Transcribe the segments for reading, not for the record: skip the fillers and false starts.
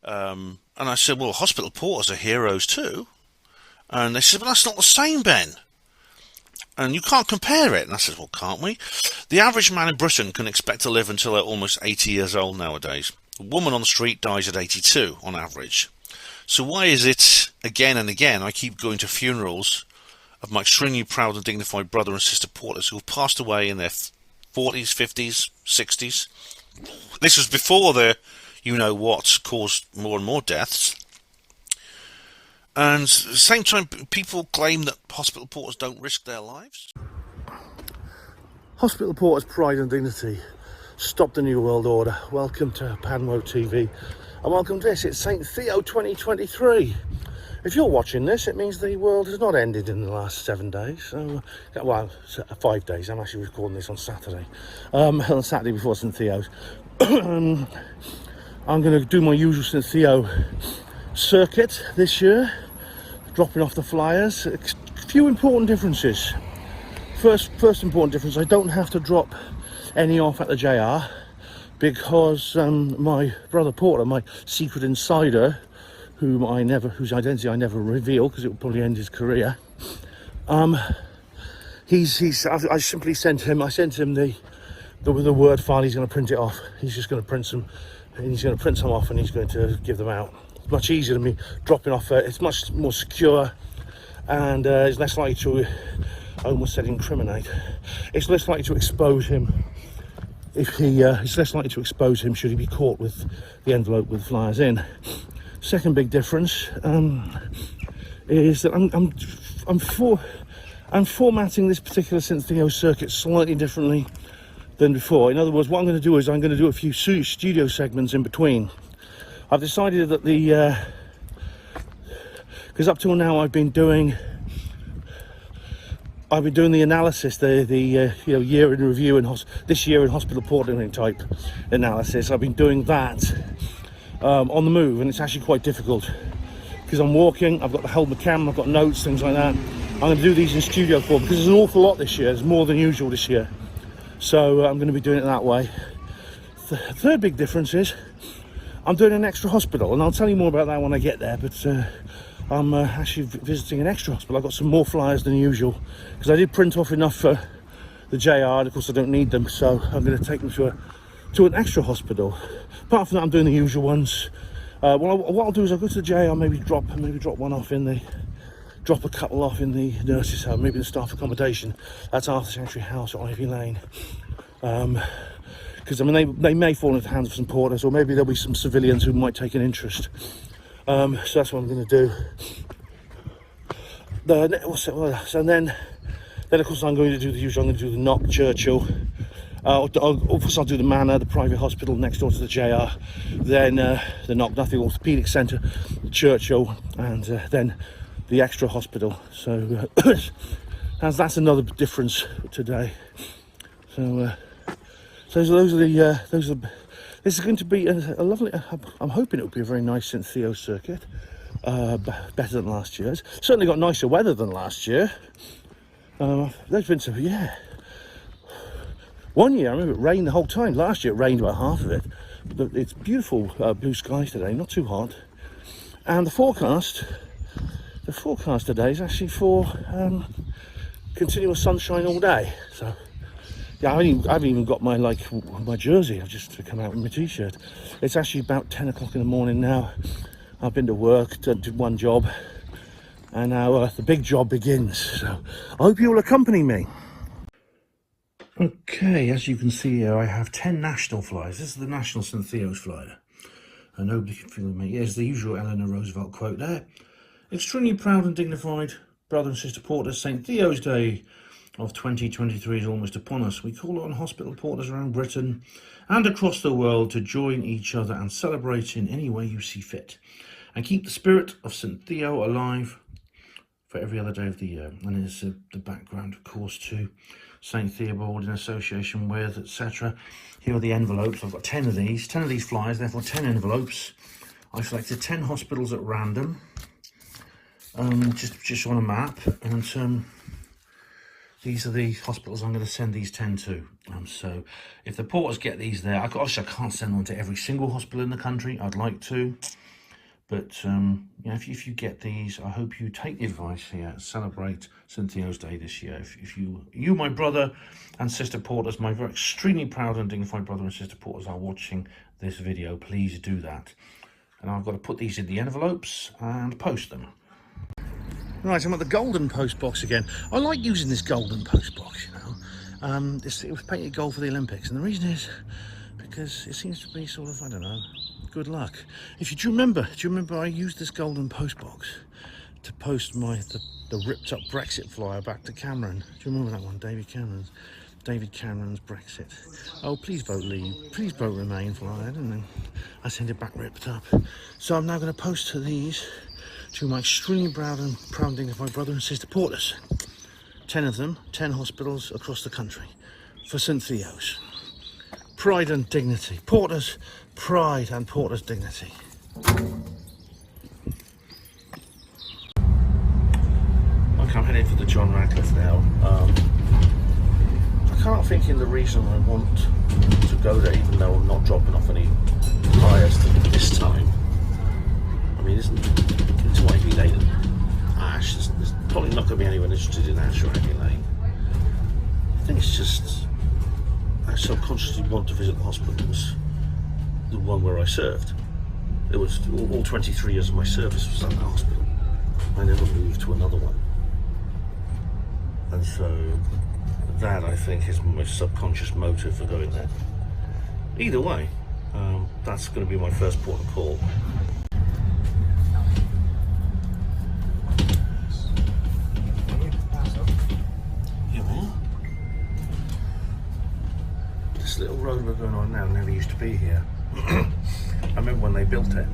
And I said, well, hospital porters are heroes too. And they said, well, that's not the same, Ben. And you can't compare it. And I said, well, can't we? The average man in Britain can expect to live until they're almost 80 years old nowadays. A woman on the street dies at 82 on average. So why is it, again and again, I keep going to funerals of my extremely proud and dignified brother and sister porters who have passed away in their 40s, 50s, 60s? This was before the you-know-what caused more and more deaths. And at the same time, people claim that hospital porters don't risk their lives. Hospital porters' pride and dignity. Stop the New World Order. Welcome to HPANWO TV. And welcome to this. It's St Theo 2023. If you're watching this, it means the world has not ended in the last 7 days. So, well, 5 days. I'm actually recording this on Saturday. On Saturday before St Theo's. I'm going to do my usual St Theo circuit this year, dropping off the flyers. A few important differences. First important difference, I don't have to drop any off at the JR because my brother porter, my secret insider, whose identity I never reveal because it would probably end his career. I simply sent him the word file. He's going to print it off. He's just going to print some. And he's going to print some off and he's going to give them out. It's much easier than me dropping off. It's much more secure and it's less likely to, I almost said incriminate. It's less likely to expose him it's less likely to expose him should he be caught with the envelope with flyers in. Second big difference is that I'm formatting this particular St Theo circuit slightly differently than before. In other words, what I'm going to do is I'm going to do a few studio segments in between. I've decided that because up till now I've been doing the analysis, the year in review and this year in hospital portering type analysis. I've been doing that on the move, and it's actually quite difficult because I'm walking. I've got the helmet cam, I've got notes, things like that. I'm going to do these in studio form because there's an awful lot this year. There's more than usual this year. So I'm going to be doing it that way. Third big difference is I'm doing an extra hospital, and I'll tell you more about that when I get there, but I'm actually visiting an extra hospital. I've got some more flyers than usual because I did print off enough for the JR, and of course I don't need them, so I'm going to take them to an extra hospital. Apart from that, I'm doing the usual ones. What I'll do is I'll go to the JR, maybe drop one off drop a couple off in the nurses' home, maybe the staff accommodation. That's Arthur Sanctuary House at Ivy Lane. Because they may fall into the hands of some porters, or maybe there'll be some civilians who might take an interest. So that's what I'm going to do. So then of course I'm going to do the usual. I'm going to do the Knock, Churchill. I'll do the Manor, the private hospital next door to the JR. Then the Knock, Nothing Orthopaedic Centre, Churchill, and then the extra hospital. So that's another difference today. So this is going to be a lovely. I'm hoping it will be a very nice St Theo circuit, better than last year's. Certainly got nicer weather than last year. There's been some, yeah. One year I remember it rained the whole time. Last year it rained about half of it. But it's beautiful blue skies today, not too hot. And the forecast today is actually for continuous sunshine all day. So yeah, I haven't even got my jersey. I've just come out with my t-shirt. It's actually about 10 o'clock in the morning now. I've been to work, did one job, and now the big job begins. So I hope you'll accompany me. Okay, as you can see here, I have 10 national flyers. This is the National St Theo's flyer. And nobody can feel me. Here's the usual Eleanor Roosevelt quote there. Extremely proud and dignified brother and sister porters, St Theo's Day of 2023 is almost upon us. We call on hospital porters around Britain and across the world to join each other and celebrate in any way you see fit, and keep the spirit of St Theo alive for every other day of the year. And it's the background, of course, to St Theo Board in association with, etc. Here are the envelopes. I've got 10 of these flyers, therefore 10 envelopes. I selected 10 hospitals at random, just on a map, and these are the hospitals I'm going to send these 10 to. So if the porters get these there, obviously I can't send them to every single hospital in the country. I'd like to, But if you get these, I hope you take the advice here. Celebrate St Theo's Day this year. If you, my brother and sister porters, my very extremely proud and dignified brother and sister porters are watching this video, please do that. And I've got to put these in the envelopes and post them. Right, I'm at the golden post box again. I like using this golden post box, you know. It was painted gold for the Olympics, and the reason is because it seems to be sort of, I don't know, good luck. Do you remember I used this golden post box to post the ripped up Brexit flyer back to Cameron? Do you remember that one, David Cameron's Brexit? Oh, please vote Leave, please vote Remain flyer, and then I sent it back ripped up. So I'm now going to post these to my extremely proud and dignified brother and sister porters. 10 of them, 10 hospitals across the country for St Theo's. Pride and dignity. Porters, pride and porters' dignity. Okay, I'm heading for the John Radcliffe now. I can't think in the reason I want to go there, even though I'm not dropping off any flyers this time. I mean, it's Ivy Lane and Ash. There's probably not going to be anyone interested in Ash or Ivy Lane. I think it's just I subconsciously want to visit the hospitals, the one where I served. It was all 23 years of my service was at the hospital. I never moved to another one. And so that, I think, is my subconscious motive for going there. Either way, that's going to be my first port of call. This little road we're going on now never used to be here. I remember when they built it.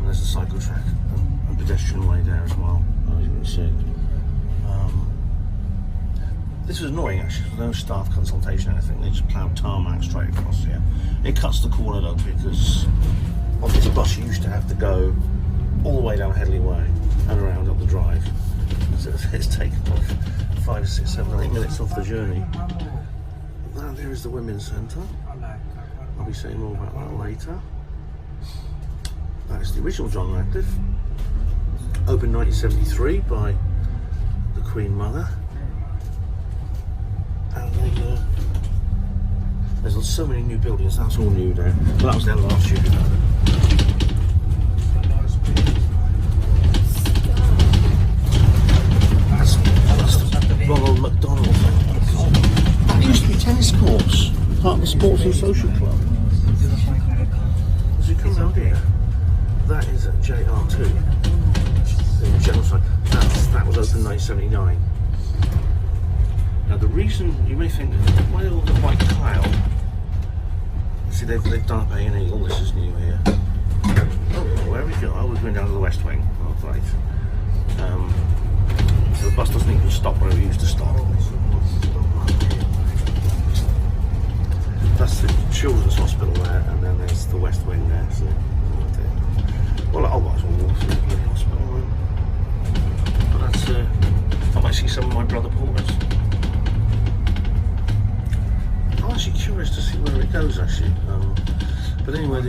There's a cycle track and pedestrian way there as well, as you can see. This was annoying actually, there was no staff consultation or anything, they just ploughed tarmac straight across here. It cuts the corner though, because on this bus you used to have to go all the way down Headley Way and around up the drive. So it's taken like 5, 6, 7, 8 minutes off the journey. And there is the Women's Centre. I'll be saying more about that later. That is the original John Radcliffe. Opened 1973 by the Queen Mother. And there's so many new buildings, that's all new there. Well, that was their last year. That's the Ronald McDonald thing. That used to be tennis courts, part of the Sports and Social Club. As you come round here, that is at JR2. The general side. That was opened 1979. Now the reason, you may think, why all the white tile? See, they've done up A&E, all this is new here. Oh, where are we going? Oh, we're going down to the West Wing. Oh, right. So the bus doesn't even stop where it used to stop. That's the Children's Hospital there, and then there's the West Wing there. So, well, otherwise we'll walk through the hospital. But that's, I might see some of my brother porters. I'm actually curious to see where it goes actually. But anyway,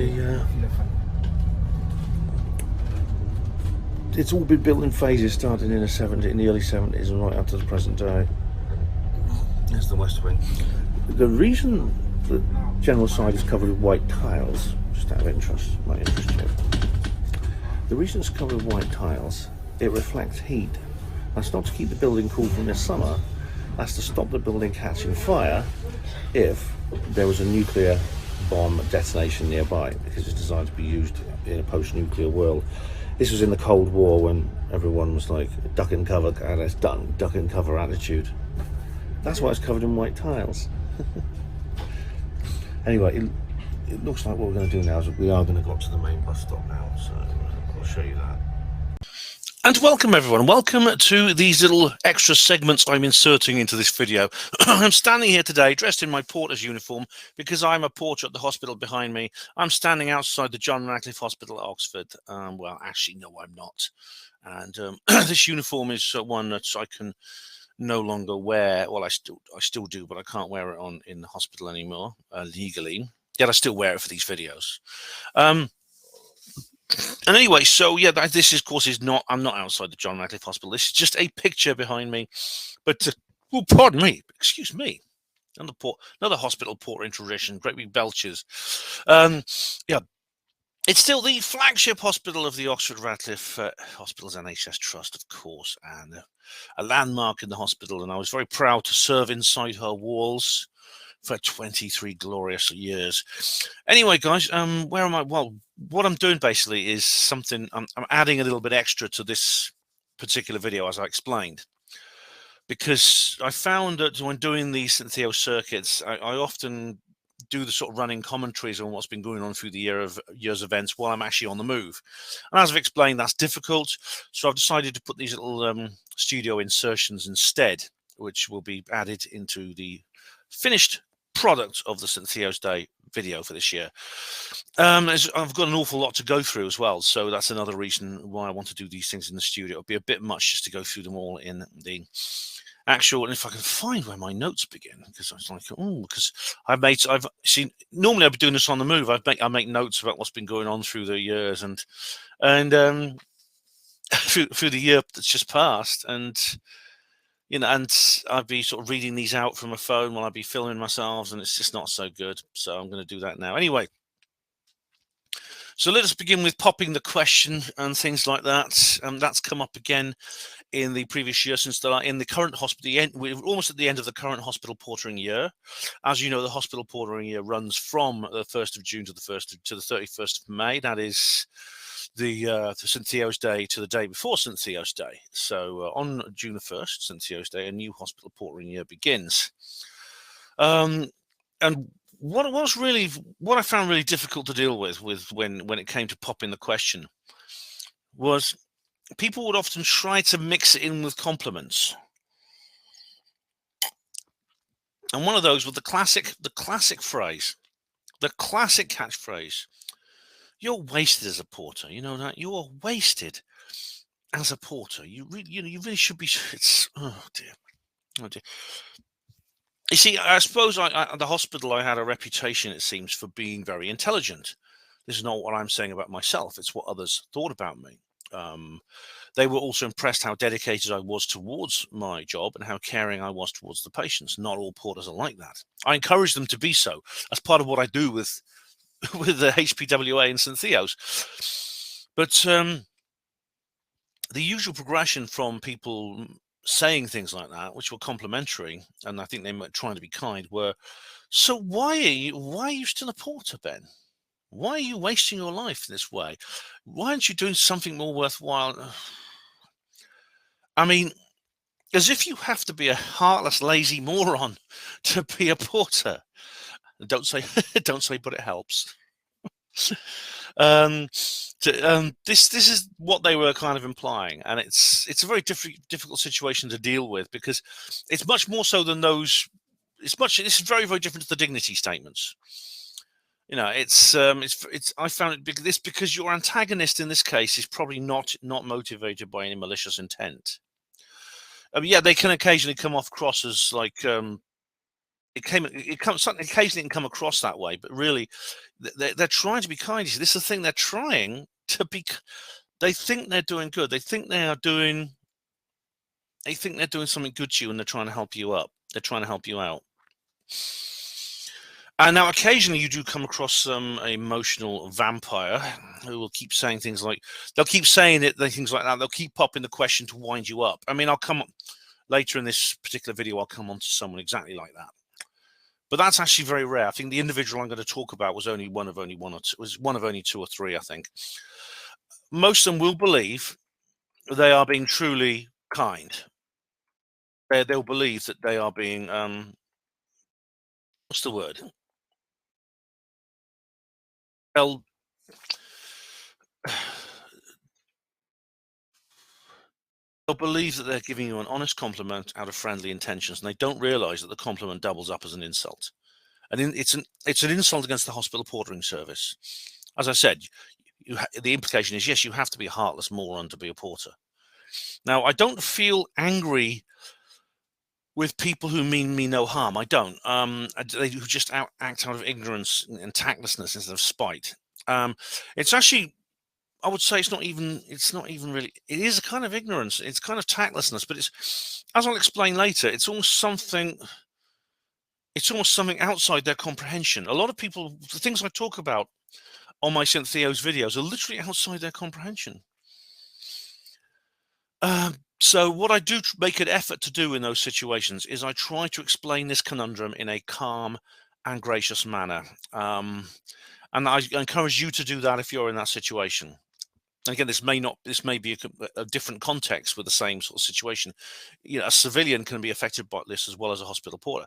it's all been built in phases, starting in the early 70s and right up to the present day. There's the West Wing. The reason the general side is covered with white tiles, just out of interest, might interest you. The reason it's covered with white tiles, it reflects heat. That's not to keep the building cool from this summer, that's to stop the building catching fire if there was a nuclear bomb detonation nearby, because it's designed to be used in a post-nuclear world. This was in the Cold War when everyone was like duck and cover, and it's duck and cover attitude. That's why it's covered in white tiles. Anyway, it looks like what we're going to do now is we are going to go up to the main bus stop now, so I'll show you that. And welcome everyone, welcome to these little extra segments I'm inserting into this video. I'm standing here today dressed in my porter's uniform because I'm a porter at the hospital behind me. I'm standing outside the John Radcliffe Hospital at Oxford. Well, actually, no, I'm not. And this uniform is one that I can no longer wear. Well, I still do, but I can't wear it on in the hospital anymore legally. Yet I still wear it for these videos. And anyway, so yeah, this is, of course, is not. I'm not outside the John Radcliffe Hospital. This is just a picture behind me. But oh, pardon me, excuse me. Another hospital porter in tradition. Great big belches. Yeah, it's still the flagship hospital of the Oxford Radcliffe Hospitals NHS Trust, of course, and a landmark in the hospital. And I was very proud to serve inside her walls for 23 glorious years. Anyway, guys, where am I? Well, what I'm doing basically is something. I'm adding a little bit extra to this particular video, as I explained, because I found that when doing these St Theo circuits, I often do the sort of running commentaries on what's been going on through the year's events while I'm actually on the move. And as I've explained, that's difficult. So I've decided to put these little studio insertions instead, which will be added into the finished product of the St Theo's Day video for this year. I've got an awful lot to go through as well, so that's another reason why I want to do these things in the studio. It'll be a bit much just to go through them all in the actual, and if I can find where my notes begin, because I was like, oh, because I've seen, normally I'd be doing this on the move. I make notes about what's been going on through the years and through the year that's just passed, and and I'd be sort of reading these out from a phone while I'd be filming myself, and it's just not so good. So I'm going to do that now. Anyway, so let us begin with popping the question and things like that. That's come up again in the previous year, since they're in the current hospital. We're almost at the end of the current hospital portering year. As you know, the hospital portering year runs from the 1st of June to the 31st of May. That is the St Theo's Day to the day before St Theo's Day. So on June the 1st, St Theo's Day, a new hospital portering year begins. And what I found really difficult to deal with when it came to popping the question was people would often try to mix it in with compliments. And one of those was the classic phrase, the classic catchphrase, "You're wasted as a porter." You know that? You're wasted as a porter. You really should be. It's, oh dear. Oh dear. You see, I suppose at the hospital I had a reputation, it seems, for being very intelligent. This is not what I'm saying about myself. It's what others thought about me. They were also impressed how dedicated I was towards my job and how caring I was towards the patients. Not all porters are like that. I encourage them to be so. As part of what I do with the HPWA and St Theo's. But the usual progression from people saying things like that, which were complimentary, and I think they were trying to be kind, were, "So why are you still a porter, Ben? Why are you wasting your life this way? Why aren't you doing something more worthwhile?" I mean, as if you have to be a heartless, lazy moron to be a porter. Don't say, don't say, but it helps. This is what they were kind of implying, and it's a very difficult situation to deal with, because it's much more so than those. This is very, very different to the dignity statements. It's I found it because your antagonist in this case is probably not motivated by any malicious intent. Yeah, they can occasionally come across as like occasionally can come across that way, but really they're trying to be kind. This is the thing, they're trying to be. They think they're doing good. They think they're doing something good to you, and they're trying to help you up. They're trying to help you out. And now occasionally you do come across some emotional vampire who will keep saying things like, they'll keep saying things like that. They'll keep popping the question to wind you up. I mean, I'll come later in this particular video, I'll come on to someone exactly like that. But that's actually very rare. I think the individual I'm going to talk about was one of only two or three, I think. Most of them will believe they are being truly kind. They'll believe that they are being, what's the word? They'll believe that they're giving you an honest compliment out of friendly intentions, and they don't realize that the compliment doubles up as an insult. And it's an insult against the hospital portering service. As I said, the implication is, yes, you have to be a heartless moron to be a porter. Now, I don't feel angry with people who mean me no harm. I don't. They who just act out of ignorance and tactlessness instead of spite. It's actually I would say it's not even really, it is a kind of ignorance, it's kind of tactlessness, but it's, as I'll explain later, it's almost something outside their comprehension. A lot of people, the things I talk about on my St Theo's videos are literally outside their comprehension. So what I do make an effort to do in those situations is I try to explain this conundrum in a calm and gracious manner. And I encourage you to do that if you're in that situation. And again, this may be a different context with the same sort of situation. You know, a civilian can be affected by this as well as a hospital porter.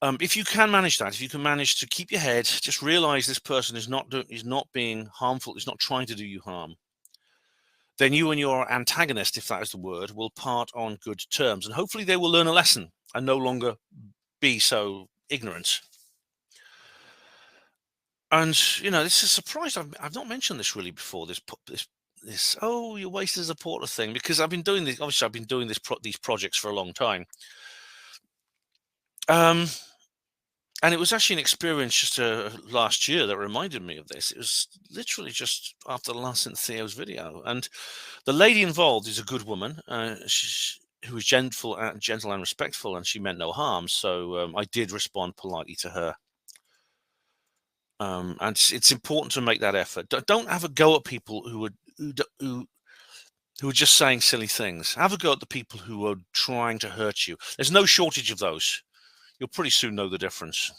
If you can manage that, if you can manage to keep your head, just realize this person is not being harmful, is not trying to do you harm, then you and your antagonist, if that is the word, will part on good terms. And hopefully they will learn a lesson and no longer be so ignorant. And, you know, this is a surprise. I've not mentioned this really before, this oh, you're wasted as a porter thing, because I've been doing this, obviously I've been doing these projects for a long time. And it was actually an experience just last year that reminded me of this. It was literally just after the last St Theo's video. And the lady involved is a good woman, who was gentle and respectful, and she meant no harm. So I did respond politely to her. And it's important to make that effort. Don't have a go at people who are just saying silly things. Have a go at the people who are trying to hurt you. There's no shortage of those. You'll pretty soon know the difference.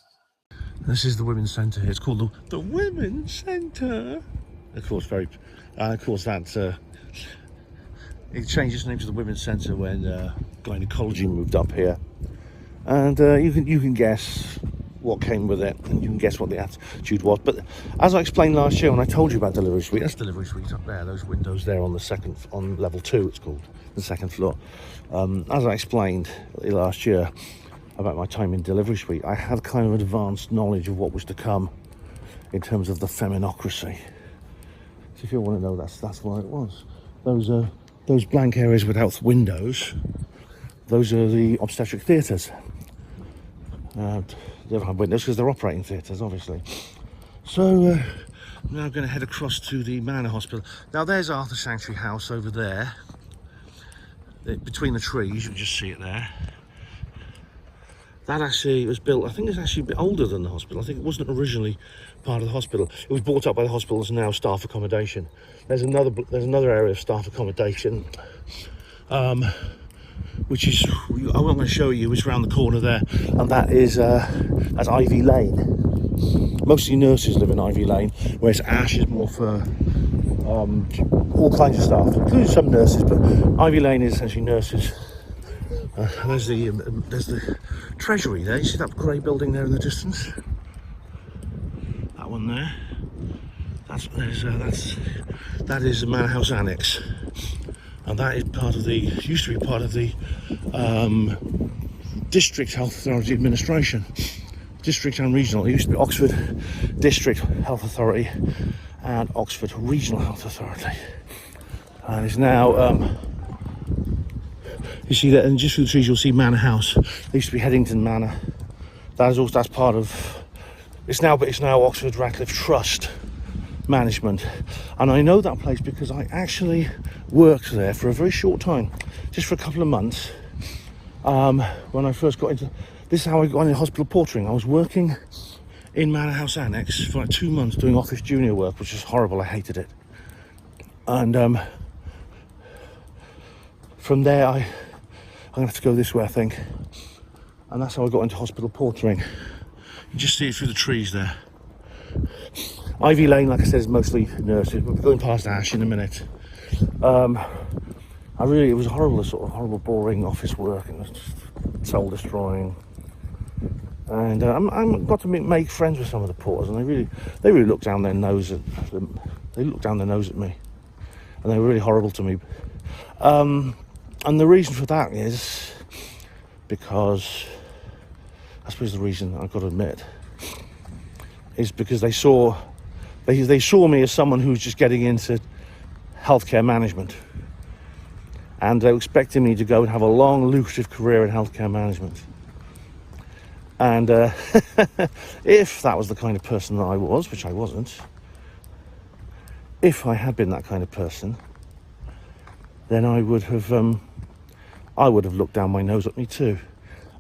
This is the Women's Centre here. It's called the Women's Centre. Of course, that it changed its name to the Women's Centre when gynecology moved up here. And you can guess what came with it, and you can guess what the attitude was. But as I explained last year when I told you about delivery suite, that's delivery suite up there. Those windows there on level 2, it's called, the second floor. As I explained last year about my time in delivery suite, I had kind of advanced knowledge of what was to come in terms of the feminocracy. So if you want to know, that's what it was. Those blank areas without windows, those are the obstetric theatres. They don't have windows because they're operating theatres, obviously. So now I'm going to head across to the Manor Hospital. Now there's Arthur Sanctuary House over there, between the trees. You can just see it there. That actually was built, I think it's actually a bit older than the hospital. I think it wasn't originally part of the hospital. It was bought up by the hospital as now staff accommodation. There's another area of staff accommodation, which is, I'm going to show you, is around the corner there, and that's Ivy Lane. Mostly nurses live in Ivy Lane, whereas Ash is more for all kinds of staff, including some nurses, but Ivy Lane is essentially nurses. And there's the Treasury there. You see that grey building there in the distance? That one there. That is the Manor House Annex, and that is used to be part of the District Health Authority Administration, district and regional. It used to be Oxford District Health Authority and Oxford Regional Health Authority, and it's now. You see that, and just through the trees you'll see Manor House. There used to be Headington Manor. That's part of. It's now Oxford Radcliffe Trust management, and I know that place because I actually worked there for a very short time, just for a couple of months. When I first got into this, is how I got into hospital portering. I was working in Manor House Annex for like 2 months doing office junior work, which was horrible. I hated it, and from there I'm going to have to go this way, I think. And that's how I got into hospital portering. You just see it through the trees there. Ivy Lane, like I said, is mostly nurses. We'll be going past Ash in a minute. It was horrible, boring office work, and soul destroying. And I got to make friends with some of the porters, and they really looked down their nose at them. They looked down their nose at me, and they were really horrible to me. And the reason for that is because, I suppose the reason I've got to admit, is because they saw me as someone who was just getting into healthcare management, and they were expecting me to go and have a long, lucrative career in healthcare management. And if that was the kind of person that I was, which I wasn't, if I had been that kind of person, then I would have looked down my nose at me too.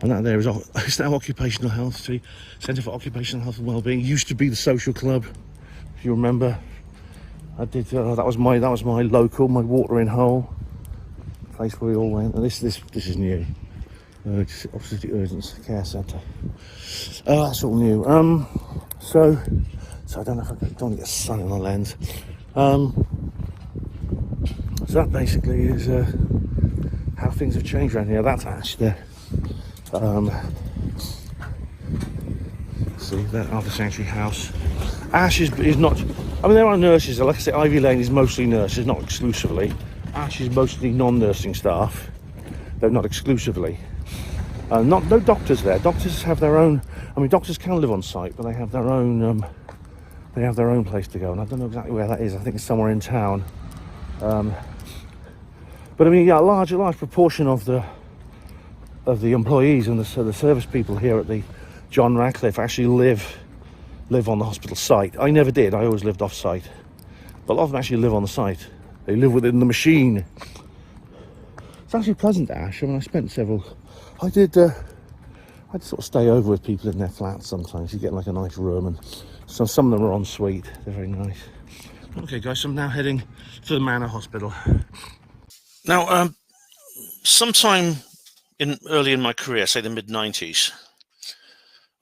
And that there is it's now Occupational Health, see, Centre for Occupational Health and Wellbeing. Used to be the social club, if you remember. I did. That was my local, my watering hole, place where we all went. And this is new. Obstetric Urgent Care Centre. That's all new. So I don't know if I don't want to get sun in the lens. So that basically is how things have changed around here. That's Ash there. See that Arthur Sanctuary House. Ash is not. I mean, there are nurses. Like I say, Ivy Lane is mostly nurses, not exclusively. Ash is mostly non-nursing staff, though not exclusively. No doctors there. Doctors have their own. I mean, doctors can live on site, but they have their own. They have their own place to go, and I don't know exactly where that is. I think it's somewhere in town. But I mean, yeah, a large proportion of the employees and the service people here at the John Radcliffe actually live on the hospital site. I never did. I always lived off site, but a lot of them actually live on the site. They live within the machine. It's actually pleasant, Ash. I mean, I spent several. I did sort of stay over with people in their flats sometimes. You get like a nice room, and so some of them are en suite. They're very nice. Okay, guys, so I'm now heading to the Manor Hospital. Now, sometime early in my career, say the mid-90s,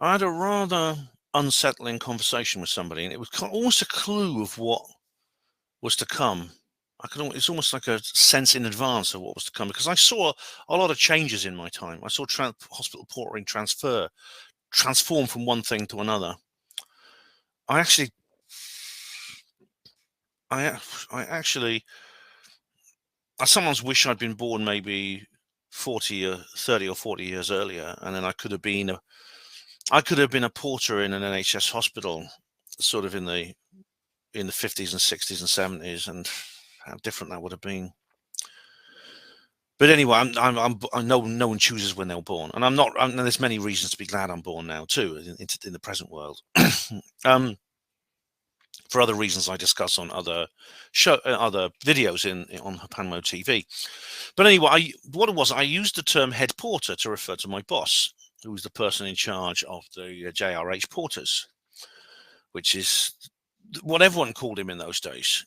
I had a rather unsettling conversation with somebody, and it was almost a clue of what was to come. It's almost like a sense in advance of what was to come, because I saw a lot of changes in my time. I saw hospital portering transform from one thing to another. I actually, I sometimes wish I'd been born maybe 30 or 40 years earlier, and then I could have been a porter in an NHS hospital, sort of in the 50s and 60s and 70s, and how different that would have been. But anyway, I know no one chooses when they're born, and I'm not. And there's many reasons to be glad I'm born now too, in the present world. For other reasons I discuss on other videos on HPANWO TV. But anyway, I used the term head porter to refer to my boss, who was the person in charge of the JRH porters, which is what everyone called him in those days.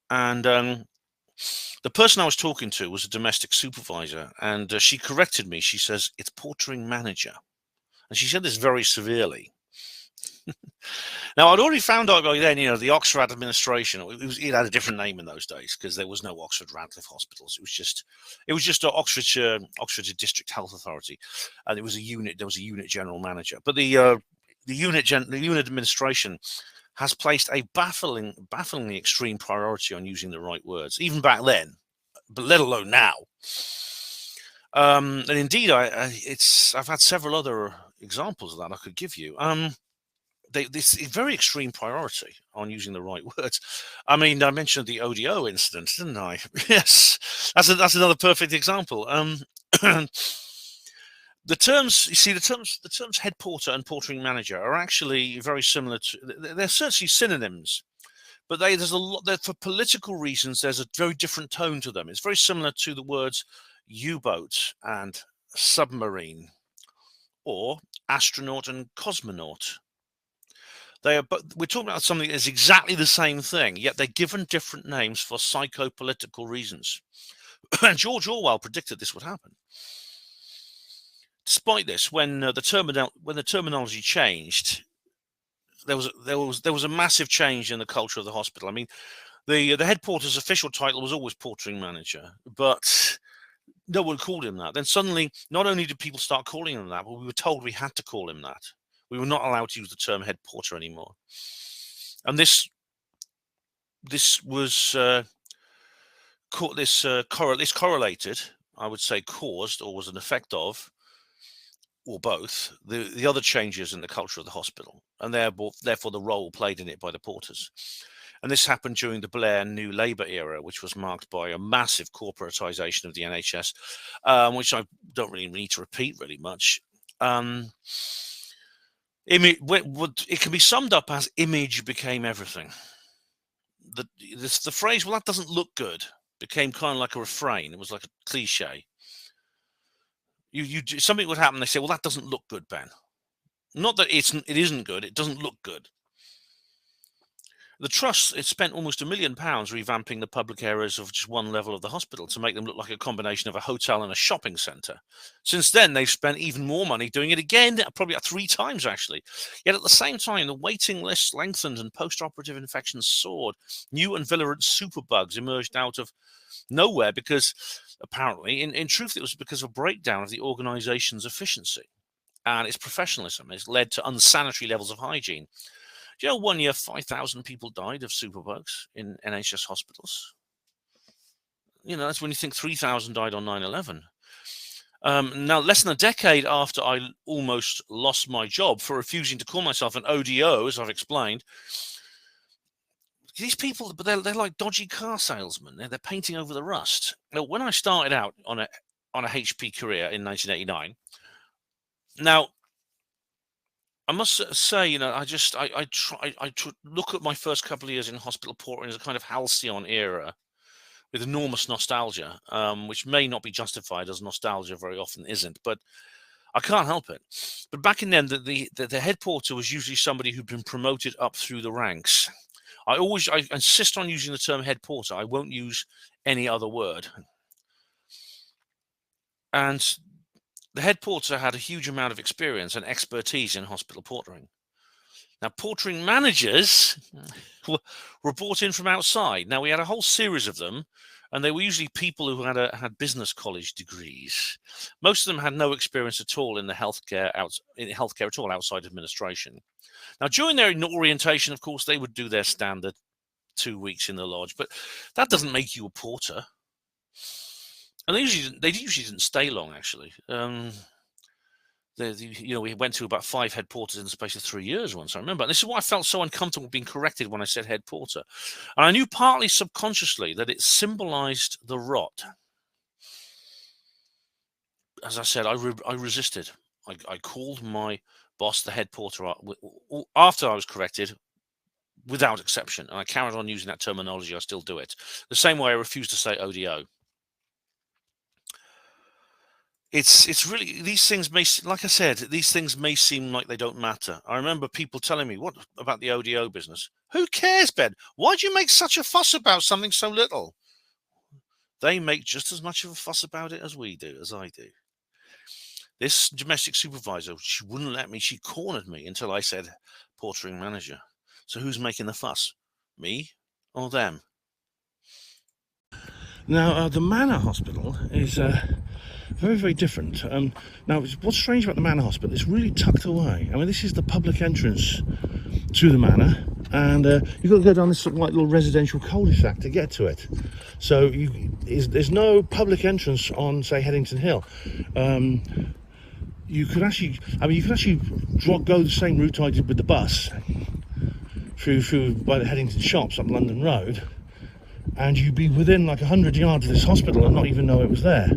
And the person I was talking to was a domestic supervisor, and she corrected me. She says, "It's portering manager." And she said this very severely. Now, I'd already found out by then, the Oxford administration, it had a different name in those days, because there was no Oxford Radcliffe hospitals. It was just Oxfordshire District Health Authority, and there was a unit general manager. But the unit administration has placed a bafflingly extreme priority on using the right words, even back then, but let alone now. And indeed, I've had several other examples of that I could give you. This very extreme priority on using the right words. I mean, I mentioned the ODO incident, didn't I? Yes, that's another perfect example. The terms head porter and portering manager are actually very similar to. They're certainly synonyms, but there's a lot. For political reasons, there's a very different tone to them. It's very similar to the words U-boat and submarine, or astronaut and cosmonaut. We're talking about something that is exactly the same thing, yet they're given different names for psychopolitical reasons. And George Orwell predicted this would happen. Despite this, when the terminology changed, there was a massive change in the culture of the hospital. I mean, the head porter's official title was always portering manager, but no one called him that. Then suddenly, not only did people start calling him that, but we were told we had to call him that. We were not allowed to use the term head porter anymore. And this correlated, I would say, caused or was an effect of, or both, the other changes in the culture of the hospital, and therefore the role played in it by the porters. And this happened during the Blair New Labour era, which was marked by a massive corporatisation of the NHS, which I don't really need to repeat really much. It can be summed up as image became everything. the phrase, well, that doesn't look good, became kind of like a refrain. It was like a cliche. Something would happen, they say, well, that doesn't look good, Ben. Not that it isn't good, it doesn't look good. The Trust, it spent almost £1 million revamping the public areas of just one level of the hospital to make them look like a combination of a hotel and a shopping centre. Since then, they've spent even more money doing it again, probably 3 times actually. Yet at the same time, the waiting lists lengthened and post-operative infections soared. New and virulent superbugs emerged out of nowhere because, apparently, in truth, it was because of a breakdown of the organisation's efficiency and its professionalism. It's led to unsanitary levels of hygiene. Do you know 1 year 5,000 people died of superbugs in NHS hospitals? You know, that's when you think 3,000 died on 9/11. Now, less than a decade after I almost lost my job for refusing to call myself an ODO, as I've explained, these people, but they're like dodgy car salesmen. They're painting over the rust. Now, when I started out on a HP career in 1989, now, I must say, you know, I look at my first couple of years in hospital portering as a kind of halcyon era with enormous nostalgia, which may not be justified, as nostalgia very often isn't, but I can't help it. But back in then, the head porter was usually somebody who'd been promoted up through the ranks. I insist on using the term head porter. I won't use any other word. And the head porter had a huge amount of experience and expertise in hospital portering. Now, portering managers were brought in from outside. Now, we had a whole series of them, and they were usually people who had business college degrees. Most of them had no experience at all in healthcare at all outside administration. Now, during their orientation, of course, they would do their standard 2 weeks in the lodge, but that doesn't make you a porter. And they usually didn't stay long, actually. We went through about 5 head porters in the space of 3 years once, I remember. And this is why I felt so uncomfortable being corrected when I said head porter. And I knew partly subconsciously that it symbolized the rot. As I said, I resisted. I called my boss, the head porter, after I was corrected, without exception. And I carried on using that terminology. I still do it. The same way I refuse to say ODO. It's really, these things may, like I said, these things may seem like they don't matter. I remember people telling me, what about the ODO business? Who cares, Ben? Why do you make such a fuss about something so little? They make just as much of a fuss about it as I do. This domestic supervisor, she wouldn't let me, she cornered me until I said portering manager. So who's making the fuss? Me or them? Now, the Manor Hospital is very, very different. Now, what's strange about the Manor Hospital, it's really tucked away. I mean, this is the public entrance to the Manor, and you've got to go down this sort of like little residential cul-de-sac to get to it. So there's no public entrance on, say, Headington Hill. You could actually go the same route I did with the bus through by the Headington shops up London Road, and you'd be within like 100 yards of this hospital and not even know it was there.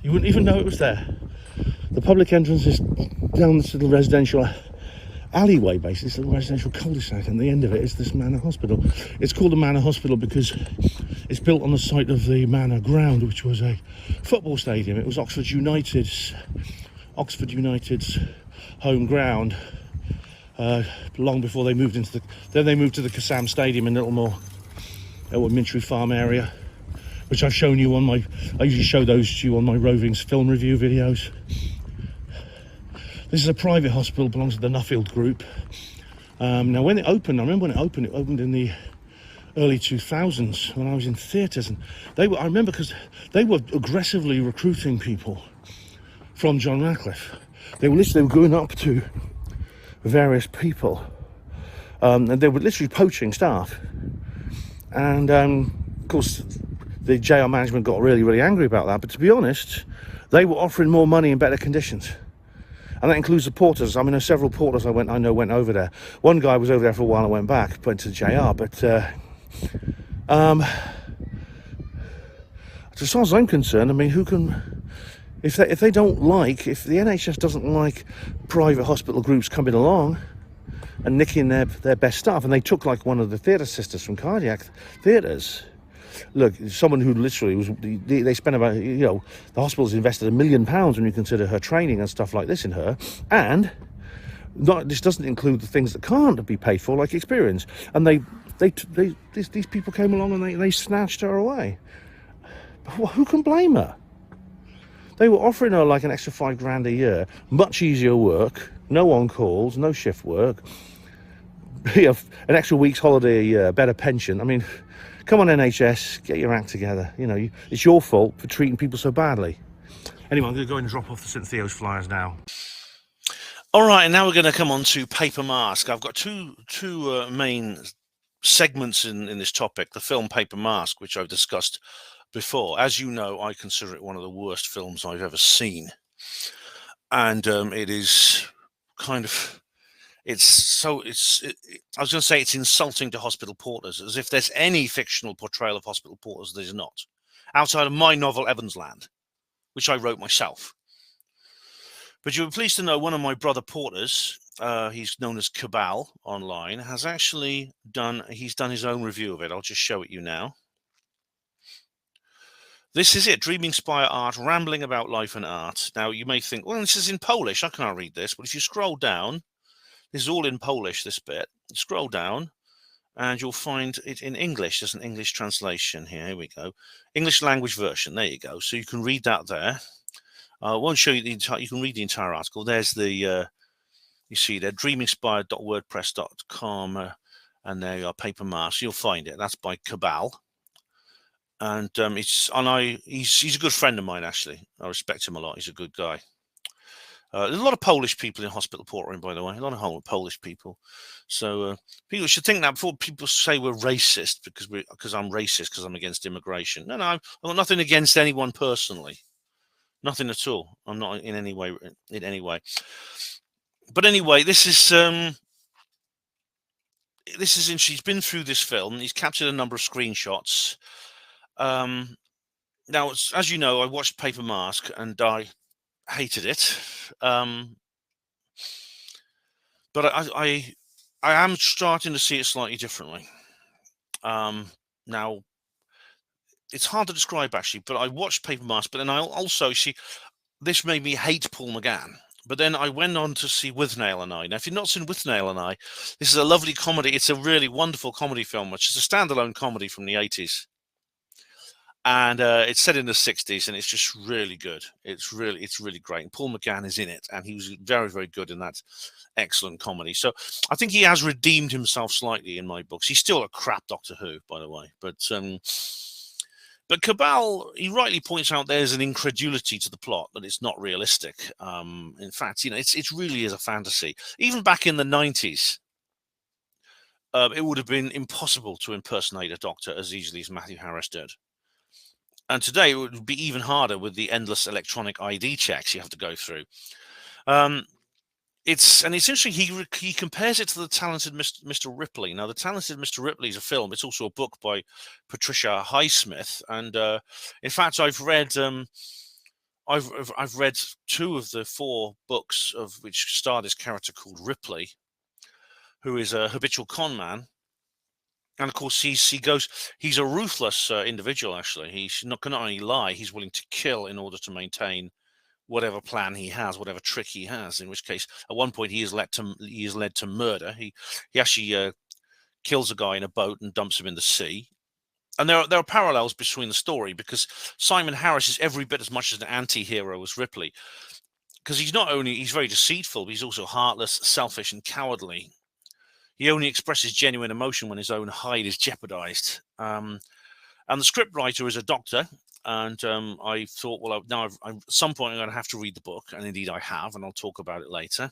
You wouldn't even know it was there. The public entrance is down this little residential alleyway, basically, this little residential cul-de-sac, and the end of it is this Manor Hospital. It's called the Manor Hospital because it's built on the site of the Manor Ground, which was a football stadium. It was Oxford United's home ground long before they moved into to the Kassam Stadium in Littlemore, Mintry Farm area, which I've shown you I usually show those to you on my Rovings film review videos. This is a private hospital, belongs to the Nuffield Group. Now, when it opened, I remember when it opened in the early 2000s when I was in theatres, and I remember because they were aggressively recruiting people from John Radcliffe. They were going up to various people, and they were literally poaching staff. And of course, the JR management got really, really angry about that. But to be honest, they were offering more money and better conditions. And that includes the porters. I mean, there's several porters I know went over there. One guy was over there for a while and went back, went to JR. But as far as I'm concerned, I mean, who can... If the NHS doesn't like private hospital groups coming along, and nicking their best staff. And they took like one of the theatre sisters from cardiac theatres. Look, someone who literally was, they spent about, the hospital's invested £1 million when you consider her training and stuff like this in her. And this doesn't include the things that can't be paid for, like experience. And these people came along and they snatched her away. But who can blame her? They were offering her like an extra £5,000 a year, much easier work, no on-calls, no shift work, an extra week's holiday a year, better pension. I mean, come on, NHS, get your act together. It's your fault for treating people so badly. Anyway, I'm going to go and drop off the St Theo's flyers now. All right, and now we're going to come on to Paper Mask. I've got two main segments in this topic. The film Paper Mask, which I've discussed before. As you know, I consider it one of the worst films I've ever seen. And it is kind of... I was going to say it's insulting to hospital porters, as if there's any fictional portrayal of hospital porters. There's not. Outside of my novel, Evan's Land, which I wrote myself. But you'll be pleased to know one of my brother porters, he's known as Cabal online, has actually done his own review of it. I'll just show it you now. This is it, Dreaming Spire Art, rambling about life and art. Now, you may think, well, this is in Polish. I can't read this. But if you scroll down, this is all in Polish, this bit. You scroll down, and you'll find it in English. There's an English translation here. Here we go. English language version. There you go. So you can read that there. I won't show you the entire... You can read the entire article. There's the... you see there, dreamingspire.wordpress.com. And there you are, Paper Mask. You'll find it. That's by Cabal. And he's a good friend of mine, actually. I respect him a lot. He's a good guy. There's a lot of Polish people in hospital portering, by the way. A lot of Polish people. So people should think that before people say we're racist because I'm racist because I'm against immigration. No, I've got nothing against anyone personally. Nothing at all. I'm not in any way. But anyway, this is she's been through this film. He's captured a number of screenshots. Now, as you know, I watched Paper Mask and I hated it. But I am starting to see it slightly differently. Now, it's hard to describe actually, but I watched Paper Mask, but then I also see this made me hate Paul McGann. But then I went on to see Withnail and I. Now, if you've not seen Withnail and I, this is a lovely comedy. It's a really wonderful comedy film, which is a standalone comedy from the 80s. And it's set in the 60s, and it's just really good. It's really great. And Paul McGann is in it, and he was very, very good in that excellent comedy. So I think he has redeemed himself slightly in my books. He's still a crap Doctor Who, by the way. But Cabal, he rightly points out there's an incredulity to the plot, that it's not realistic. In fact, it really is a fantasy. Even back in the 90s, it would have been impossible to impersonate a doctor as easily as Matthew Harris did. And today it would be even harder with the endless electronic ID checks you have to go through. It's interesting. He compares it to the Talented Mr. Ripley. Now, the Talented Mr. Ripley is a film. It's also a book by Patricia Highsmith. And in fact, I've read 2 of the 4 books of which star this character called Ripley, who is a habitual con man. And of course, he's a ruthless individual, actually. He's not only lie, he's willing to kill in order to maintain whatever plan he has, whatever trick he has. In which case, at one point, he is led to murder. He actually kills a guy in a boat and dumps him in the sea. And there are parallels between the story, because Simon Harris is every bit as much as an anti-hero as Ripley. Because he's very deceitful, but he's also heartless, selfish, and cowardly. He only expresses genuine emotion when his own hide is jeopardized. And the scriptwriter is a doctor. And I thought, well, now at some point I'm going to have to read the book. And indeed I have, and I'll talk about it later.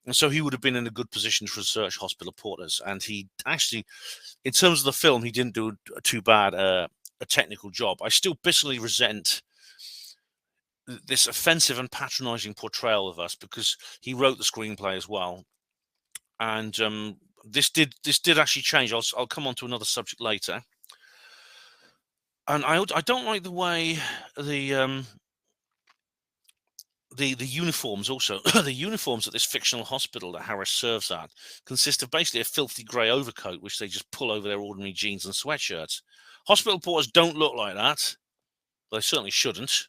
And so he would have been in a good position to research hospital porters. And he actually, in terms of the film, he didn't do too bad a technical job. I still bitterly resent this offensive and patronizing portrayal of us, because he wrote the screenplay as well. And this did actually change. I'll come on to another subject later. And I don't like the way the the uniforms also, the uniforms at this fictional hospital that Harris serves at consist of basically a filthy grey overcoat, which they just pull over their ordinary jeans and sweatshirts. Hospital porters don't look like that. They certainly shouldn't.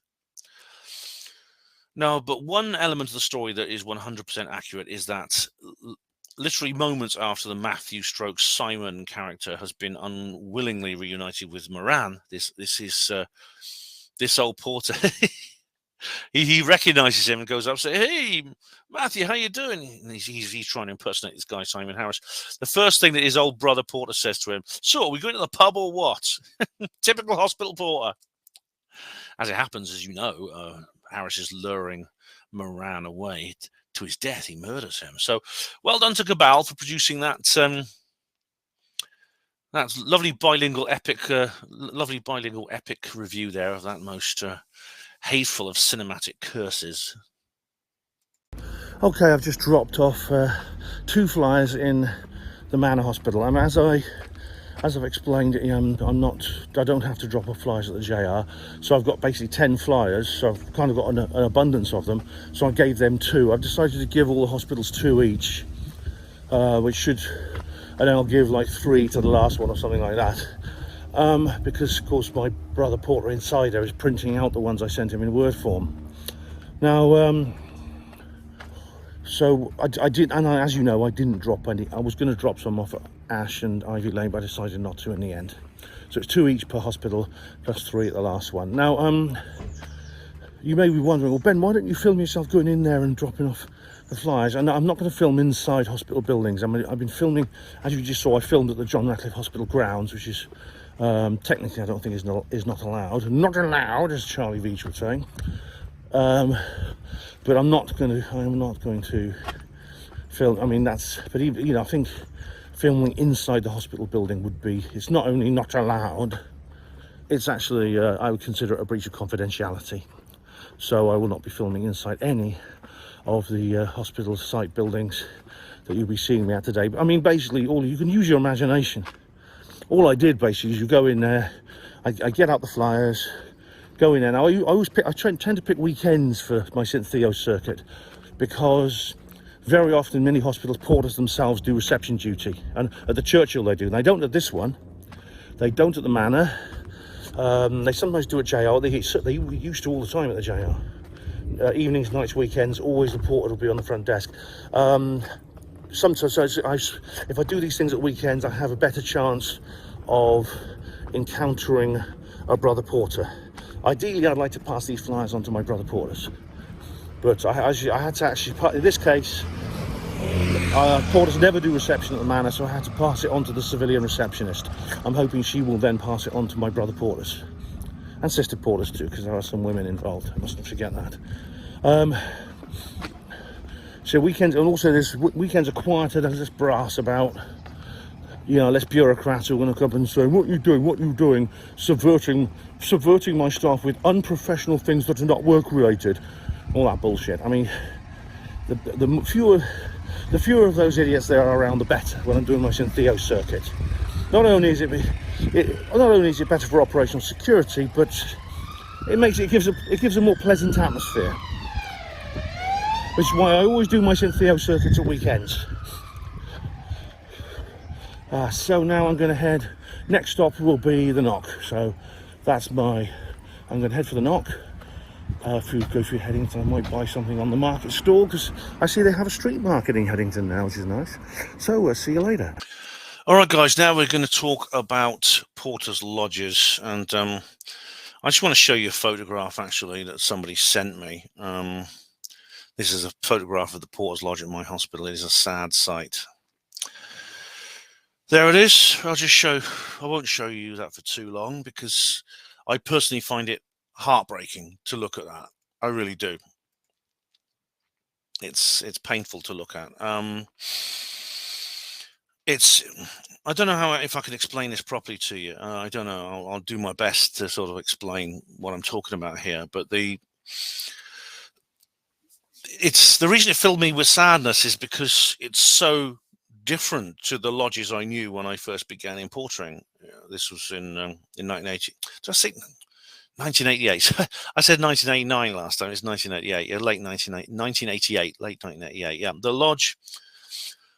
No, but one element of the story that is 100% accurate is that literally moments after the Matthew / Simon character has been unwillingly reunited with Moran, this old porter, he recognizes him and goes up and says, "Hey, Matthew, how you doing?" And he's trying to impersonate this guy, Simon Harris. The first thing that his old brother porter says to him, "So, are we going to the pub or what?" Typical hospital porter. As it happens, as you know, Harris is luring Moran away to his death. He murders him. So, well done to Cabal for producing that lovely bilingual epic review there of that most hateful of cinematic curses. Okay, I've just dropped off 2 flyers in the Manor Hospital. I mean, as I've explained, I don't have to drop off flyers at the JR, so I've got basically 10 flyers, so I've kind of got an abundance of them, so I gave them 2. I've decided to give all the hospitals 2 each, and then I'll give like 3 to the last one or something like that, because of course my brother Porter Insider is printing out the ones I sent him in Word form. Now, so I did, and as you know, I didn't drop any. I was going to drop some off at Ash and Ivy Lane, but I decided not to in the end. So it's 2 each per hospital, plus 3 at the last one. Now, you may be wondering, well, Ben, why don't you film yourself going in there and dropping off the flyers? And I'm not going to film inside hospital buildings. I mean, I've been filming, as you just saw, I filmed at the John Ratcliffe Hospital grounds, which is technically, I don't think is not allowed. Not allowed, as Charlie Veach would say. But I'm not going to film. I mean, but even, I think filming inside the hospital building it's not only not allowed, it's actually, I would consider it a breach of confidentiality. So I will not be filming inside any of the hospital site buildings that you'll be seeing me at today. But I mean, basically, you can use your imagination. All I did basically is you go in there, I get out the flyers, go in there. Now, I tend to pick weekends for my St Theo circuit, because very often many hospitals porters themselves do reception duty, and at the Churchill they do. They don't at this one, they don't at the Manor. They sometimes do at JR. They used to all the time at the JR. Evenings, nights, weekends, always the porter will be on the front desk. Sometimes, if I do these things at weekends, I have a better chance of encountering a brother porter. Ideally, I'd like to pass these flyers on to my brother porters, but I had to actually, in this case, porters never do reception at the Manor, so I had to pass it on to the civilian receptionist. I'm hoping she will then pass it on to my brother porters, and sister porters too, because there are some women involved, I mustn't forget that. So weekends, and also weekends are quieter, there's less brass about, less bureaucrats who are going to come up and say, what are you doing, subverting my staff with unprofessional things that are not work related, all that bullshit. I mean, the fewer of those idiots there are around, the better when I'm doing my St Theo circuit. Not only is it better for operational security, but it gives a more pleasant atmosphere, which is why I always do my St Theo circuits at weekends. So now I'm going to head, next stop will be the Knock, so I'm going to head for the Knock. Go through Headington. I might buy something on the market stall, because I see they have a street market in Headington now, which is nice. So we'll see you later. All right, guys, now we're going to talk about porters' lodges, and I just want to show you a photograph, actually, that somebody sent me. This is a photograph of the porter's lodge at my hospital. It is a sad sight. There it is. I won't show you that for too long, because I personally find it heartbreaking to look at that. I really do. It's painful to look at. I don't know if I can explain this properly to you. I don't know. I'll do my best to sort of explain what I'm talking about here. But the reason it filled me with sadness is because it's so different to the lodges I knew when I first began in portering. This was in 1980. Did I say 1988. I said 1989 last time. It's 1988. Yeah, late 1988. Late 1988. Yeah, the lodge.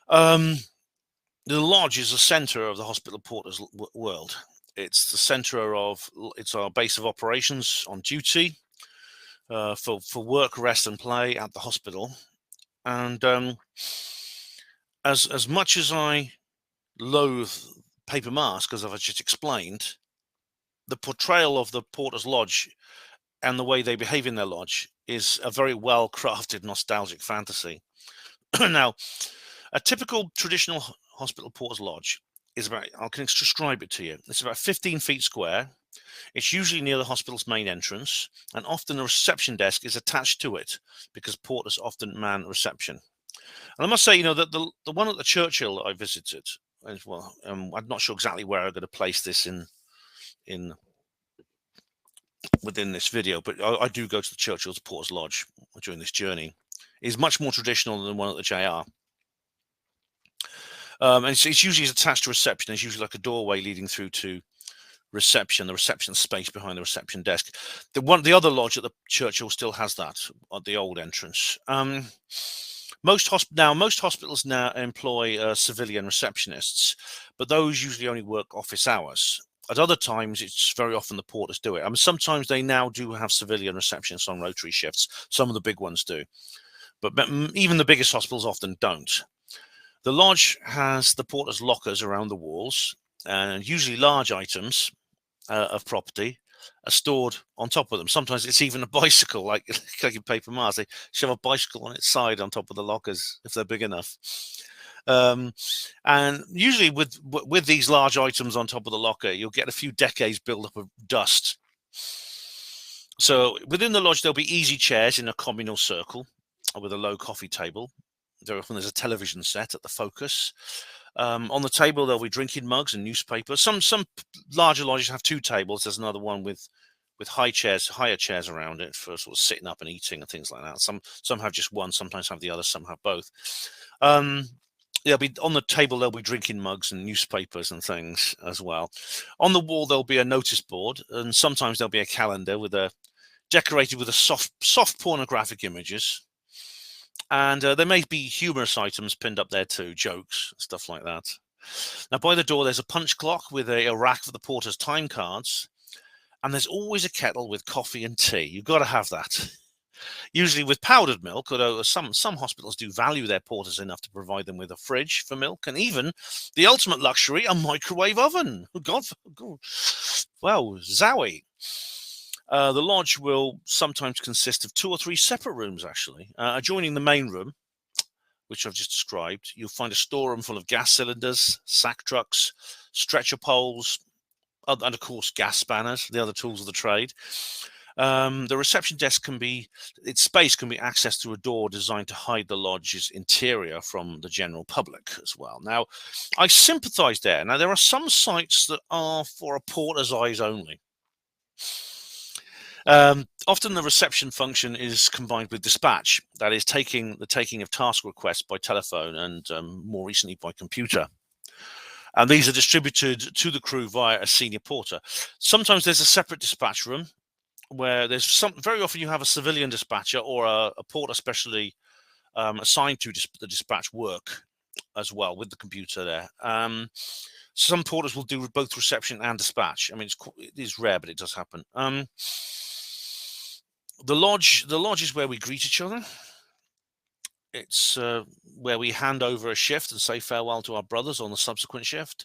The lodge is the centre of the hospital porter's world. It's the centre of. It's our base of operations on duty, for work, rest, and play at the hospital. And as much as I loathe paper masks, as I've just explained, the portrayal of the porter's lodge and the way they behave in their lodge is a very well crafted nostalgic fantasy. Now, a typical traditional hospital porter's lodge is about, I can describe it to you. It's about 15 feet square. It's usually near the hospital's main entrance, and often a reception desk is attached to it because porters often man reception. And I must say, that the one at the Churchill that I visited, as well, I'm not sure exactly where I'm going to place this in within this video, but I do go to the Churchill's Porter's Lodge during this journey. Is much more traditional than the one at the JR. And it's usually attached to reception. There's usually like a doorway leading through to reception, the reception space behind the reception desk. The other lodge at the Churchill still has that at the old entrance. Most hospitals now employ civilian receptionists, but those usually only work office hours. At other times, it's very often the porters do it. I mean, sometimes they now do have civilian receptionists on rotary shifts. Some of the big ones do, but even the biggest hospitals often don't. The lodge has the porters' lockers around the walls, and usually large items of property are stored on top of them. Sometimes it's even a bicycle, like in paper masks. They shove a bicycle on its side on top of the lockers if they're big enough. And usually with these large items on top of the locker, you'll get a few decades build-up of dust. So within the lodge, there'll be easy chairs in a communal circle with a low coffee table. Very often there's a television set at the focus. On the table, there'll be drinking mugs and newspapers. Some larger lodges have two tables. There's another one with higher chairs around it for sort of sitting up and eating and things like that. Some have just one, sometimes have the other, some have both. There'll be on the table, there'll be drinking mugs and newspapers and things as well. On the wall, there'll be a notice board, and sometimes there'll be a calendar decorated with soft pornographic images. And there may be humorous items pinned up there too, jokes, stuff like that. Now, by the door, there's a punch clock with a rack for the porter's time cards. And there's always a kettle with coffee and tea. You've got to have that. Usually with powdered milk, although some hospitals do value their porters enough to provide them with a fridge for milk, and even the ultimate luxury, a microwave oven. God. Well, zowie. The lodge will sometimes consist of 2 or 3 separate rooms, actually. Adjoining the main room, which I've just described, you'll find a storeroom full of gas cylinders, sack trucks, stretcher poles, and of course gas spanners, the other tools of the trade. The reception desk its space can be accessed through a door designed to hide the lodge's interior from the general public as well. Now, I sympathise there. Now, there are some sites that are for a porter's eyes only. Often the reception function is combined with dispatch, that is the taking of task requests by telephone and more recently by computer. And these are distributed to the crew via a senior porter. Sometimes there's a separate dispatch room where very often you have a civilian dispatcher or a porter specially assigned to the dispatch work as well with the computer there. Some porters will do both reception and dispatch. I mean, it is rare, but it does happen. The lodge is where we greet each other. It's where we hand over a shift and say farewell to our brothers on the subsequent shift.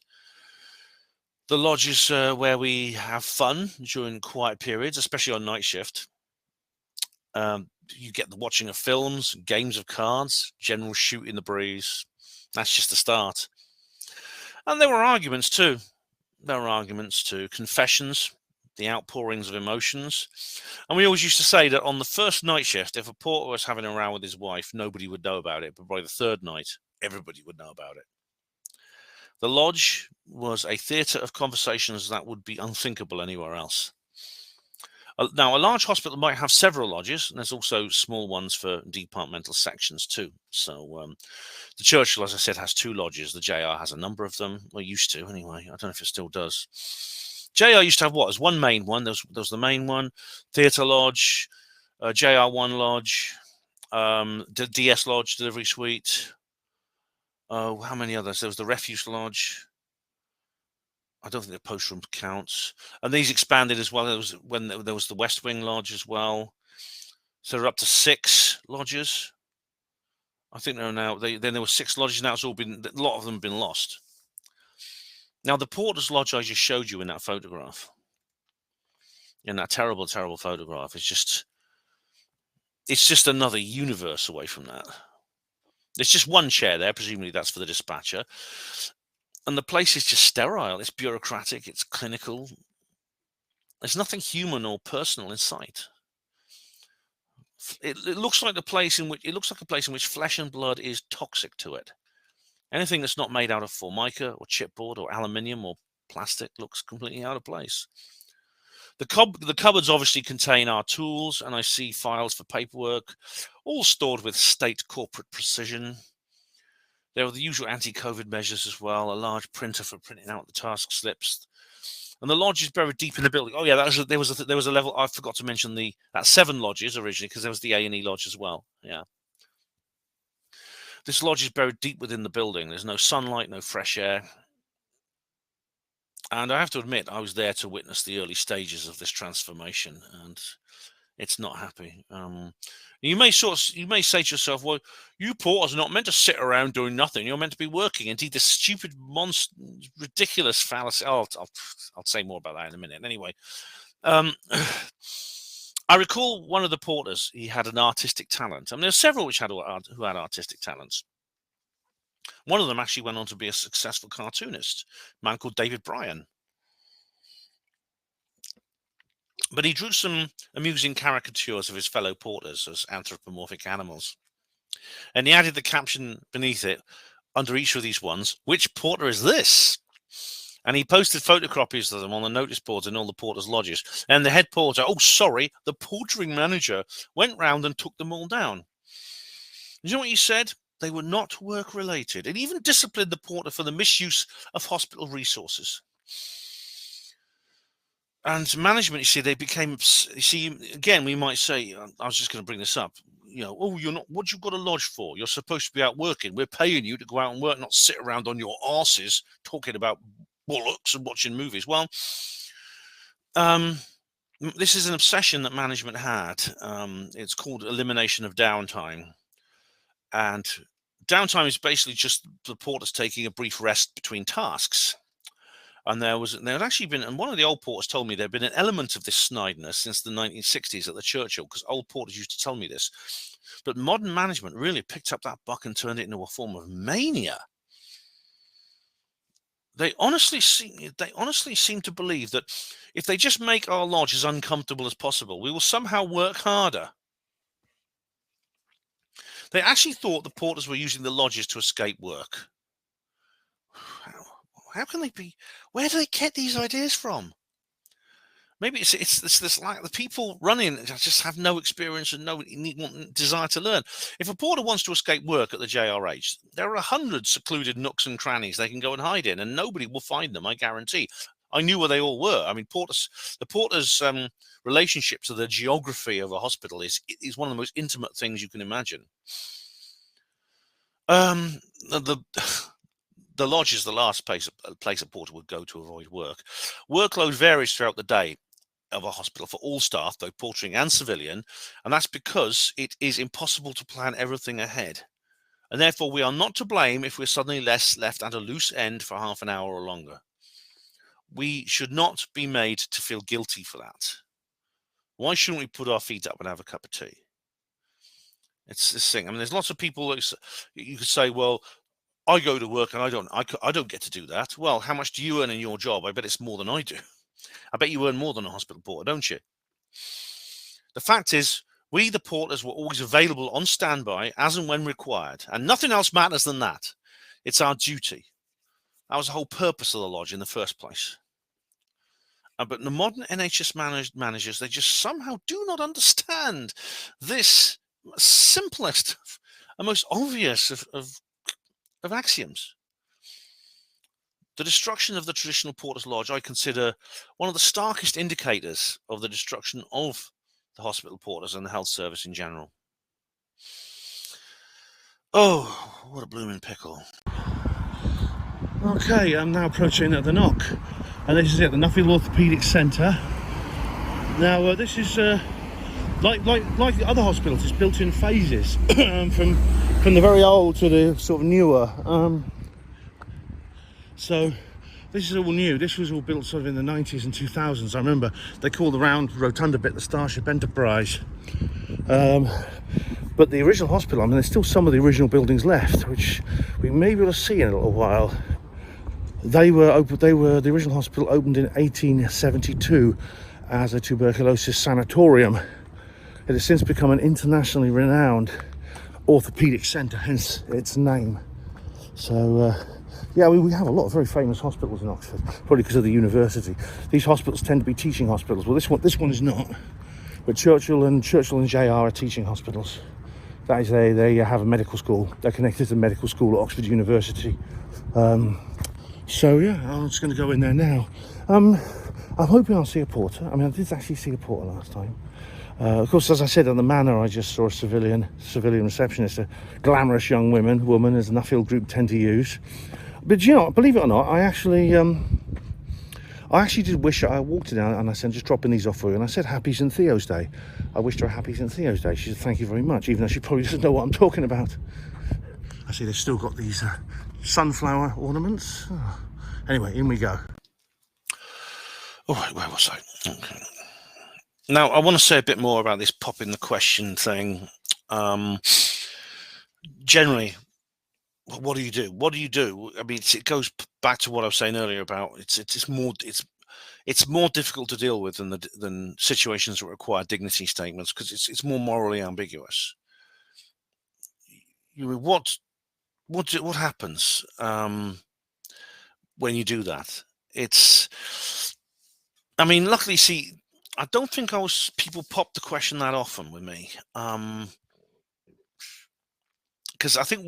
The lodge is where we have fun during quiet periods, especially on night shift. You get the watching of films, games of cards, general shoot in the breeze. That's just the start. And there were arguments too. Confessions, the outpourings of emotions. And we always used to say that on the first night shift, if a porter was having a row with his wife, nobody would know about it. But by the third night, everybody would know about it. The lodge was a theatre of conversations that would be unthinkable anywhere else. Now, a large hospital might have several lodges, and there's also small ones for departmental sections too. So the Churchill, as I said, has 2 lodges. The JR has a number of them, or used to anyway. I don't know if it still does. JR used to have what? There's one main one. There was the main one, Theatre Lodge, JR1 Lodge, DS Lodge, Delivery Suite. How many others? There was the Refuse Lodge. I don't think the post room counts. And these expanded as well. There was the West Wing Lodge as well. So they're up to 6 lodges. I think there are now. Then there were 6 lodges. Now a lot of them have been lost. Now the Porter's Lodge I just showed you in that photograph, in that terrible, terrible photograph, it's just another universe away from that. There's just one chair there. Presumably that's for the dispatcher. And the place is just sterile. It's bureaucratic. It's clinical. There's nothing human or personal in sight. It looks like a place in which flesh and blood is toxic to it. Anything that's not made out of formica or chipboard or aluminium or plastic looks completely out of place. The cupboards obviously contain our tools, and I see files for paperwork, all stored with state corporate precision. There are the usual anti-COVID measures as well, a large printer for printing out the task slips. And the lodge is buried deep in the building. Oh yeah, there was a level. I forgot to mention that 7 lodges originally, because there was the A&E lodge as well. Yeah. This lodge is buried deep within the building. There's no sunlight, no fresh air. And I have to admit, I was there to witness the early stages of this transformation, and it's not happy. You may say to yourself, well, you porters are not meant to sit around doing nothing. You're meant to be working. Indeed, this stupid, ridiculous fallacy. I'll say more about that in a minute. Anyway, I recall one of the porters, he had an artistic talent. I mean, there's several who had artistic talents. One of them actually went on to be a successful cartoonist, a man called David Bryan. But he drew some amusing caricatures of his fellow porters as anthropomorphic animals. And he added the caption beneath it, under each of these ones, "Which porter is this?" And he posted photocopies of them on the notice boards in all the porters' lodges. And the head porter, the portering manager, went round and took them all down. You know what he said? They were not work-related. It even disciplined the porter for the misuse of hospital resources. And management, you see, they became, again, we might say, I was just going to bring this up, you're not, what you got a lodge for? You're supposed to be out working. We're paying you to go out and work, not sit around on your arses talking about bollocks and watching movies. Well, this is an obsession that management had. It's called elimination of downtime. And downtime is basically just the porters taking a brief rest between tasks. And there had actually been, and one of the old porters told me there had been an element of this snideness since the 1960s at the Churchill, because old porters used to tell me this. But modern management really picked up that buck and turned it into a form of mania. They honestly seem to believe that if they just make our lodge as uncomfortable as possible, we will somehow work harder. They actually thought the porters were using the lodges to escape work. How can they be? Where do they get these ideas from? Maybe it's this like the people running just have no experience and no desire to learn. If a porter wants to escape work at the JRH, there are 100 secluded nooks and crannies they can go and hide in, and nobody will find them, I guarantee. I knew where they all were. I mean, the porter's relationship to the geography of a hospital is one of the most intimate things you can imagine. The lodge is the last place a porter would go to avoid work. Workload varies throughout the day of a hospital for all staff, both portering and civilian, and that's because it is impossible to plan everything ahead. And therefore, we are not to blame if we're suddenly left at a loose end for half an hour or longer. We should not be made to feel guilty for that. Why shouldn't we put our feet up and have a cup of tea? It's this thing. I mean, there's lots of people that you could say, well, I go to work and I don't get to do that. Well, how much do you earn in your job? I bet it's more than I do. I bet you earn more than a hospital porter, don't you? The fact is, we, the porters, were always available on standby as and when required. And nothing else matters than that. It's our duty. That was the whole purpose of the lodge in the first place. But the modern NHS managers, they just somehow do not understand this simplest and most obvious of axioms. The destruction of the traditional Porter's Lodge I consider one of the starkest indicators of the destruction of the hospital porters and the health service in general. Oh, what a blooming pickle. Okay, I'm now approaching the Knock, and this is it, the Nuffield Orthopaedic Centre. Now this is like other hospitals, it's built in phases from the very old to the sort of newer. So this is all new. This was all built sort of in the 90s and 2000s. I remember they called the round rotunda bit the Starship Enterprise. But the original hospital, I mean, there's still some of the original buildings left, which we may be able to see in a little while. The original hospital opened in 1872 as a tuberculosis sanatorium. It has since become an internationally renowned orthopaedic centre, hence its name. So, yeah, we have a lot of very famous hospitals in Oxford, probably because of the university. These hospitals tend to be teaching hospitals. Well, this one is not. But Churchill and JR are teaching hospitals. That is, they have a medical school. They're connected to the medical school at Oxford University. So yeah, I'm just going to go in there now. I'm hoping I'll see a porter. I mean, I did actually see a porter last time. Of course, as I said, on the manor, I just saw a civilian receptionist, a glamorous young woman, as the Nuffield group tend to use. But you know, believe it or not, I actually did wish I walked in and I said, just dropping these off for you. And I said, Happy St Theo's Day. I wished her a Happy St Theo's Day. She said, thank you very much, even though she probably doesn't know what I'm talking about. I see they've still got these sunflower ornaments. Oh. Anyway, in we go. All right, where was I? Okay. Now, I want to say a bit more about this popping the question thing. Generally, what do you do? What do you do? I mean, it goes back to what I was saying earlier about it's more difficult to deal with than situations that require dignity statements, because it's more morally ambiguous. What happens when you do that? I mean, luckily, see, I don't think people pop the question that often with me. Because I think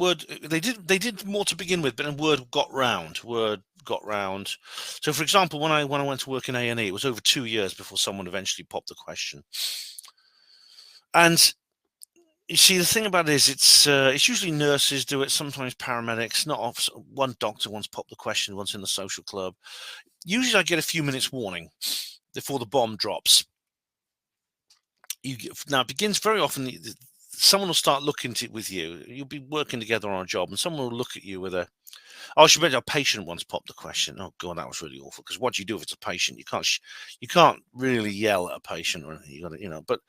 they did more to begin with, but then word got round. So, for example, when I went to work in A&E, it was over 2 years before someone eventually popped the question. And you see, the thing about it is, it's usually nurses do it, sometimes paramedics. Not one doctor once popped the question once in the social club. Usually, I get a few minutes warning before the bomb drops. Now, it begins very often. Someone will start looking with you. You'll be working together on a job, and someone will look at you with a. Oh, I should mention, a patient once popped the question. Oh God, that was really awful. Because what do you do if it's a patient? You can't really yell at a patient or anything. You got to, But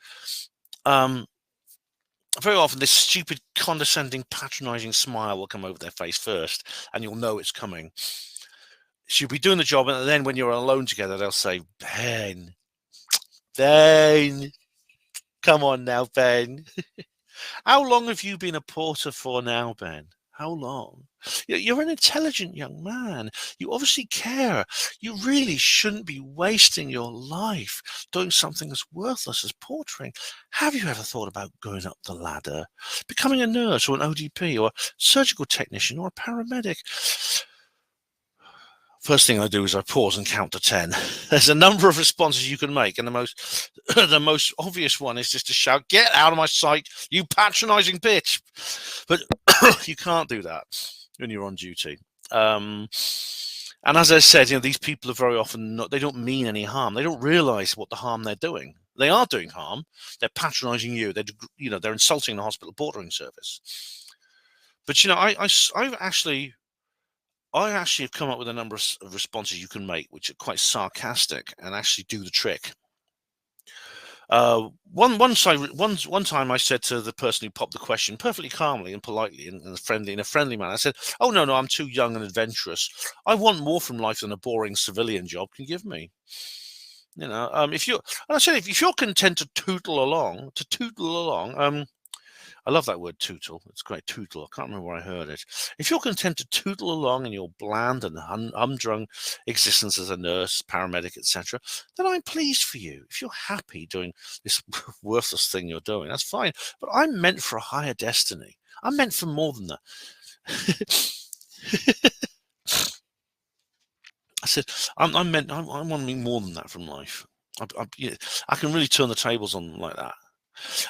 very often, this stupid, condescending, patronising smile will come over their face first, and you'll know it's coming. So you'll be doing the job, and then when you're alone together, they'll say, Ben, come on now, Ben. How long have you been a porter for now, Ben? How long? You're an intelligent young man. You obviously care. You really shouldn't be wasting your life doing something as worthless as portering. Have you ever thought about going up the ladder, becoming a nurse or an ODP or a surgical technician or a paramedic? First thing I do is I pause and count to 10. There's a number of responses you can make, and the most obvious one is just to shout, "Get out of my sight, you patronising bitch!" But you can't do that when you're on duty. And as I said, these people are very often they don't mean any harm. They don't realise what the harm they're doing. They are doing harm. They're patronising you. They're insulting the hospital portering service. But I actually have come up with a number of responses you can make, which are quite sarcastic and actually do the trick. One time I said to the person who popped the question, perfectly calmly and politely and in a friendly manner, I said, "Oh no, I'm too young and adventurous. I want more from life than a boring civilian job can give me." If you're content to tootle along, I love that word, tootle. It's great, tootle. I can't remember where I heard it. If you're content to tootle along in your bland and humdrum existence as a nurse, paramedic, etc., then I'm pleased for you. If you're happy doing this worthless thing you're doing, that's fine. But I'm meant for a higher destiny. I'm meant for more than that. said, I want to be more than that from life. I can really turn the tables on them like that.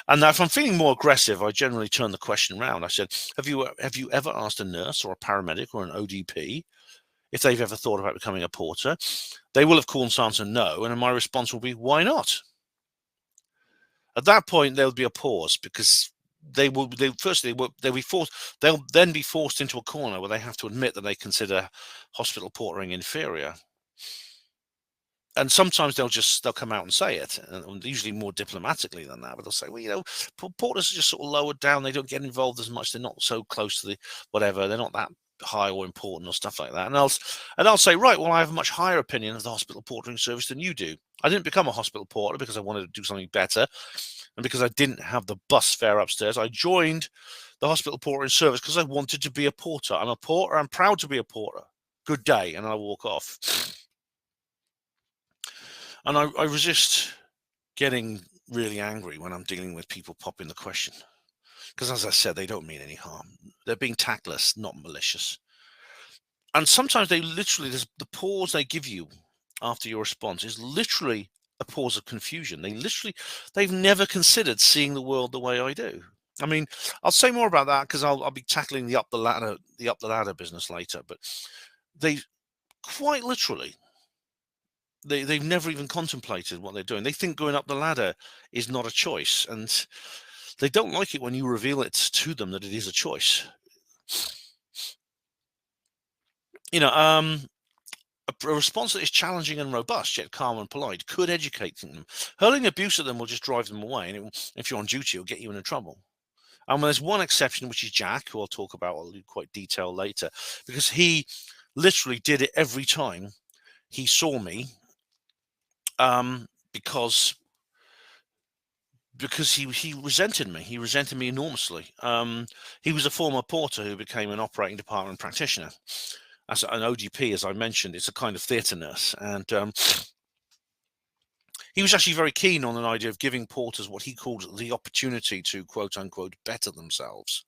And now, if I'm feeling more aggressive, I generally turn the question around. I said, have you ever asked a nurse or a paramedic or an ODP if they've ever thought about becoming a porter? They will, of course, answer no, and my response will be, why not? At that point, there'll be a pause, because they'll then be forced into a corner where they have to admit that they consider hospital portering inferior. And sometimes they'll come out and say it, and usually more diplomatically than that. But they'll say, well, porters are just sort of lowered down. They don't get involved as much. They're not so close to the whatever. They're not that high or important or stuff like that. And I'll say, right, well, I have a much higher opinion of the hospital portering service than you do. I didn't become a hospital porter because I wanted to do something better, and because I didn't have the bus fare upstairs. I joined the hospital portering service because I wanted to be a porter. I'm a porter. I'm proud to be a porter. Good day, and I walk off. And I resist getting really angry when I'm dealing with people popping the question, because, as I said, they don't mean any harm. They're being tactless, not malicious. And sometimes the pause they give you after your response is literally a pause of confusion. They've never considered seeing the world the way I do. I mean, I'll say more about that because I'll be tackling the up the ladder business later. But they quite literally, they've never even contemplated what they're doing. They think going up the ladder is not a choice, and they don't like it when you reveal it to them that it is a choice. A response that is challenging and robust, yet calm and polite, could educate them. Hurling abuse at them will just drive them away, and if you're on duty, it'll get you into trouble. And there's one exception, which is Jack, who I'll talk about in quite detail later, because he literally did it every time he saw me, because he resented me. He resented me enormously. He was a former porter who became an operating department practitioner. As an ODP, as I mentioned, it's a kind of theatre nurse. And he was actually very keen on an idea of giving porters what he called the opportunity to, quote unquote, better themselves.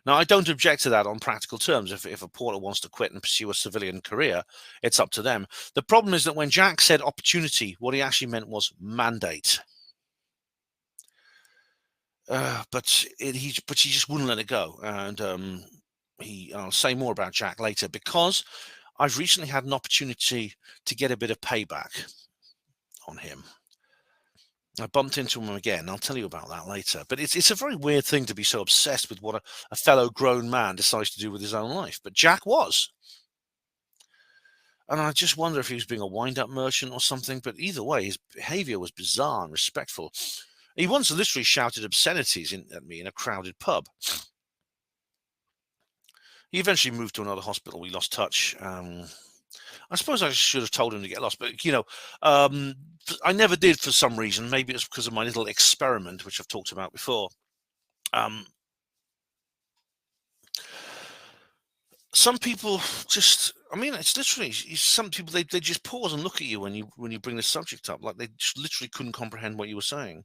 Now, I don't object to that on practical terms. If a porter wants to quit and pursue a civilian career, it's up to them. The problem is that when Jack said opportunity, what he actually meant was mandate. But he just wouldn't let it go. And I'll say more about Jack later, because I've recently had an opportunity to get a bit of payback on him. I bumped into him again. I'll tell you about that later. But it's a very weird thing to be so obsessed with what a fellow grown man decides to do with his own life. But Jack was. And I just wonder if he was being a wind-up merchant or something. But either way, his behavior was bizarre and respectful. He once literally shouted obscenities at me in a crowded pub. He eventually moved to another hospital. We lost touch. I suppose I should have told him to get lost, but I never did for some reason. Maybe it's because of my little experiment, which I've talked about before. Some people just, it's literally, some people, they just pause and look at you when you bring this subject up, like they just literally couldn't comprehend what you were saying.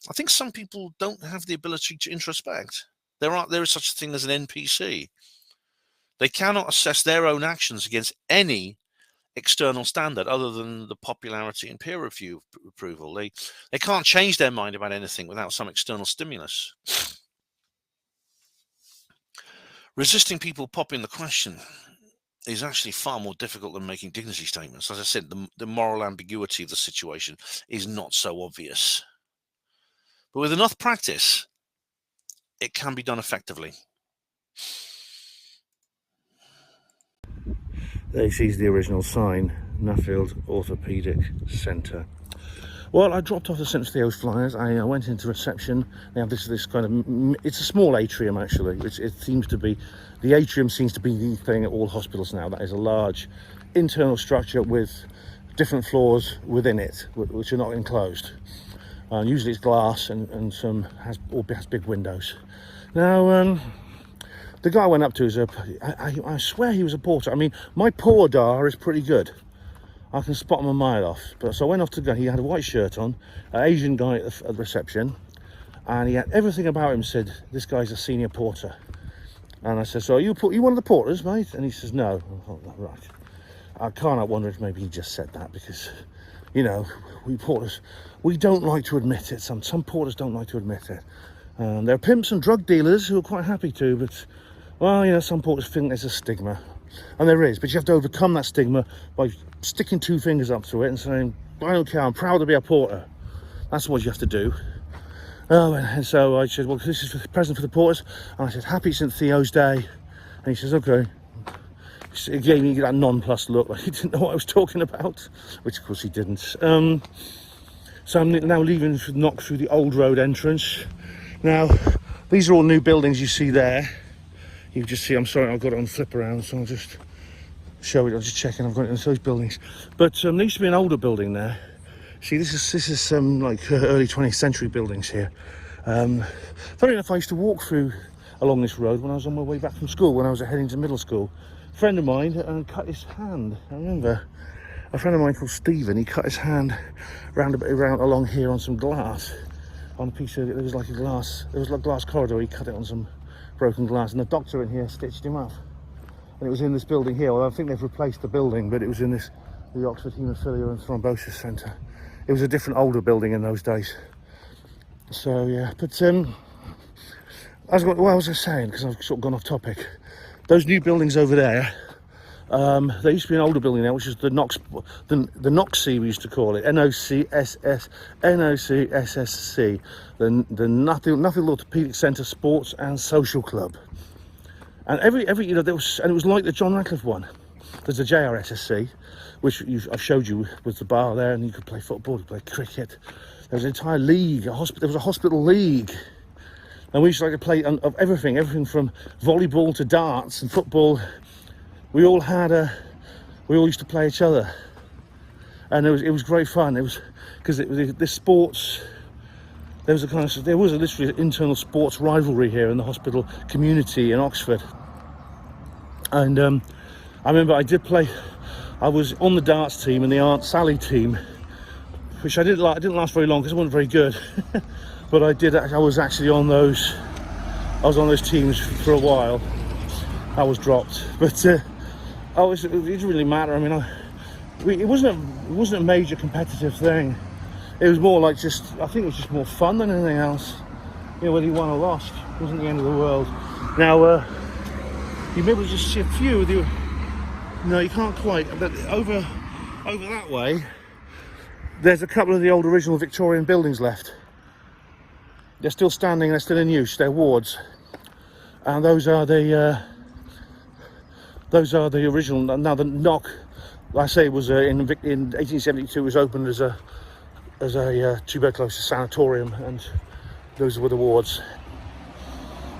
I think some people don't have the ability to introspect. There is such a thing as an NPC. They cannot assess their own actions against any external standard other than the popularity and peer review approval. They can't change their mind about anything without some external stimulus. Resisting people popping the question is actually far more difficult than making dignity statements. As I said, the moral ambiguity of the situation is not so obvious. But with enough practice, it can be done effectively. There sees the original sign, Nuffield Orthopaedic Centre. Well, I dropped off the St Theo flyers. I went into reception. They have this kind of, it's a small atrium actually. It seems to be, the atrium seems to be the thing at all hospitals now. That is a large internal structure with different floors within it, which are not enclosed. Usually it's glass and has big windows. Now, the guy I went up to I swear he was a porter. My pordar is pretty good. I can spot him a mile off. So I went off to go. He had a white shirt on, an Asian guy at the reception, and he had everything about him said, this guy's a senior porter. And I said, so are you one of the porters, mate? And he says, no. Oh, right. I can't wonder if maybe he just said that because, you know, we porters, we don't like to admit it. Some porters don't like to admit it. There are pimps and drug dealers who are quite happy to, but, well, you know, some porters think there's a stigma. And there is, but you have to overcome that stigma by sticking two fingers up to it and saying, I don't care, I'm proud to be a porter. That's what you have to do. And so I said, well, this is a present for the porters. And I said, happy St Theo's Day. And he says, okay. He gave me that nonplussed look, like he didn't know what I was talking about, which of course he didn't. So I'm now leaving to knock through the old road entrance. Now, these are all new buildings you see there. You just see, I'm sorry, I've got it on flip around, so I'll just show it. I'm just checking I've got it in those buildings. But there used to be an older building there. See, this is some like early 20th century buildings here. Funny enough, I used to walk through along this road when I was on my way back from school, when I was heading to middle school. A friend of mine cut his hand. I remember a friend of mine called Stephen. He cut his hand round along here on some glass, on a piece of, there was like a glass corridor. He cut it on some broken glass, and the doctor in here stitched him up. And it was in this building here. Well, I think they've replaced the building, but it was in the Oxford Haemophilia and Thrombosis Centre. It was a different, older building in those days. So yeah, but what was I saying? Because I've sort of gone off topic. Those new buildings over there, there used to be an older building there, which is the NOCSC, we used to call it, NOCSSC, the Nuffield Orthopaedic Centre Sports and Social Club. And every you know, there was, and it was like the John Radcliffe one. There's the JRSSC, which I've showed you with the bar there, and you could play football, you could play cricket. There was an entire league, there was a hospital league. And we used to like to play of everything from volleyball to darts and football. We all used to play each other, and it was great fun. It was because this sports. There was a literally internal sports rivalry here in the hospital community in Oxford. And I remember I was on the darts team and the Aunt Sally team, which I didn't last very long because I wasn't very good. But I was actually on those teams for a while. I was dropped, but it didn't really matter. I mean, it wasn't a major competitive thing. It was more like I think it was just more fun than anything else. You know, whether you won or lost, it wasn't the end of the world. Now, you may be able to just see a few of you. No, you can't quite. But over that way, there's a couple of the old original Victorian buildings left. They're still standing, they're still in use, they're wards. And those are the original. Now the knock, like I say, was in 1872 was opened as a tuberculosis sanatorium, and those were the wards.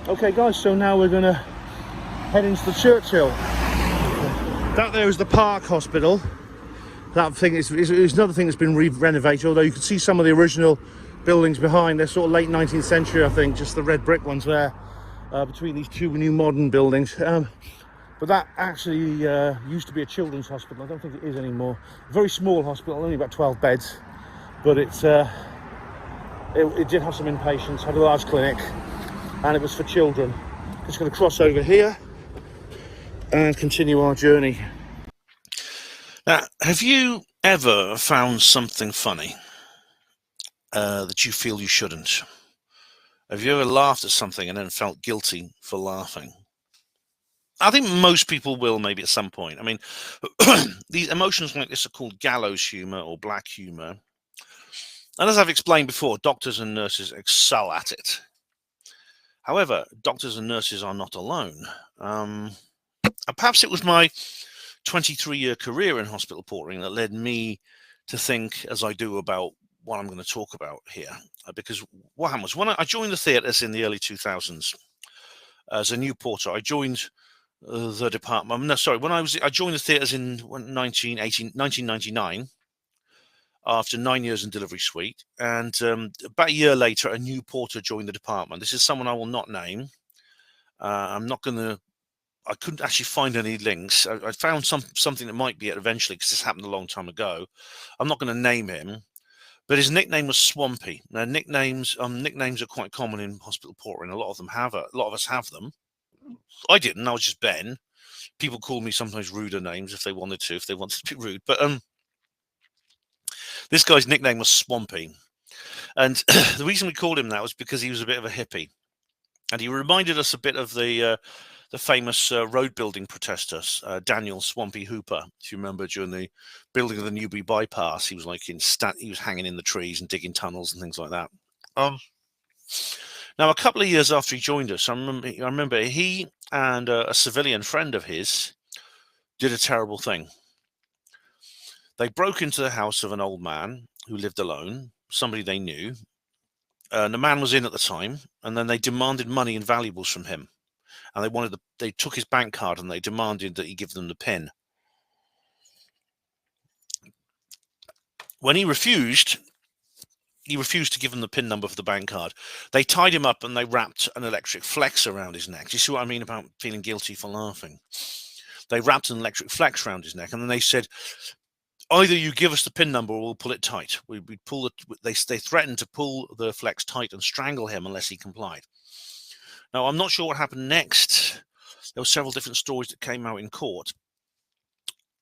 Okay guys, so now we're gonna head into the Churchill. That there is the Park Hospital. That thing is another thing that's been renovated, although you can see some of the original buildings behind. They're sort of late 19th century, I think, just the red brick ones there, between these two new modern buildings. But that actually used to be a children's hospital. I don't think it is anymore. Very small hospital, only about 12 beds, but it did have some inpatients, had a large clinic, and it was for children. Just going to cross over here and continue our journey. Now, have you ever found something funny that you feel you shouldn't? Have you ever laughed at something and then felt guilty for laughing? I think most people will, maybe at some point. I mean, these emotions like this are called gallows humor or black humor. And as I've explained before, doctors and nurses excel at it. However, doctors and nurses are not alone. Perhaps it was my 23-year career in hospital portering that led me to think as I do about what I'm going to talk about here. Because what happened was, when I joined the theatres in the early 2000s as a new porter, I joined the department. No, sorry, I joined the theatres in 1999 after 9 years in delivery suite, and about a year later, a new porter joined the department. This is someone I will not name. I couldn't actually find any links. I found something that might be it eventually, because this happened a long time ago. I'm not going to name him, but his nickname was Swampy. Now, nicknames are quite common in hospital portering. A lot of us have them. I didn't. I was just Ben. People call me sometimes ruder names if they wanted to be rude. But this guy's nickname was Swampy. And the reason we called him that was because he was a bit of a hippie. And he reminded us a bit of the famous road building protester, Daniel Swampy Hooper. If you remember, during the building of the Newbury bypass, he was like he was hanging in the trees and digging tunnels and things like that. Now, a couple of years after he joined us, I remember he and a civilian friend of his did a terrible thing. They broke into the house of an old man who lived alone, somebody they knew. The man was in at the time, and then they demanded money and valuables from him. And they took his bank card and they demanded that he give them the PIN. When he refused to give them the PIN number for the bank card. They tied him up and they wrapped an electric flex around his neck. Do you see what I mean about feeling guilty for laughing? They wrapped an electric flex around his neck, and then they said, either you give us the PIN number or we'll pull it tight. They threatened to pull the flex tight and strangle him unless he complied. Now, I'm not sure what happened next. There were several different stories that came out in court.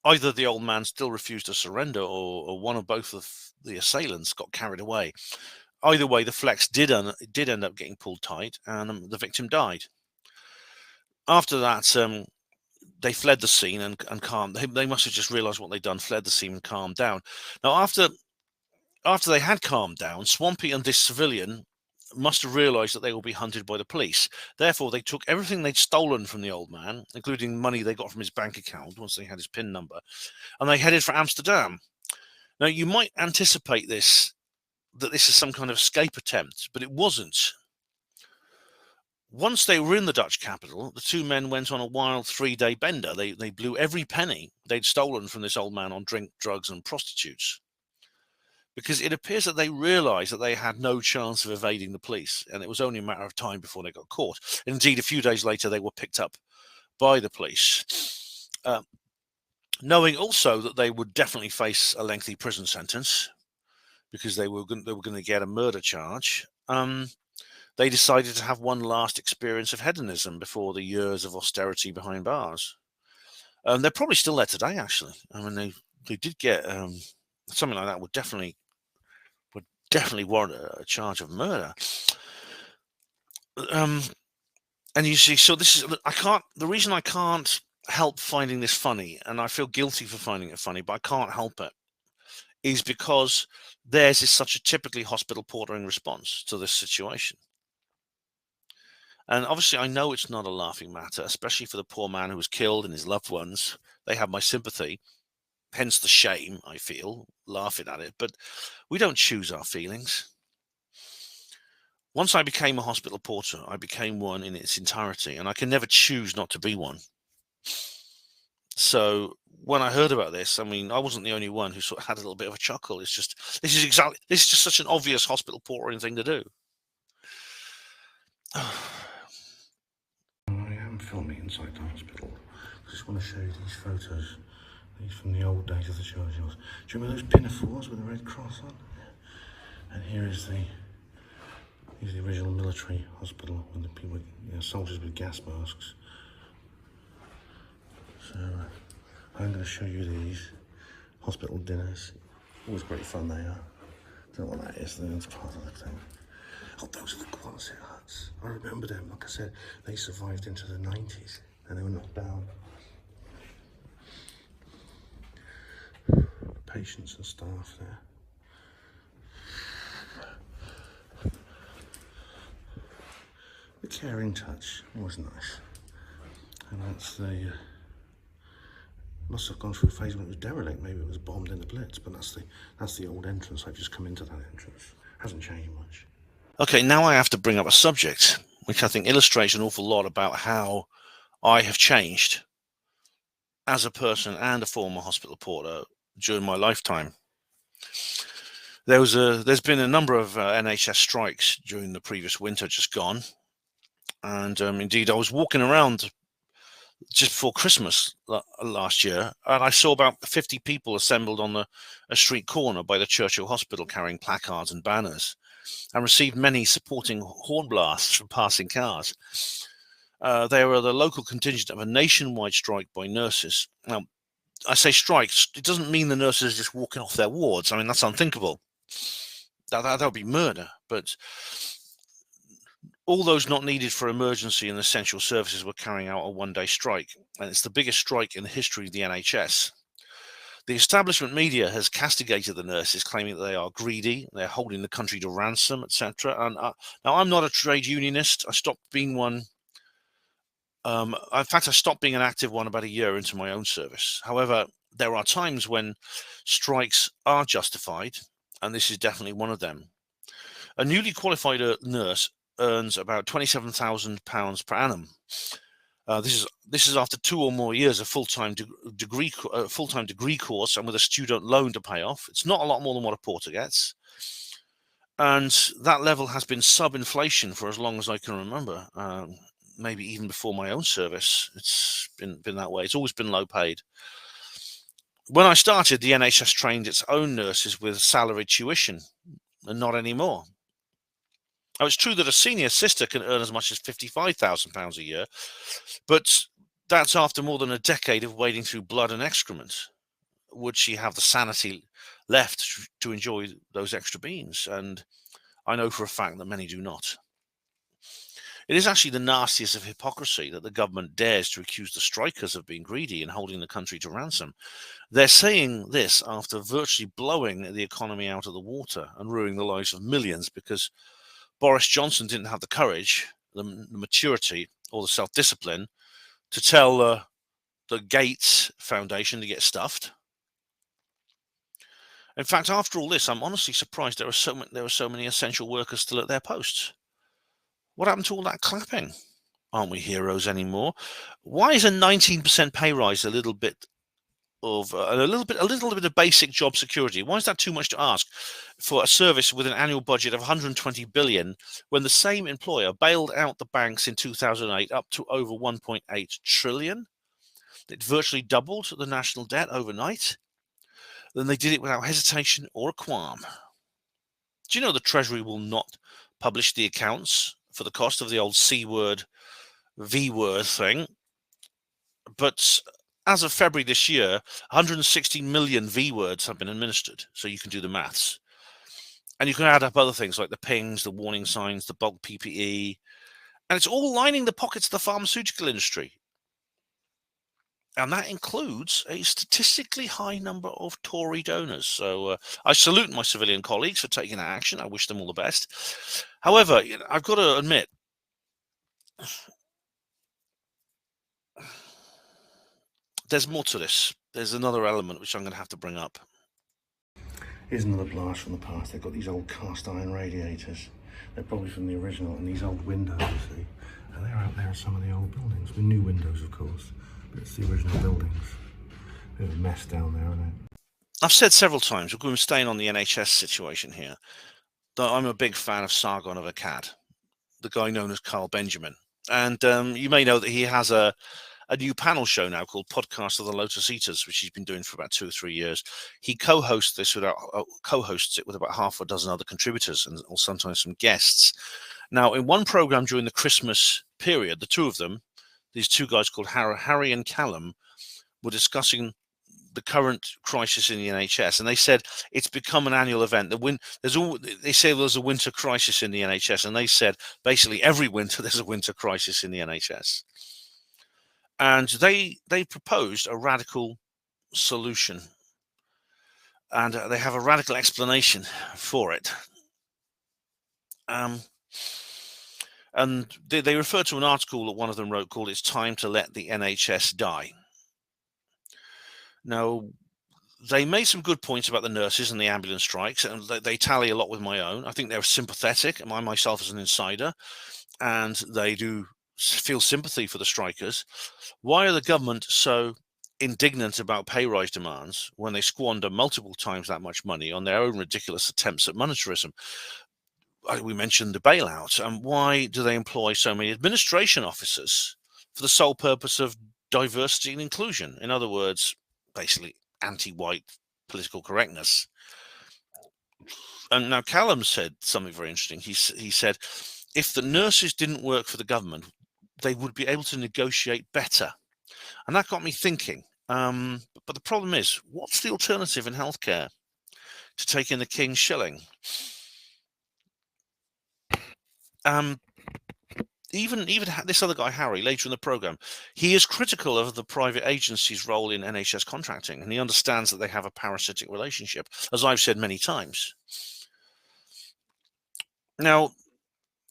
Either the old man still refused to surrender, or one or both of the assailants got carried away. Either way, the flex did end up getting pulled tight, and the victim died. After that, they fled the scene and calmed. They must have just realised what they'd done, fled the scene and calmed down. Now, after they had calmed down, Swampy and this civilian must have realised that they will be hunted by the police. Therefore, they took everything they'd stolen from the old man, including money they got from his bank account once they had his PIN number, and they headed for Amsterdam. Now, you might anticipate that this is some kind of escape attempt, but it wasn't. Once they were in the Dutch capital, the two men went on a wild 3-day bender. They blew every penny they'd stolen from this old man on drink, drugs, and prostitutes. Because it appears that they realised that they had no chance of evading the police, and it was only a matter of time before they got caught. Indeed, a few days later, they were picked up by the police, knowing also that they would definitely face a lengthy prison sentence because they were going to get a murder charge. They decided to have one last experience of hedonism before the years of austerity behind bars. They're probably still there today, actually. I mean, they did get something like that would definitely warrant a charge of murder. And you see, so this is the reason I can't help finding this funny, and I feel guilty for finding it funny, but I can't help it, is because theirs is such a typically hospital portering response to this situation. And obviously, I know it's not a laughing matter, especially for the poor man who was killed and his loved ones. They have my sympathy, hence the shame I feel laughing at it. But we don't choose our feelings. Once I became a hospital porter, I became one in its entirety, and I can never choose not to be one. So when I heard about this, I mean, I wasn't the only one who sort of had a little bit of a chuckle. This is just such an obvious hospital portering thing to do. I am filming inside the hospital. I just want to show you these photos. These from the old days of the Churchills. Do you remember those pinafores with the red cross on? And here's the original military hospital with the people, soldiers with gas masks. So I'm going to show you these hospital dinners. Always great fun they are. Don't know what that is, that's part of the thing. Oh, those are the Quonset huts. I remember them. Like I said, they survived into the 90s and they were knocked down. Patients and staff there. The caring touch was nice. And that's the must have gone through a phase when it was derelict. Maybe it was bombed in the Blitz, but that's the old entrance. I've just come into that entrance. Hasn't changed much. Okay, now I have to bring up a subject which I think illustrates an awful lot about how I have changed as a person and a former hospital porter during my lifetime. There's been a number of NHS strikes during the previous winter just gone, and indeed I was walking around just before Christmas last year, and I saw about 50 people assembled on a street corner by the Churchill Hospital carrying placards and banners, and received many supporting horn blasts from passing cars. They were the local contingent of a nationwide strike by nurses. Now, I say strikes, it doesn't mean the nurses are just walking off their wards. I mean, that's unthinkable. That would be murder. But all those not needed for emergency and essential services were carrying out a one-day strike, and it's the biggest strike in the history of the NHS. The establishment media has castigated the nurses, claiming that they are greedy, they're holding the country to ransom, etc. And now, I'm not a trade unionist. I stopped being one. In fact, I stopped being an active one about a year into my own service. However, there are times when strikes are justified, and this is definitely one of them. A newly qualified nurse earns about £27,000 per annum. This is after 2 or more years of full-time degree course and with a student loan to pay off. It's not a lot more than what a porter gets, and that level has been sub-inflation for as long as I can remember. Maybe even before my own service, it's been that way. It's always been low paid. When I started, the NHS trained its own nurses with salaried tuition, and not anymore. Now, it's true that a senior sister can earn as much as £55,000 a year, but that's after more than a decade of wading through blood and excrement. Would she have the sanity left to enjoy those extra beans? And I know for a fact that many do not. It is actually the nastiest of hypocrisy that the government dares to accuse the strikers of being greedy and holding the country to ransom. They're saying this after virtually blowing the economy out of the water and ruining the lives of millions because Boris Johnson didn't have the courage, the maturity, or the self-discipline to tell the Gates Foundation to get stuffed. In fact, after all this, I'm honestly surprised there are so many essential workers still at their posts. What happened to all that clapping? Aren't we heroes anymore? Why is a 19% pay rise a little bit of basic job security? Why is that too much to ask for a service with an annual budget of 120 billion when the same employer bailed out the banks in 2008 up to over 1.8 trillion? It virtually doubled the national debt overnight. Then they did it without hesitation or a qualm. Do you know the Treasury will not publish the accounts for the cost of the old C word, V word thing? But as of February this year, 160 million V words have been administered, so you can do the maths. And you can add up other things like the pings, the warning signs, the bulk PPE, and it's all lining the pockets of the pharmaceutical industry. And that includes a statistically high number of Tory donors. So I salute my civilian colleagues for taking that action. I wish them all the best. However, I've got to admit, there's more to this. There's another element which I'm going to have to bring up. Here's another blast from the past. They've got these old cast iron radiators. They're probably from the original, and these old windows, you see. And they're out there in some of the old buildings, with new windows, of course. But it's the original buildings. Bit of a mess down there, isn't it? I've said several times, we're staying on the NHS situation here, that I'm a big fan of Sargon of Akkad, the guy known as Carl Benjamin. And you may know that he has a new panel show now called Podcast of the Lotus Eaters, which he's been doing for about 2 or 3 years. He co-hosts it with about half a dozen other contributors or sometimes some guests. Now, in one program during the Christmas period, the two of them, these two guys called Harry and Callum, were discussing the current crisis in the NHS, and they said it's become an annual event. They say there's a winter crisis in the NHS, and they said basically every winter there's a winter crisis in the NHS. And they proposed a radical solution, and they have a radical explanation for it. And they refer to an article that one of them wrote called "It's Time to Let the NHS Die." Now, they made some good points about the nurses and the ambulance strikes, and they tally a lot with my own. I think they're sympathetic, I myself as an insider, and they do feel sympathy for the strikers. Why are the government so indignant about pay rise demands when they squander multiple times that much money on their own ridiculous attempts at monetarism? We mentioned the bailout, and why do they employ so many administration officers for the sole purpose of diversity and inclusion? In other words, basically anti-white political correctness. And now Callum said something very interesting. He said, if the nurses didn't work for the government, they would be able to negotiate better. And that got me thinking. But the problem is, what's the alternative in healthcare to taking the king's shilling? Even this other guy, Harry, later in the programme, he is critical of the private agency's role in NHS contracting, and he understands that they have a parasitic relationship, as I've said many times. Now,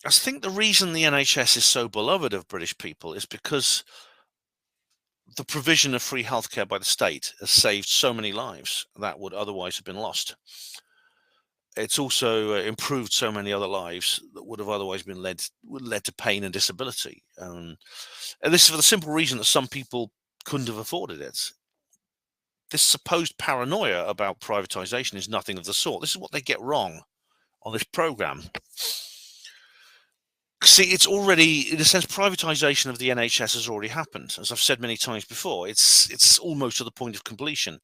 I think the reason the NHS is so beloved of British people is because the provision of free healthcare by the state has saved so many lives that would otherwise have been lost. It's also improved so many other lives that would have otherwise been led to pain and disability. And this is for the simple reason that some people couldn't have afforded it. This supposed paranoia about privatisation is nothing of the sort. This is what they get wrong on this programme. See, it's already, in a sense, privatisation of the NHS has already happened. As I've said many times before, it's almost to the point of completion.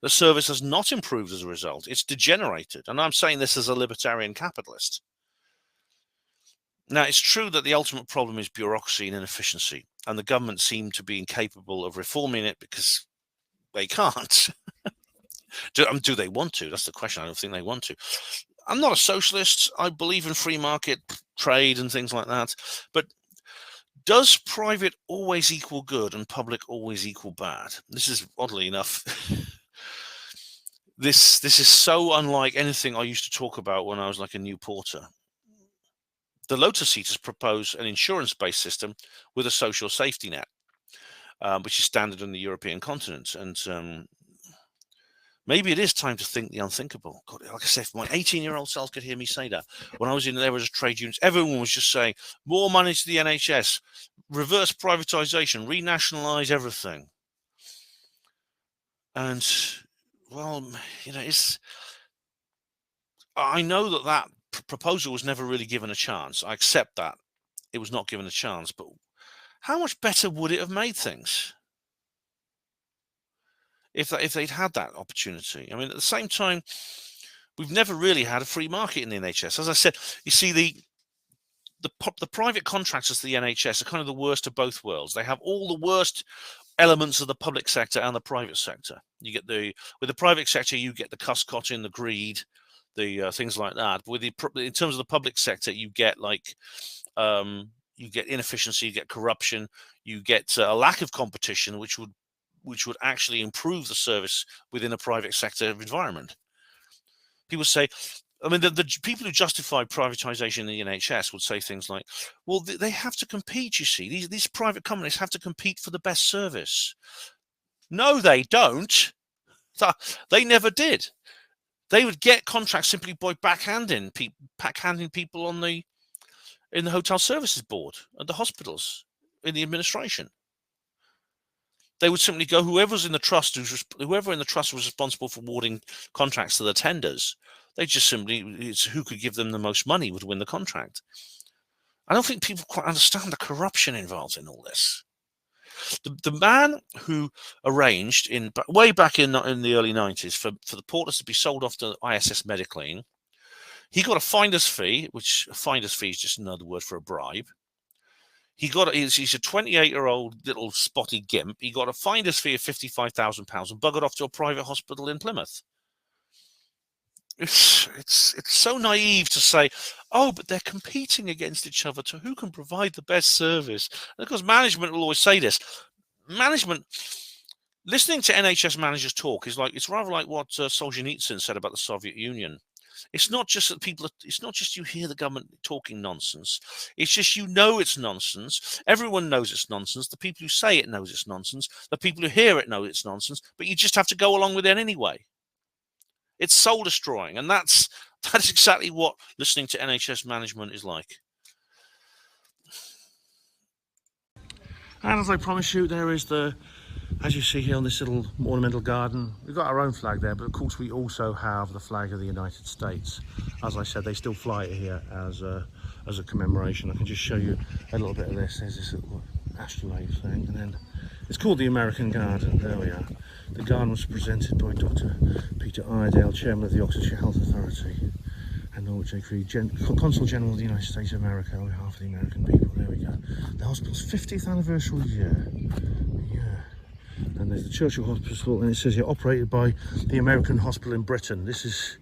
The service has not improved as a result. It's degenerated. And I'm saying this as a libertarian capitalist. Now, it's true that the ultimate problem is bureaucracy and inefficiency, and the government seem to be incapable of reforming it because they can't. Do they want to? That's the question. I don't think they want to. I'm not a socialist. I believe in free market trade and things like that. But does private always equal good and public always equal bad? This is, oddly enough, this is so unlike anything I used to talk about when I was like a new porter. The Lotus Eaters propose an insurance-based system with a social safety net, which is standard on the European continent. And maybe it is time to think the unthinkable. God, like I said, if my 18-year-old self could hear me say that. When I was in there as trade unions, everyone was just saying, more money to the NHS, reverse privatisation, renationalise everything. And, well, you know, I know that proposal was never really given a chance. I accept that. It was not given a chance. But how much better would it have made things if they'd had that opportunity? I mean, at the same time, we've never really had a free market in the NHS. As I said, you see, the private contractors to the NHS are kind of the worst of both worlds. They have all the worst elements of the public sector and the private sector. You get with the private sector, you get the cuss-cotting, the greed, the things like that. But in terms of the public sector, you get inefficiency, you get corruption, you get a lack of competition, which would actually improve the service within a private sector environment. People say, I mean, the people who justify privatisation in the NHS would say things like, well, they have to compete, you see. These private companies have to compete for the best service. No, they don't. They never did. They would get contracts simply by backhanding people in the hotel services board, at the hospitals, in the administration. They would simply go, whoever in the trust was responsible for awarding contracts to the tenders, they just simply, it's who could give them the most money would win the contract. I don't think people quite understand the corruption involved in all this. The man who arranged way back in the early 90s for the porters to be sold off to ISS Medicline, he got a finder's fee, which a finder's fee is just another word for a bribe. He's a 28-year-old little spotty gimp. He got a finder's fee of £55,000 and buggered off to a private hospital in Plymouth. It's so naive to say, oh, but they're competing against each other to who can provide the best service. And of course, management will always say this. Management, listening to NHS managers talk it's rather like what Solzhenitsyn said about the Soviet Union. It's not just that it's not just you hear the government talking nonsense. It's just it's nonsense. Everyone knows it's nonsense. The people who say it knows it's nonsense. The people who hear it know it's nonsense. But you just have to go along with it anyway. It's soul destroying, and that's exactly what listening to NHS management is like. And as I promised you, there is as you see here on this little ornamental garden, we've got our own flag there, but of course we also have the flag of the United States. As I said, they still fly it here as a commemoration. I can just show you a little bit of this. There's this little astrolabe thing, and then it's called the American Garden. There we are. The garden was presented by Dr. Peter Iredale, Chairman of the Oxfordshire Health Authority, and Norwich Free, Consul General of the United States of America on behalf of the American people. There we go. The hospital's 50th anniversary year. Yeah. And there's the Churchill Hospital, and it says here operated by the American Hospital in Britain. This is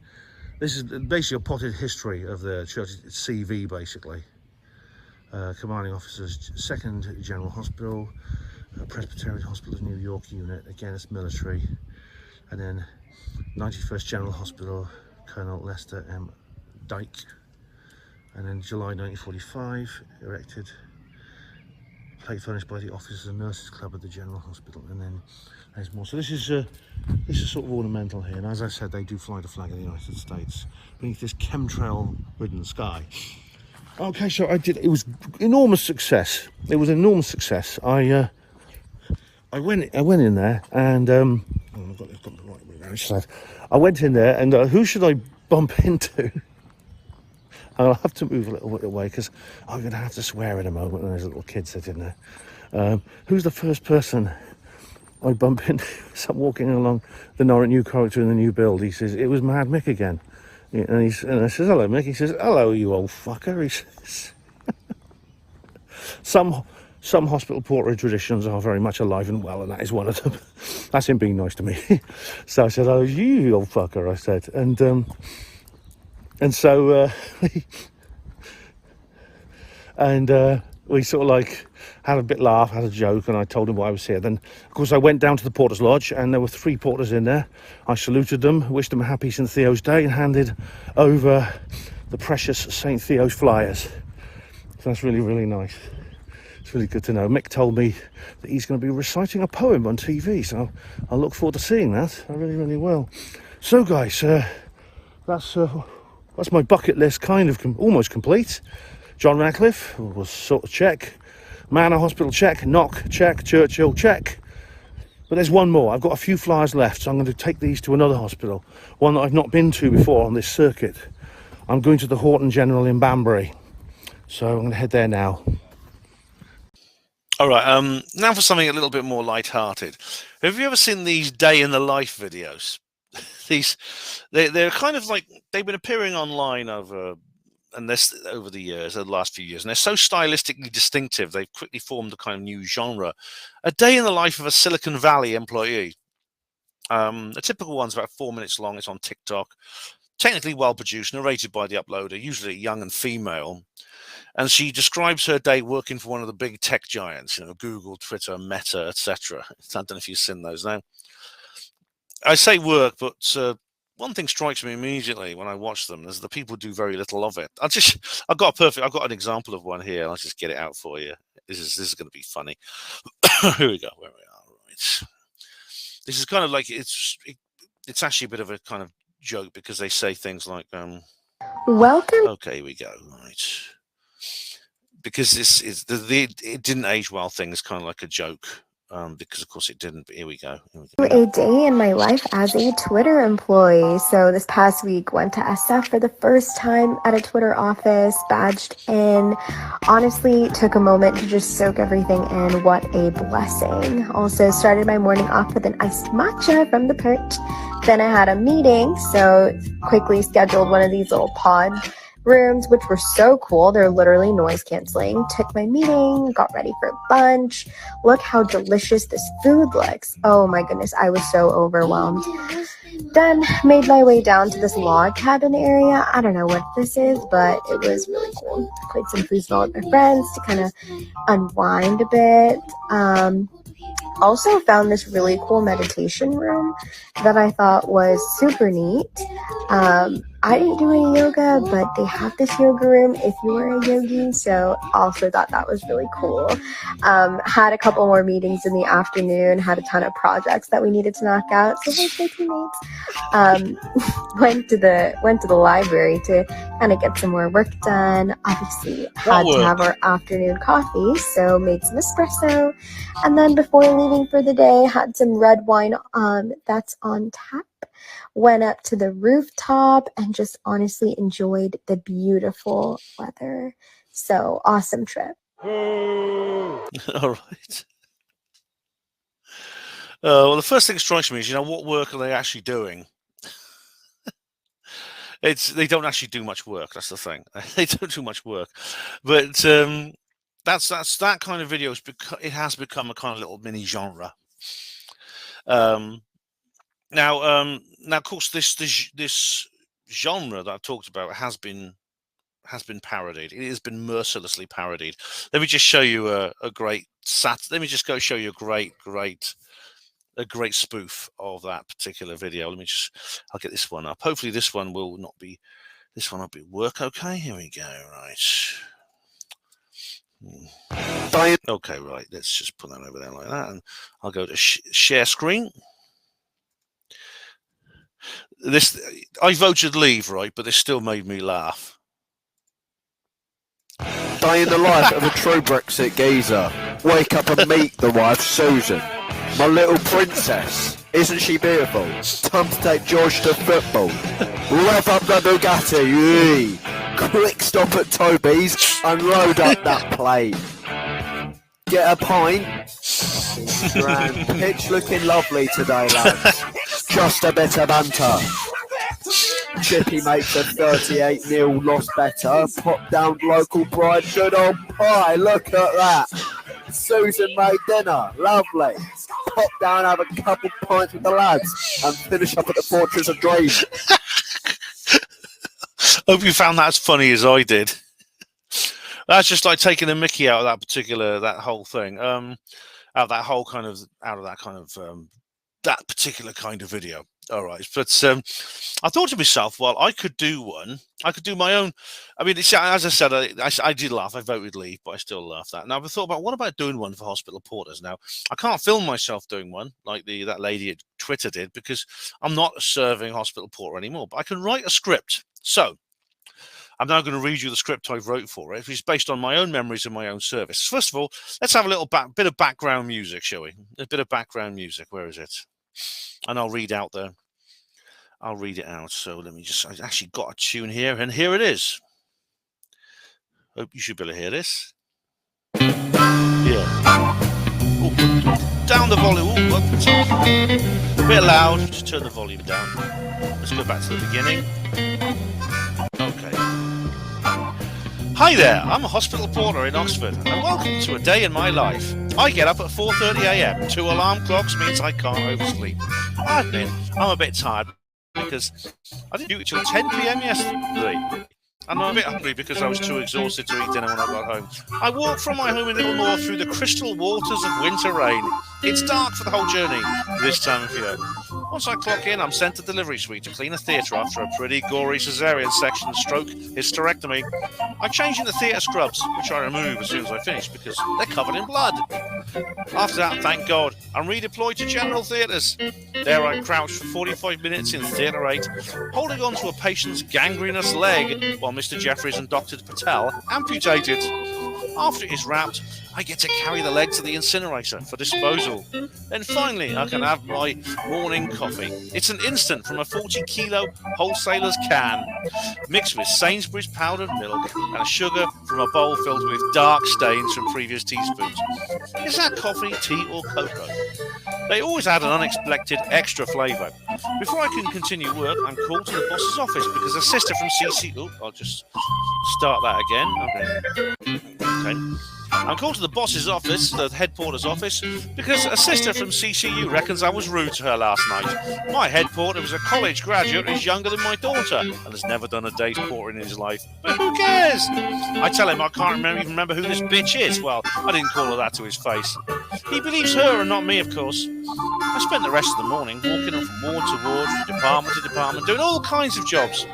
basically a potted history of the Churchill CV, basically. Commanding officers, 2nd General Hospital, Presbyterian Hospital of New York unit. Again, it's military. And then 91st General Hospital, Colonel Lester M. Dyke. And then July 1945, erected, plate furnished by the Officers and Nurses Club at the General Hospital. And then there's more. So this is sort of ornamental here. And as I said, they do fly the flag of the United States beneath this chemtrail-ridden sky. Okay, so I did. It was enormous success. It was an enormous success. I went in there and I've got the right way around. I went in there and who should I bump into? I'll have to move a little bit away because I'm going to have to swear in a moment when there's a little kid sitting there. Who's the first person I bump into? So I'm walking along the Norwich new corridor in the new build. He says, it was Mad Mick again. And I says, hello Mick. He says, hello you old fucker. He says, some hospital portrait traditions are very much alive and well, and that is one of them. That's him being nice to me. So I said, oh, you old fucker, I said. And so we sort of like had a bit laugh, had a joke, and I told him why I was here. Then, of course, I went down to the Porter's Lodge, and there were 3 porters in there. I saluted them, wished them a happy St Theo's Day, and handed over the precious St Theo's flyers. So that's really, really nice. It's really good to know. Mick told me that he's going to be reciting a poem on TV, so I look forward to seeing that. I really, really will. So, guys, that's my bucket list kind of almost complete. John Radcliffe was sort of check. Manor Hospital check. Knock check. Churchill check. But there's one more. I've got a few flyers left, so I'm going to take these to another hospital. One that I've not been to before on this circuit. I'm going to the Horton General in Banbury. So I'm going to head there now. All right, now for something a little bit more light-hearted. Have you ever seen these day in the life videos? They're kind of like, they've been appearing online over the years, the last few years, and they're so stylistically distinctive, they've quickly formed a kind of new genre. A day in the life of a Silicon Valley employee. A typical one's about 4 minutes long. It's on TikTok. Technically well produced, narrated by the uploader, usually young and female. And she describes her day working for one of the big tech giants, Google, Twitter, Meta, etc. I don't know if you've seen those now. I say work, but one thing strikes me immediately when I watch them is the people do very little of it. I've got an example of one here. I'll just get it out for you. This is going to be funny. Here we go. Where we are. Right. This is kind of like it's actually a bit of a kind of joke because they say things like, Welcome. Okay, here we go. Right. Because it didn't age well thing is kind of like a joke. Because of course it didn't, but here we go. A day in my life as a Twitter employee. So this past week went to SF for the first time at a Twitter office, badged in. Honestly, took a moment to just soak everything in. What a blessing. Also started my morning off with an iced matcha from the perch. Then I had a meeting, so quickly scheduled one of these little pod rooms, which were so cool. They're literally noise canceling. Took my meeting, got ready for lunch. Look how delicious this food looks. Oh my goodness, I was so overwhelmed. Then made my way down to this log cabin area. I don't know what this is, but it was really cool. Played some foosball with my friends to kind of unwind a bit. Also found this really cool meditation room that I thought was super neat. I didn't do any yoga, but they have this yoga room if you are a yogi, so also thought that was really cool. Had a couple more meetings in the afternoon, had a ton of projects that we needed to knock out, so thanks my teammates. Went to the library to kind of get some more work done. Obviously had to have our afternoon coffee, so made some espresso, and then before leaving for the day, had some red wine that's on tap. Went up to the rooftop and just honestly enjoyed the beautiful weather. So awesome trip. All right. Well, the first thing that strikes me is, what work are they actually doing? They don't actually do much work. That's the thing. They don't do much work, but that's that kind of video. It has become a kind of little mini genre. Now, of course, this genre that I've talked about has been parodied. It has been mercilessly parodied. Let me just show you a great Let me just go show you a great spoof of that particular video. I'll get this one up. Hopefully this one will work okay. Here we go. Right. Okay, right. Let's just put that over there like that, and I'll go to share screen. I voted leave, right, but this still made me laugh. Day in the life of a true Brexit geezer. Wake up and meet the wife, Susan. My little princess. Isn't she beautiful? Time to take George to football. Rev up the Bugatti. Yee. Quick stop at Toby's and load up that plate. Get a pint. Grand pitch looking lovely today, lads. Just a bit of banter. Chippy makes a 38-0 loss better. Pop down local pride, good old pie. Look at that. Susan made dinner, lovely. Pop down, have a couple pints with the lads, and finish up at the Fortress of Dreams. Hope you found that as funny as I did. That's just like taking the mickey out of that whole thing. Out of that particular kind of video. All right, but I thought to myself, well, I could do one. I could do my own. I mean, as I said, I did laugh. I voted leave, but I still laughed at. Now, I thought about what about doing one for hospital porters? Now, I can't film myself doing one like that lady at Twitter did because I'm not a serving hospital porter anymore. But I can write a script. So I'm now going to read you the script I wrote for it, which is based on my own memories of my own service. First of all, let's have a little bit of background music, shall we? A bit of background music. Where is it? And I'll read it out. So I actually got a tune here, and here it is. Hope you should be able to hear this. Yeah. Ooh, down the volume. Ooh, up the top. A bit loud. Just turn the volume down. Let's go back to the beginning. Okay. Hi there, I'm a hospital porter in Oxford, and welcome to a day in my life. I get up at 4:30 a.m. 2 alarm clocks means I can't oversleep. I admit, I'm a bit tired because I didn't do it till 10 p.m. yesterday. And I'm a bit hungry because I was too exhausted to eat dinner when I got home. I walk from my home in Little North through the crystal waters of winter rain. It's dark for the whole journey this time of year. Once I clock in, I'm sent to delivery suite to clean a theatre after a pretty gory cesarean section stroke hysterectomy. I change into theatre scrubs, which I remove as soon as I finish because they're covered in blood. After that, thank God, I'm redeployed to general theatres. There I crouch for 45 minutes in Theatre 8, holding on to a patient's gangrenous leg while Mr. Jeffries and Dr. Patel amputate it. After it is wrapped, I get to carry the leg to the incinerator for disposal. Then finally, I can have my morning coffee. It's an instant from a 40-kilo wholesaler's can, mixed with Sainsbury's powdered milk and a sugar from a bowl filled with dark stains from previous teaspoons. Is that coffee, tea, or cocoa? They always add an unexpected extra flavour. Before I can continue work, I'm called to the boss's office because a sister from CC... Oh, I'll just start that again. Okay. I'm called to the boss's office, the head porter's office, because a sister from CCU reckons I was rude to her last night. My head porter was a college graduate who's younger than my daughter and has never done a day's porter in his life. But who cares? I tell him I can't even remember who this bitch is. Well, I didn't call her that to his face. He believes her and not me, of course. I spent the rest of the morning walking from ward to ward, from department to department, doing all kinds of jobs.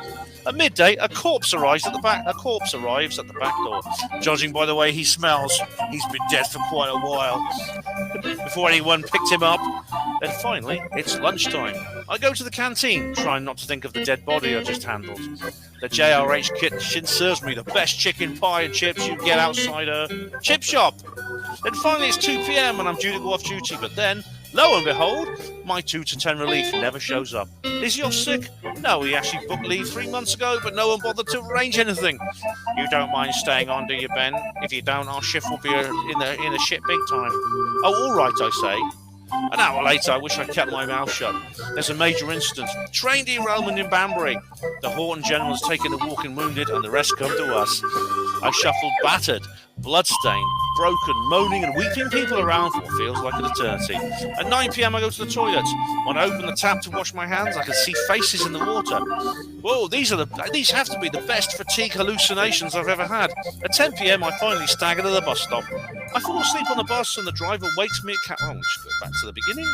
At midday, a corpse arrives at the back door. Judging by the way he smells, he's been dead for quite a while. Before anyone picked him up. Then finally, it's lunchtime. I go to the canteen, trying not to think of the dead body I just handled. The JRH kitchen serves me the best chicken pie and chips you get outside a chip shop. Then finally, it's 2 p.m. and I'm due to go off duty, but then, lo and behold, my 2 to 10 relief never shows up. Is he off sick? No, he actually booked leave 3 months ago, but no one bothered to arrange anything. You don't mind staying on, do you, Ben? If you don't, our shift will be in the shit big time. Oh, all right, I say. An hour later, I wish I'd kept my mouth shut. There's a major incident. Train derailment in Banbury. The Horton General's taken a walking wounded and the rest come to us. I shuffled battered, bloodstained, broken, moaning and weeping people around for what feels like an eternity. At 9 p.m. I go to the toilet. When I open the tap to wash my hands, I can see faces in the water. Whoa, these have to be the best fatigue hallucinations I've ever had. At 10 p.m. I finally stagger to the bus stop. I fall asleep on the bus and the driver wakes me at Oh, let's go back to the beginning.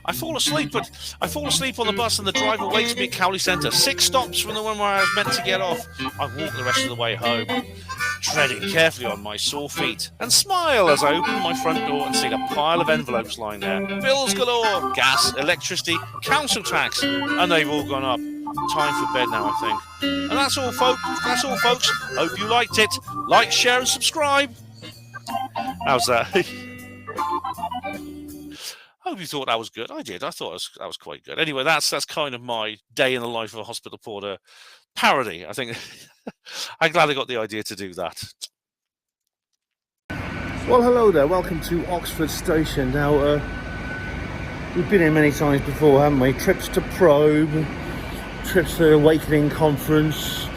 I fall asleep on the bus and the driver wakes me at Cowley Centre, 6 stops from the one where I was meant to get off. I walk the rest of the way home, treading carefully on my sore feet, and smile as I open my front door and see a pile of envelopes lying there. Bills galore, gas, electricity, council tax, and they've all gone up. Time for bed now, I think. And that's all, folks. Hope you liked it. Like, share, and subscribe. How's that? Hope you thought that was good. I did. I thought that was quite good. Anyway, that's kind of my day in the life of a hospital porter parody. I think I'm glad I got the idea to do that. Well, hello there. Welcome to Oxford Station. Now, we've been here many times before, haven't we? Trips to Probe, trips to the Awakening Conference,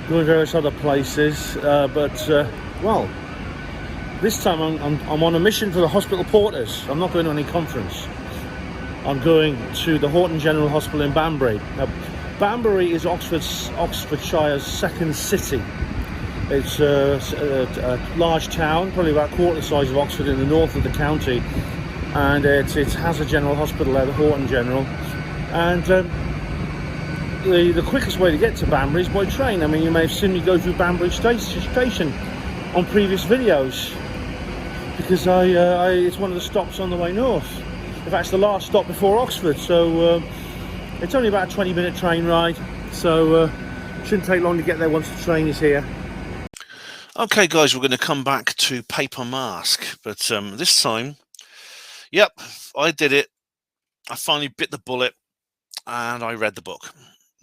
going to various other places. Well, this time I'm on a mission for the hospital porters. I'm not going to any conference. I'm going to the Horton General Hospital in Banbury. Now, Banbury is Oxfordshire's second city. It's a large town, probably about a quarter the size of Oxford in the north of the county, and it has a general hospital there, the Horton General. And the quickest way to get to Banbury is by train. I mean, you may have seen me go through Banbury station on previous videos, because it's one of the stops on the way north. In fact, it's the last stop before Oxford, so it's only about a 20-minute train ride, so shouldn't take long to get there once the train is here. Okay, guys, we're going to come back to Paper Mask, but this time, yep, I did it. I finally bit the bullet, and I read the book.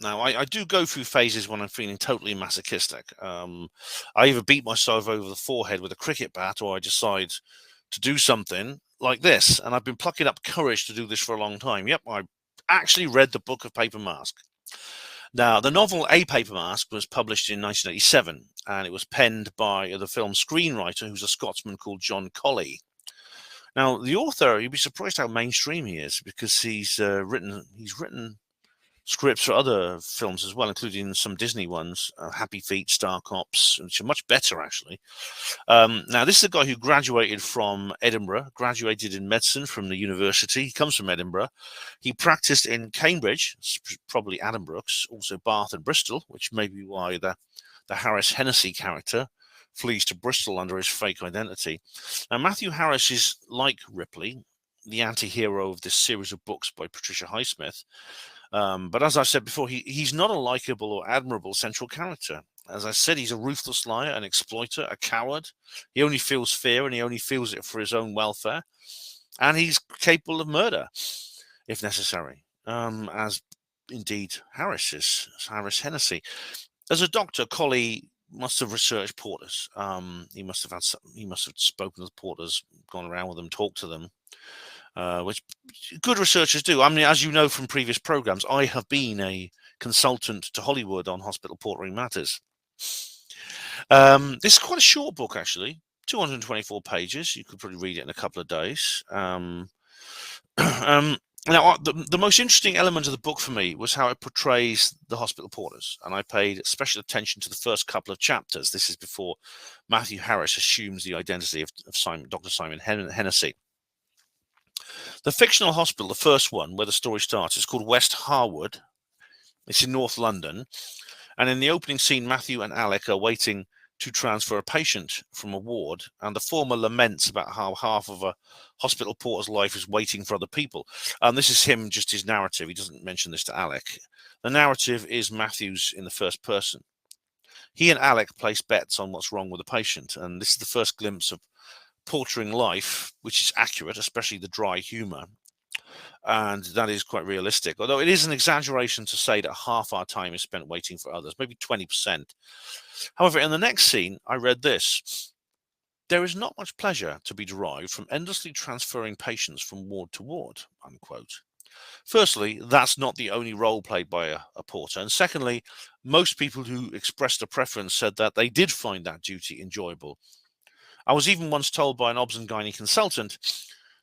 Now, I do go through phases when I'm feeling totally masochistic. I either beat myself over the forehead with a cricket bat, or I decide to do something like this. And I've been plucking up courage to do this for a long time. Yep, I actually read the book of Paper Mask. Now, the novel A Paper Mask was published in 1987, and it was penned by the film screenwriter, who's a Scotsman called John Colley. Now, the author, you'd be surprised how mainstream he is, because he's written scripts for other films as well, including some Disney ones, Happy Feet, Star Cops, which are much better, actually. Now, this is a guy who graduated from Edinburgh, graduated in medicine from the university. He comes from Edinburgh. He practiced in Cambridge, probably Addenbrooke's, also Bath and Bristol, which may be why the Harris Hennessy character flees to Bristol under his fake identity. Now, Matthew Harris is like Ripley, the anti-hero of this series of books by Patricia Highsmith. But as I said before, he's not a likable or admirable central character. As I said, he's a ruthless liar, an exploiter, a coward. He only feels fear, and he only feels it for his own welfare. And he's capable of murder, if necessary, as indeed Harris is, Harris Hennessy. As a doctor, Colley must have researched porters. He must have spoken to the porters, gone around with them, talked to them. Which good researchers do. I mean, as you know from previous programs, I have been a consultant to Hollywood on hospital portering matters. This is quite a short book, actually, 224 pages. You could probably read it in a couple of days. Now, the most interesting element of the book for me was how it portrays the hospital porters, and I paid special attention to the first couple of chapters. This is before Matthew Harris assumes the identity of Dr. Simon Hennessy. The fictional hospital, the first one, where the story starts, is called West Harwood. It's in North London. And in the opening scene, Matthew and Alec are waiting to transfer a patient from a ward, and the former laments about how half of a hospital porter's life is waiting for other people. And this is just his narrative. He doesn't mention this to Alec. The narrative is Matthew's in the first person. He and Alec place bets on what's wrong with the patient, and this is the first glimpse of portering life, which is accurate, especially the dry humour, and that is quite realistic, although it is an exaggeration to say that half our time is spent waiting for others, maybe 20%. However, in the next scene, I read this. There is not much pleasure to be derived from endlessly transferring patients from ward to ward, unquote. Firstly, that's not the only role played by a porter. And secondly, most people who expressed a preference said that they did find that duty enjoyable. I was even once told by an obs and gynae consultant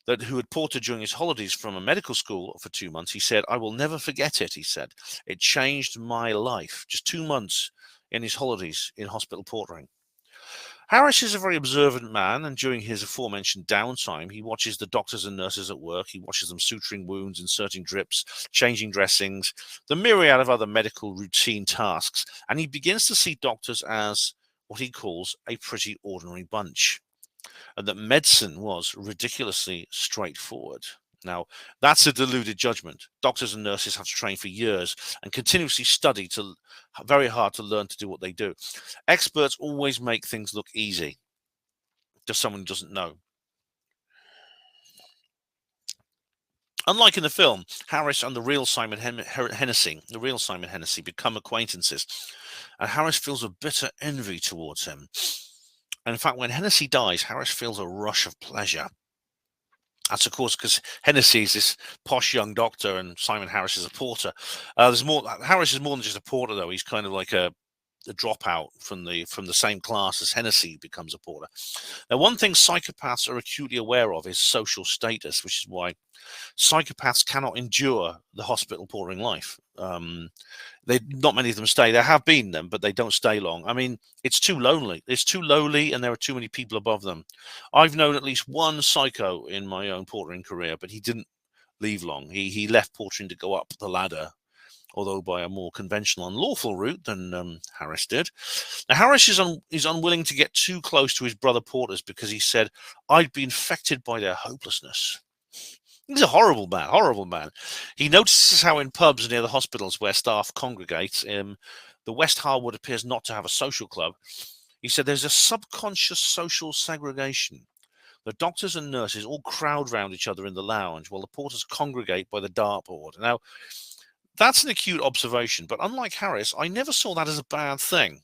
that who had portered during his holidays from a medical school for 2 months. He said, "I will never forget it," he said. "It changed my life." Just 2 months in his holidays in hospital portering. Harris is a very observant man, and during his aforementioned downtime, he watches the doctors and nurses at work. He watches them suturing wounds, inserting drips, changing dressings, the myriad of other medical routine tasks, and he begins to see doctors as what he calls a pretty ordinary bunch, and that medicine was ridiculously straightforward. Now, that's a deluded judgment. Doctors and nurses have to train for years and continuously study very hard to learn to do what they do. Experts always make things look easy to someone who doesn't know. Unlike in the film, Harris and the real Simon Hennessy become acquaintances, and Harris feels a bitter envy towards him. And in fact, when Hennessy dies, Harris feels a rush of pleasure. That's, of course, because Hennessy is this posh young doctor and Simon Harris is a porter. Harris is more than just a porter, though. He's kind of like a dropout from the same class as Hennessy becomes a porter. Now, one thing psychopaths are acutely aware of is social status, which is why psychopaths cannot endure the hospital portering life. Not many of them stay. There have been them, but they don't stay long. I mean, it's too lonely. It's too lowly, and there are too many people above them. I've known at least one psycho in my own portering career, but he didn't leave long. He left portering to go up the ladder, although by a more conventional and lawful route than Harris did. Now, Harris is unwilling to get too close to his brother porters because he said, "I'd be infected by their hopelessness." He's a horrible man. He notices how in pubs near the hospitals where staff congregate, the West Harwood appears not to have a social club. He said there's a subconscious social segregation. The doctors and nurses all crowd round each other in the lounge while the porters congregate by the dartboard. Now, that's an acute observation, but unlike Harris, I never saw that as a bad thing.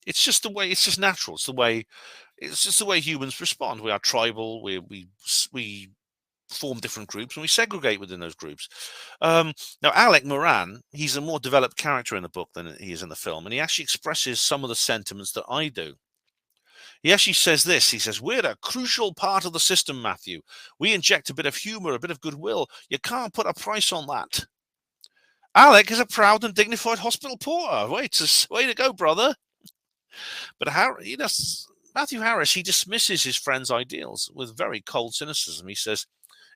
It's just the way, it's just natural. It's just the way humans respond. We are tribal. We form different groups and we segregate within those groups. Now, Alec Moran, he's a more developed character in the book than he is in the film, and he actually expresses some of the sentiments that I do. He actually says this. He says, "We're a crucial part of the system, Matthew. We inject a bit of humor, a bit of goodwill. You can't put a price on that." Alec is a proud and dignified hospital porter. Way to go, brother. But Matthew Harris, he dismisses his friend's ideals with very cold cynicism. He says,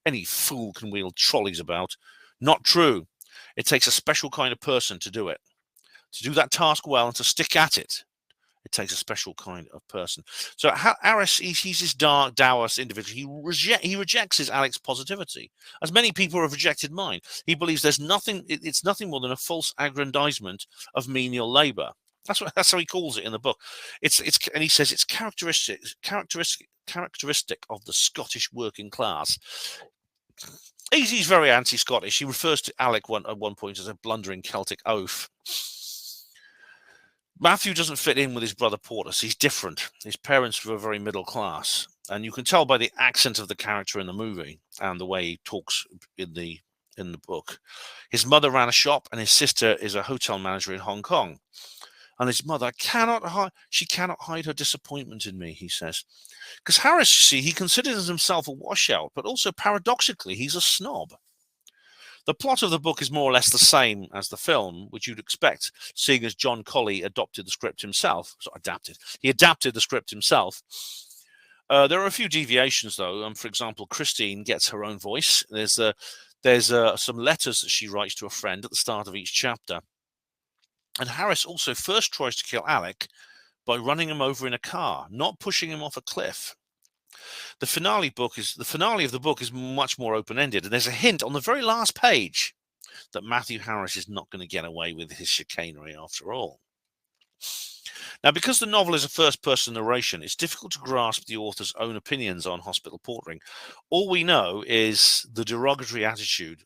"Any fool can wheel trolleys about." Not true. It takes a special kind of person to do it. To do that task well and to stick at it, it takes a special kind of person. So Harris, he's this dark, dour individual. He rejects his Alec's positivity, as many people have rejected mine. He believes it's nothing more than a false aggrandizement of menial labour. That's how he calls it in the book. And he says it's characteristic of the Scottish working class. He's very anti-Scottish. He refers to Alec at one point as a blundering Celtic oaf. Matthew doesn't fit in with his brother Portus. He's different. His parents were very middle class, and you can tell by the accent of the character in the movie and the way he talks in the book. His mother ran a shop, and his sister is a hotel manager in Hong Kong. And his mother cannot hide her disappointment in me, he says. Because Harris, you see, he considers himself a washout, but also paradoxically, he's a snob. The plot of the book is more or less the same as the film, which you'd expect, seeing as John Colley adapted the script himself. He adapted the script himself. There are a few deviations, though. For example, Christine gets her own voice. There's some letters that she writes to a friend at the start of each chapter. And Harris also first tries to kill Alec by running him over in a car, not pushing him off a cliff. The finale of the book is much more open-ended, and there's a hint on the very last page that Matthew Harris is not going to get away with his chicanery after all. Now, because the novel is a first-person narration, it's difficult to grasp the author's own opinions on hospital portering. All we know is the derogatory attitude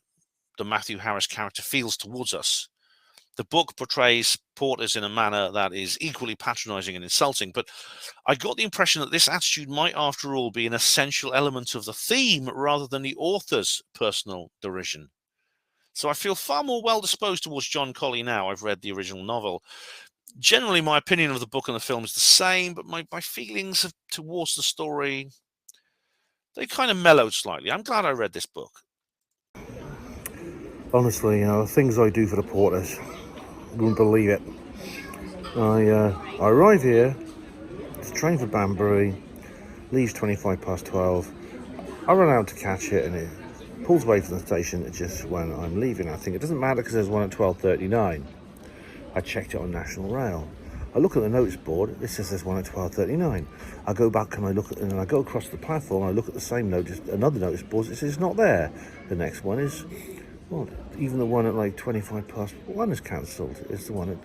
the Matthew Harris character feels towards us. The book portrays porters in a manner that is equally patronising and insulting, but I got the impression that this attitude might, after all, be an essential element of the theme rather than the author's personal derision. So I feel far more well-disposed towards John Colley now I've read the original novel. Generally, my opinion of the book and the film is the same, but my feelings towards the story, they kind of mellowed slightly. I'm glad I read this book. Honestly, the things I do for the porters, you wouldn't believe it. I arrive here, it's train for Banbury, leaves 12:25. I run out to catch it and it pulls away from the station just when I'm leaving. I think it doesn't matter because there's one at 12:39. I checked it on National Rail. I look at the notice board, it says there's one at 12:39. I go back and I go across the platform, I look at the same notice, another notice board, it says it's not there. The next one is, well, even the one at like 1:25 is cancelled. It's the one at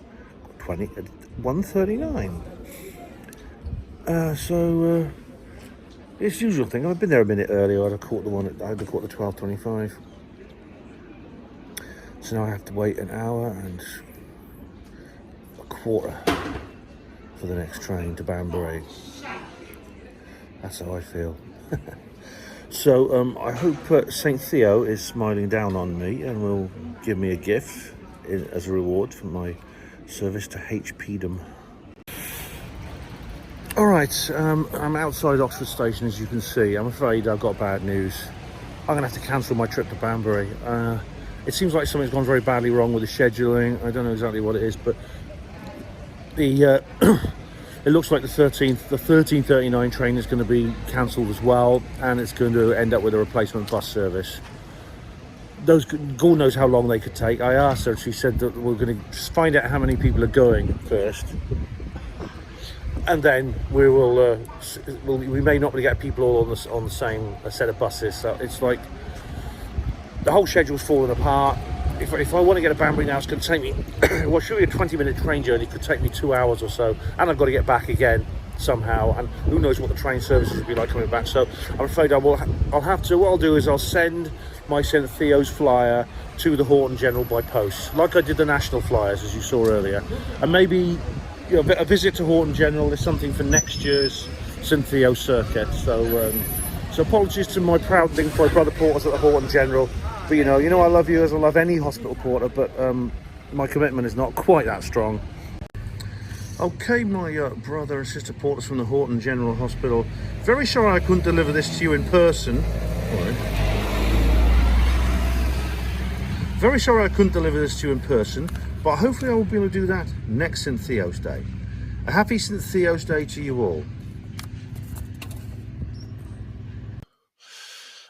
1:39. It's the usual thing. I've been there a minute earlier. I'd have caught the 12:25. So now I have to wait an hour and a quarter for the next train to Banbury. That's how I feel. So I hope St Theo is smiling down on me and will give me a gift as a reward for my service to HPANWO. Alright, I'm outside Oxford Station, as you can see. I'm afraid I've got bad news. I'm going to have to cancel my trip to Banbury. It seems like something's gone very badly wrong with the scheduling. I don't know exactly what it is, but the it looks like the 1339 train is going to be cancelled as well, and it's going to end up with a replacement bus service. God knows how long they could take. I asked her, she said that we're going to just find out how many people are going first, and then we will. We may not be able to get people all on the same set of buses. So it's like the whole schedule's falling apart. If I want to get to Banbury now, it's going to take me, well, surely a 20-minute train journey could take me 2 hours or so, and I've got to get back again somehow, and who knows what the train services will be like coming back. So I'm afraid I'll have to, what I'll do is I'll send my St Theo's flyer to the Horton General by post, like I did the national flyers, as you saw earlier, and maybe a visit to Horton General is something for next year's St Theo circuit. So apologies to my proud brother porters at the Horton General. But you know I love you as I love any hospital porter, but my commitment is not quite that strong. Okay, my brother and sister porters from the Horton General Hospital. Very sorry I couldn't deliver this to you in person. Very sorry I couldn't deliver this to you in person, but hopefully I will be able to do that next St Theo's Day. A happy St Theo's Day to you all.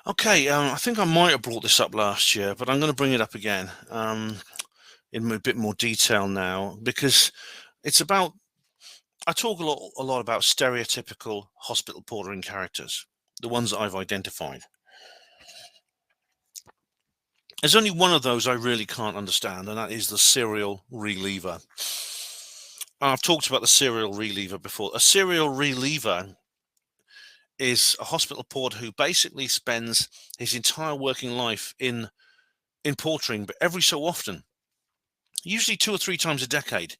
Okay, I think I might have brought this up last year, but I'm going to bring it up again in a bit more detail now, because it's about, I talk a lot about stereotypical hospital portering characters, the ones that I've identified. There's only one of those I really can't understand, and that is the serial reliever. I've talked about the serial reliever before. A serial reliever is a hospital porter who basically spends his entire working life in portering, but every so often, usually 2 or 3 times a decade,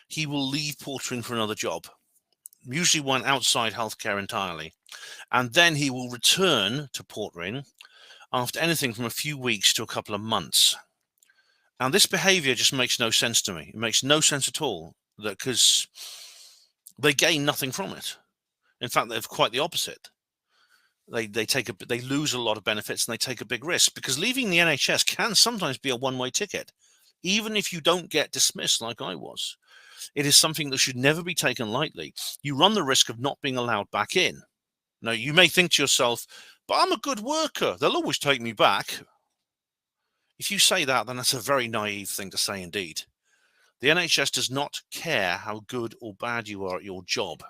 he will leave portering for another job, usually one outside healthcare entirely, and then he will return to portering after anything from a few weeks to a couple of months. And this behavior just makes no sense to me. It makes no sense at all, because they gain nothing from it. In fact, they're quite the opposite. They lose a lot of benefits and they take a big risk, because leaving the NHS can sometimes be a one-way ticket, even if you don't get dismissed like I was. It is something that should never be taken lightly. You run the risk of not being allowed back in. Now, you may think to yourself, but I'm a good worker, they'll always take me back. If you say that, then that's a very naive thing to say indeed. The NHS does not care how good or bad you are at your job.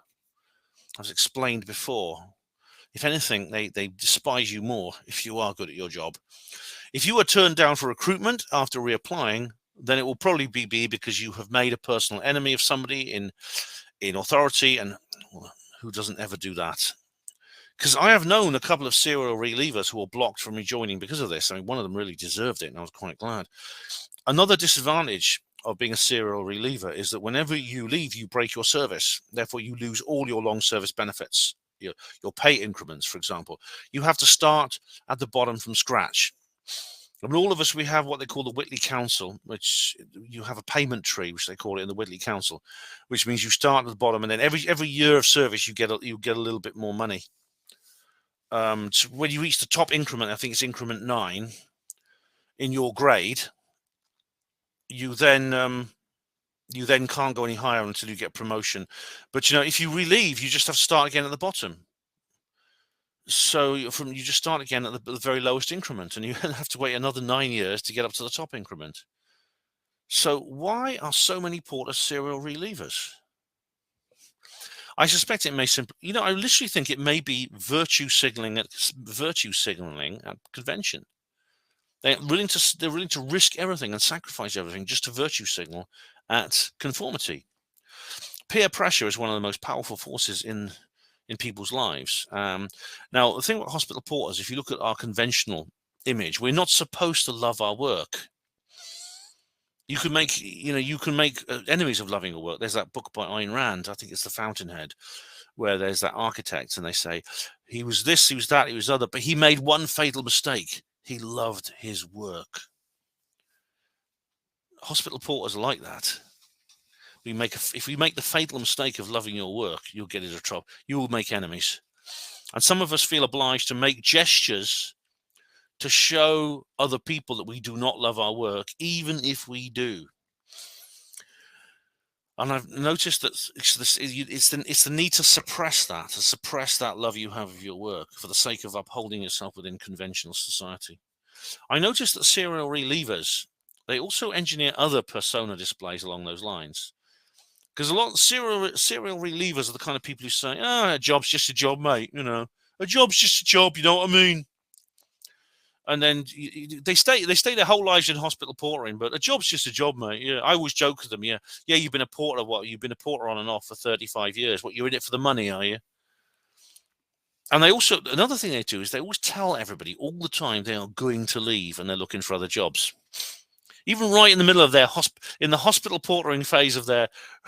As explained before, if anything, they despise you more if you are good at your job. If you are turned down for recruitment after reapplying, then it will probably be because you have made a personal enemy of somebody in authority, and who doesn't ever do that? Because I have known a couple of serial relievers who were blocked from rejoining because of this. I mean, one of them really deserved it, and I was quite glad. Another disadvantage of being a serial reliever is that whenever you leave, you break your service. Therefore, you lose all your long service benefits, your pay increments, for example. You have to start at the bottom from scratch. I mean, all of us, we have what they call the Whitley Council, which you have a payment tree, which they call it in the Whitley Council, which means you start at the bottom, and then every year of service, you get a little bit more money. So when you reach the top increment, I think it's increment 9 in your grade, you then can't go any higher until you get promotion. But if you relieve, you just have to start again at the bottom. So you just start again at the very lowest increment, and you have to wait another 9 years to get up to the top increment. So why are so many porters serial relievers? I suspect it may simply, I literally think it may be virtue signaling at convention. They're willing to risk everything and sacrifice everything just to virtue signal at conformity. Peer pressure is one of the most powerful forces in people's lives. Now, the thing about hospital porters, if you look at our conventional image, we're not supposed to love our work. You can make enemies of loving your work. There's that book by Ayn Rand, I think it's The Fountainhead, where there's that architect, and they say he was this, he was that, he was other, but he made one fatal mistake. He loved his work. Hospital porters are like that. If we make the fatal mistake of loving your work, you'll get into trouble. You will make enemies. And some of us feel obliged to make gestures to show other people that we do not love our work, even if we do. And I've noticed that it's the need to suppress that love you have of your work for the sake of upholding yourself within conventional society. I noticed that serial relievers, they also engineer other persona displays along those lines. Because a lot of serial relievers are the kind of people who say, a job's just a job, mate. A job's just a job. You know what I mean? And then they stay their whole lives in hospital portering, but a job's just a job, mate. Yeah, I always joke with them. Yeah, you've been a porter. What? You've been a porter on and off for 35 years. What? You're in it for the money, are you? And they also, another thing they do is they always tell everybody all the time they are going to leave and they're looking for other jobs. Even right in the middle of their in the hospital portering phase of their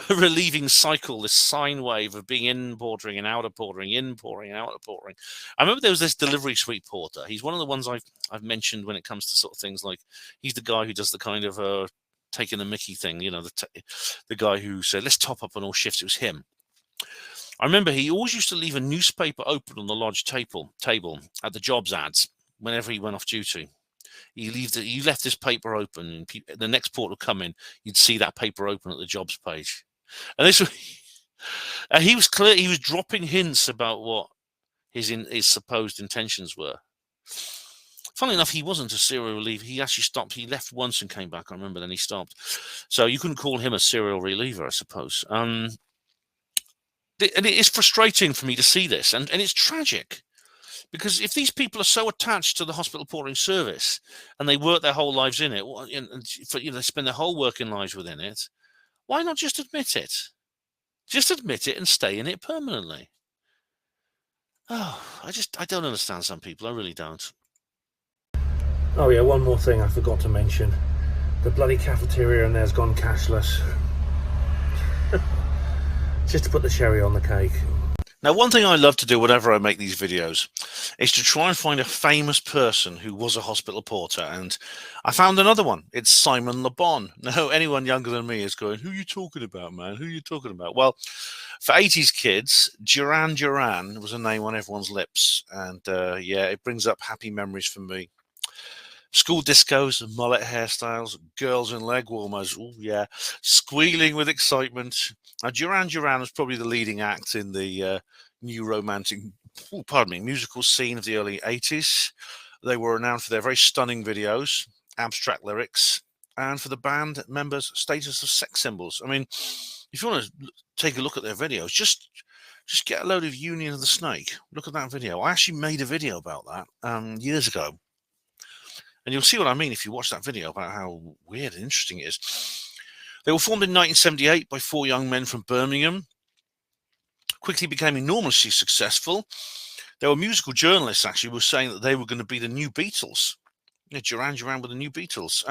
relieving cycle, this sine wave of being in portering and out of portering, in portering and out of portering. I remember there was this delivery suite porter. He's one of the ones I've mentioned when it comes to sort of things like, he's the guy who does the kind of taking the mickey thing, the guy who said, let's top up on all shifts. It was him. I remember he always used to leave a newspaper open on the lodge table at the jobs ads whenever he went off duty. He left this paper open, and the next port would come in. You'd see that paper open at the jobs page, and he was clear. He was dropping hints about what his supposed intentions were. Funnily enough, he wasn't a serial reliever. He actually stopped. He left once and came back. I remember. Then he stopped. So you couldn't call him a serial reliever, I suppose. And it is frustrating for me to see this, and it's tragic. Because if these people are so attached to the hospital portering service and they work their whole lives in it, and they spend their whole working lives within it, why not just admit it? Just admit it and stay in it permanently. Oh, I don't understand some people. I really don't. Oh yeah, one more thing I forgot to mention. The bloody cafeteria in there's gone cashless. Just to put the cherry on the cake. Now, one thing I love to do whenever I make these videos is to try and find a famous person who was a hospital porter, and I found another one. It's Simon Le Bon. Now, anyone younger than me is going, who are you talking about, man? Who are you talking about? Well, for 80s kids, Duran Duran was a name on everyone's lips, and it brings up happy memories for me. School discos, mullet hairstyles, girls in leg warmers, oh yeah, squealing with excitement. Now, Duran Duran was probably the leading act in the new romantic, musical scene of the early 80s. They were renowned for their very stunning videos, abstract lyrics, and for the band members' status of sex symbols. I mean, if you want to take a look at their videos, just get a load of Union of the Snake. Look at that video. I actually made a video about that years ago. And you'll see what I mean if you watch that video about how weird and interesting it is. They were formed in 1978 by 4 young men from Birmingham. Quickly became enormously successful. There were musical journalists actually who were saying that they were going to be the new Beatles. Yeah, Duran Duran were the new Beatles.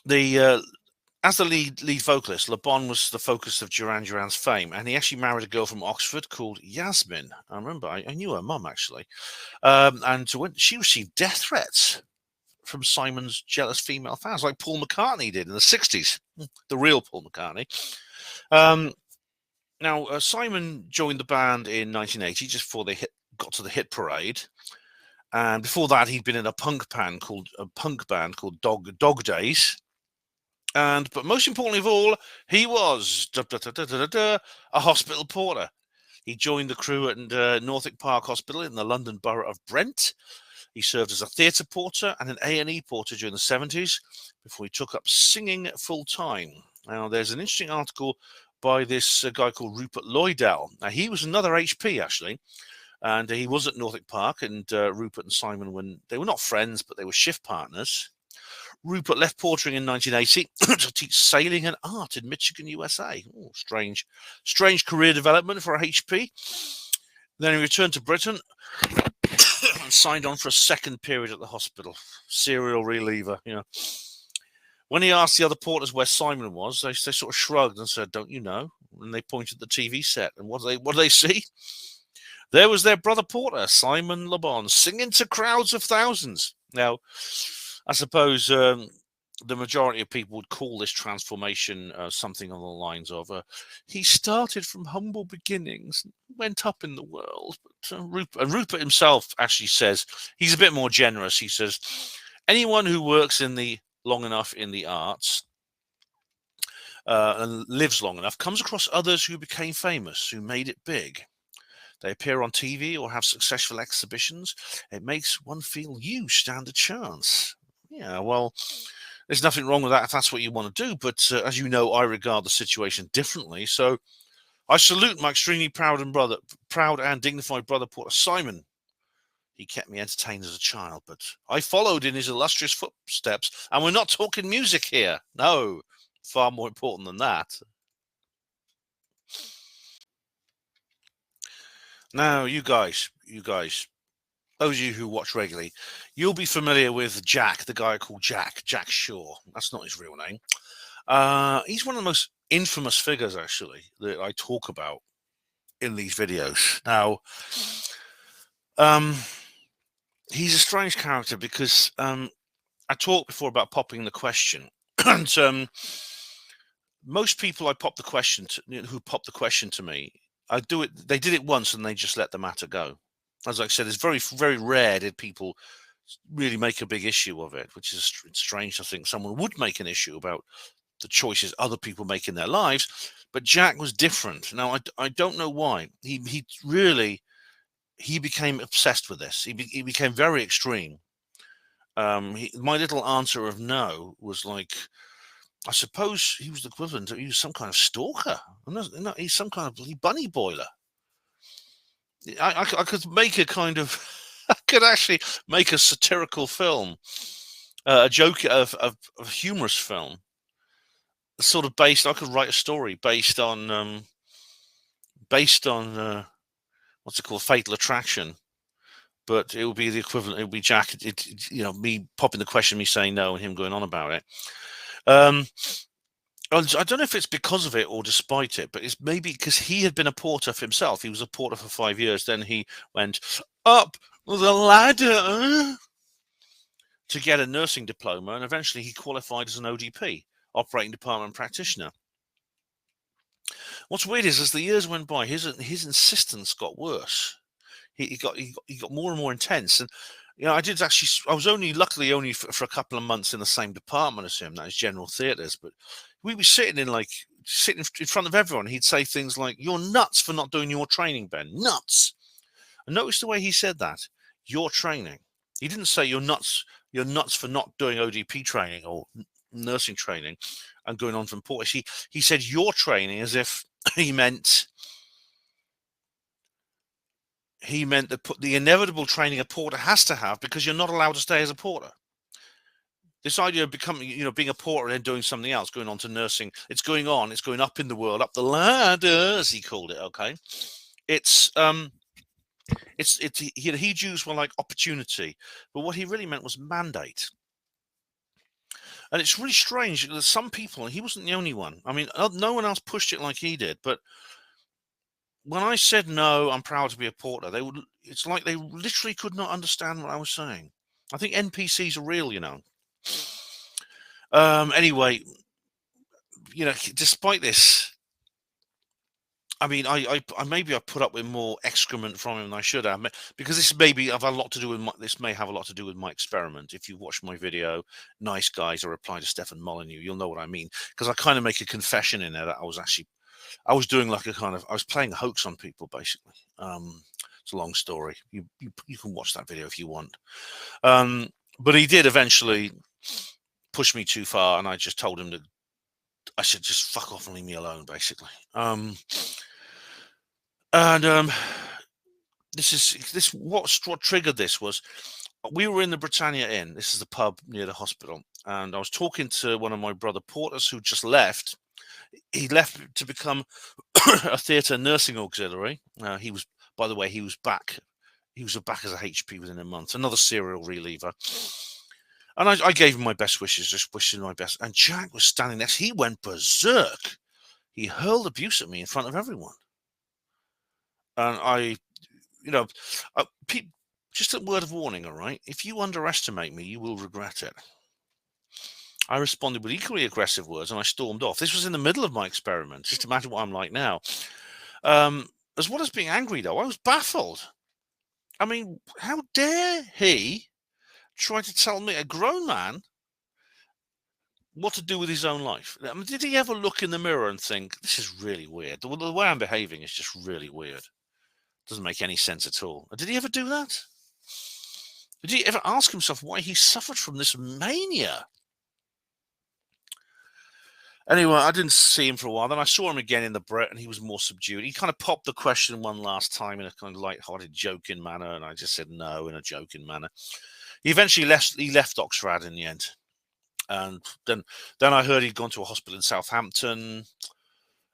as the lead vocalist, Le Bon was the focus of Duran Duran's fame, and he actually married a girl from Oxford called Yasmin. I remember, I knew her mum actually, and when she received death threats from Simon's jealous female fans, like Paul McCartney did in the 60s, the real Paul McCartney. Now, Simon joined the band in 1980, just before they got to the hit parade. And before that, he'd been in a punk band called Dog Days. But most importantly of all, he was a hospital porter. He joined the crew at Northwick Park Hospital in the London borough of Brent. He served as a theatre porter and an A&E porter during the 70s before he took up singing full-time. Now, there's an interesting article by this guy called Rupert Lloydell. Now, he was another HP, actually, and he was at Northwick Park, and Rupert and Simon, they were not friends, but they were shift partners. Rupert left portering in 1980 to teach sailing and art in Michigan, USA. Oh, strange career development for a HP. Then he returned to Britain and signed on for a second period at the hospital. Serial reliever, you know. When he asked the other porters where Simon was, they sort of shrugged and said, "Don't you know?" And they pointed at the TV set. And what do they see? There was their brother porter, Simon Le Bon, singing to crowds of thousands. Now, I suppose the majority of people would call this transformation something on the lines of, he started from humble beginnings, went up in the world. But Rupert himself actually says, he's a bit more generous. He says, anyone who works long enough in the arts and lives long enough comes across others who became famous, who made it big. They appear on TV or have successful exhibitions. It makes one feel you stand a chance. Yeah, well, there's nothing wrong with that if that's what you want to do. But as you know, I regard the situation differently. So I salute my extremely proud and dignified brother porter Simon. He kept me entertained as a child, but I followed in his illustrious footsteps. And we're not talking music here. No, far more important than that. Now, you guys, those of you who watch regularly, you'll be familiar with Jack, the guy called Jack Shaw. That's not his real name. He's one of the most infamous figures, actually, that I talk about in these videos. Now, he's a strange character because I talked before about popping the question, and most people I pop the question to, who pop the question to me, I do it. They did it once and they just let the matter go. As I said, it's very, very rare did people really make a big issue of it, which is strange to think someone would make an issue about the choices other people make in their lives. But Jack was different. Now, I don't know why. He became obsessed with this. He became very extreme. My little answer of no was like, I suppose he was the equivalent of, he was some kind of stalker. No, he's some kind of bunny boiler. I could make a kind of, I could actually make a satirical film, a joke of humorous film, sort of based. I could write a story based on what's it called, Fatal Attraction. But it would be the equivalent. It would be Jack. Me popping the question, me saying no, and him going on about it. I don't know if it's because of it or despite it, but it's maybe because he had been a porter for himself. He was a porter for 5 years. Then he went up the ladder to get a nursing diploma, and eventually he qualified as an ODP, operating department practitioner. What's weird is as the years went by, his insistence got worse. He got more and more intense, and I was luckily only for a couple of months in the same department as him, that is general theatres, but we were sitting in front of everyone. He'd say things like, "You're nuts for not doing your training, Ben. Nuts." And notice the way he said that. Your training. He didn't say you're nuts for not doing ODP training or nursing training and going on from porter. He said your training as if he meant the inevitable training a porter has to have because you're not allowed to stay as a porter. This idea of becoming, being a porter and then doing something else, going on to nursing, it's going up in the world, up the ladder, as he called it. Okay, he'd use like opportunity, but what he really meant was mandate. And it's really strange. There's some people, and he wasn't the only one. I mean, no one else pushed it like he did. But when I said no, I'm proud to be a porter, it's like they literally could not understand what I was saying. I think NPCs are real, you know. Anyway, you know, despite this, I mean, I maybe I put up with more excrement from him than I should have, because this may have a lot to do with this may have a lot to do with my experiment. If you watch my video, Nice Guys, a reply to Stefan Molyneux, you'll know what I mean, because I kind of make a confession in there that I was doing like I was playing a hoax on people, basically. It's a long story. You can watch that video if you want. But he did eventually push me too far, and I just told him that I should just fuck off and leave me alone, basically. What triggered this was, we were in the Britannia Inn. This is the pub near the hospital, and I was talking to one of my brother porters who just left. He left to become a theatre nursing auxiliary. He was, by the way, he was back. He was back as a HP within a month. Another serial reliever. And I gave him my best wishes, just wishing my best. And Jack was standing next. He went berserk. He hurled abuse at me in front of everyone. And just a word of warning, all right? If you underestimate me, you will regret it. I responded with equally aggressive words, and I stormed off. This was in the middle of my experiment. Just imagine what I'm like now. As well as being angry, though, I was baffled. I mean, how dare he try to tell me, a grown man, what to do with his own life? I mean, did he ever look in the mirror and think, this is really weird? The way I'm behaving is just really weird. Doesn't make any sense at all. Did he ever do that? Did he ever ask himself why he suffered from this mania? Anyway, I didn't see him for a while. Then I saw him again in the Brit, and he was more subdued. He kind of popped the question one last time in a kind of light-hearted, joking manner, and I just said no in a joking manner. He eventually left Oxford in the end. And then I heard he'd gone to a hospital in Southampton,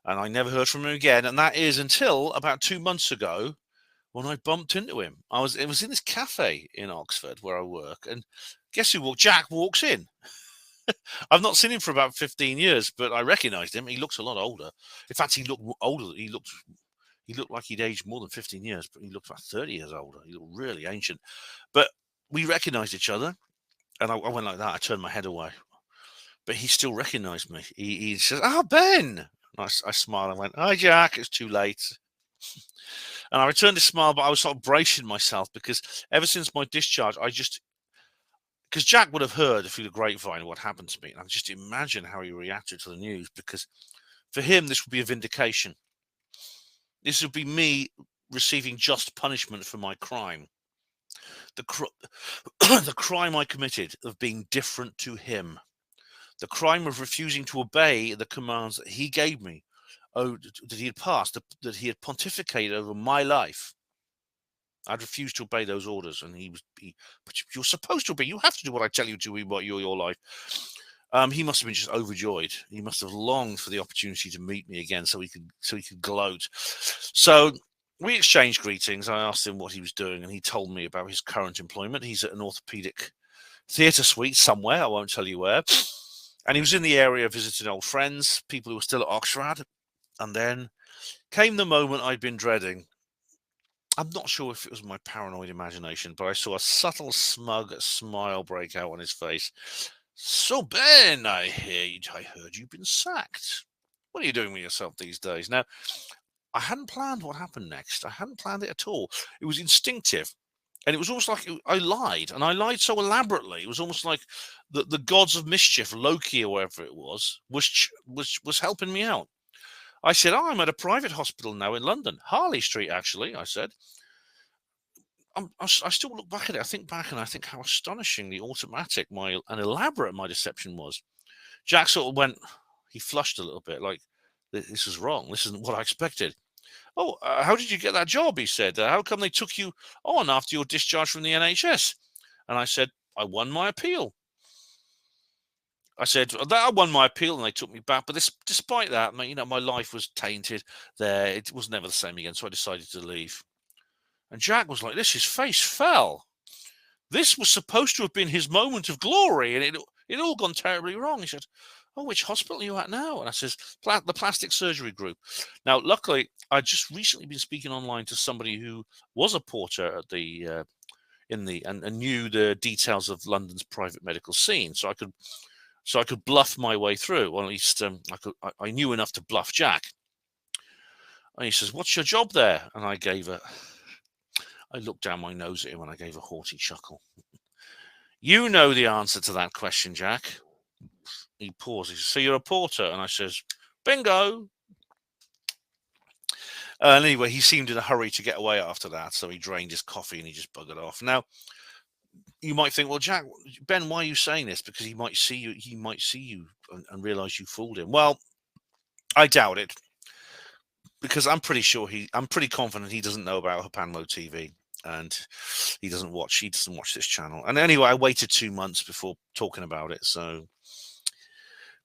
and I never heard from him again. And that is until about 2 months ago, when I bumped into him. It was in this cafe in Oxford where I work, and guess who walked? Jack walks in. I've not seen him for about 15 years, but I recognised him. He looks a lot older. In fact, he looked older. He looked like he'd aged more than 15 years, but he looked about 30 years older. He looked really ancient. But we recognised each other, and I went like that. I turned my head away, but he still recognised me. He says, "Ah, Ben." And I smiled and went, "Hi, Jack. It's too late." And I returned his smile, but I was sort of bracing myself, because ever since my discharge, because Jack would have heard through the grapevine what happened to me. And I just imagine how he reacted to the news, because for him, this would be a vindication. This would be me receiving just punishment for my crime. The crime I committed of being different to him. The crime of refusing to obey the commands that he gave me, that he had passed, that he had pontificated over my life. I'd refused to obey those orders, and but you're supposed to obey. You have to do what I tell you to about your life. He must have been just overjoyed. He must have longed for the opportunity to meet me again, so he could gloat. So we exchanged greetings. I asked him what he was doing, and he told me about his current employment. He's at an orthopaedic theatre suite somewhere. I won't tell you where. And he was in the area visiting old friends, people who were still at Oxford. And then came the moment I'd been dreading. I'm not sure if it was my paranoid imagination, but I saw a subtle, smug smile break out on his face. "So, Ben, I heard you've been sacked. What are you doing with yourself these days?" Now, I hadn't planned what happened next. I hadn't planned it at all. It was instinctive. And it was almost like I lied. And I lied so elaborately. It was almost like the gods of mischief, Loki or whatever it was helping me out. I said, "I'm at a private hospital now in London. Harley Street, actually," I said. I still look back at it. I think back and I think how astonishingly automatic and elaborate my deception was. Jack sort of went, he flushed a little bit, like, this is wrong. This isn't what I expected. "Oh, how did you get that job?" he said. "How come they took you on after your discharge from the NHS?" And I said, "I won my appeal." I said, "I won my appeal and they took me back. But despite that, my life was tainted there. It was never the same again. So I decided to leave." And Jack was like this. His face fell. This was supposed to have been his moment of glory. And It all gone terribly wrong. He said, "Oh, which hospital are you at now?" And I says, "The plastic surgery group." Now, luckily, I'd just recently been speaking online to somebody who was a porter at the and knew the details of London's private medical scene, so I could bluff my way through. Or at least I knew enough to bluff Jack. And he says, "What's your job there?" And I looked down my nose at him and I gave a haughty chuckle. "You know the answer to that question, Jack." He paused. He says, "So you're a porter?" And I says, "Bingo." And anyway, he seemed in a hurry to get away after that, so he drained his coffee and he just buggered off. Now, you might think, "Well, Jack, Ben, why are you saying this?" Because he might see you and realize you fooled him. Well, I doubt it, because I'm pretty confident he doesn't know about HPANWO TV, and he doesn't watch this channel. And anyway, I waited 2 months before talking about it, so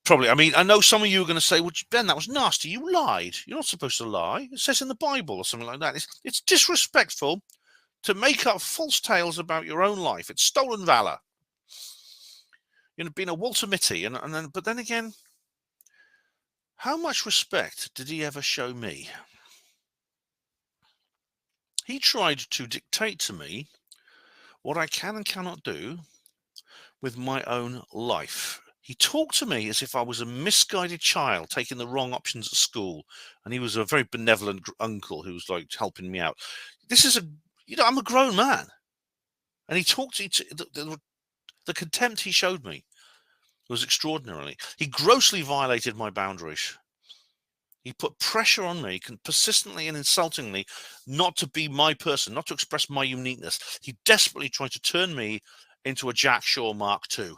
probably, I mean, I know some of you are going to say, "Well, Ben, that was nasty. You lied. You're not supposed to lie. It says in the Bible," or something like that. It's disrespectful to make up false tales about your own life. It's stolen valor. Being a Walter Mitty, but then again, how much respect did he ever show me? He tried to dictate to me what I can and cannot do with my own life. He talked to me as if I was a misguided child taking the wrong options at school, and he was a very benevolent uncle who was like helping me out. I'm a grown man, and he talked to the contempt he showed me was extraordinarily. He grossly violated my boundaries. He put pressure on me persistently and insultingly not to be my person, not to express my uniqueness. He desperately tried to turn me into a Jack Shaw Mark II.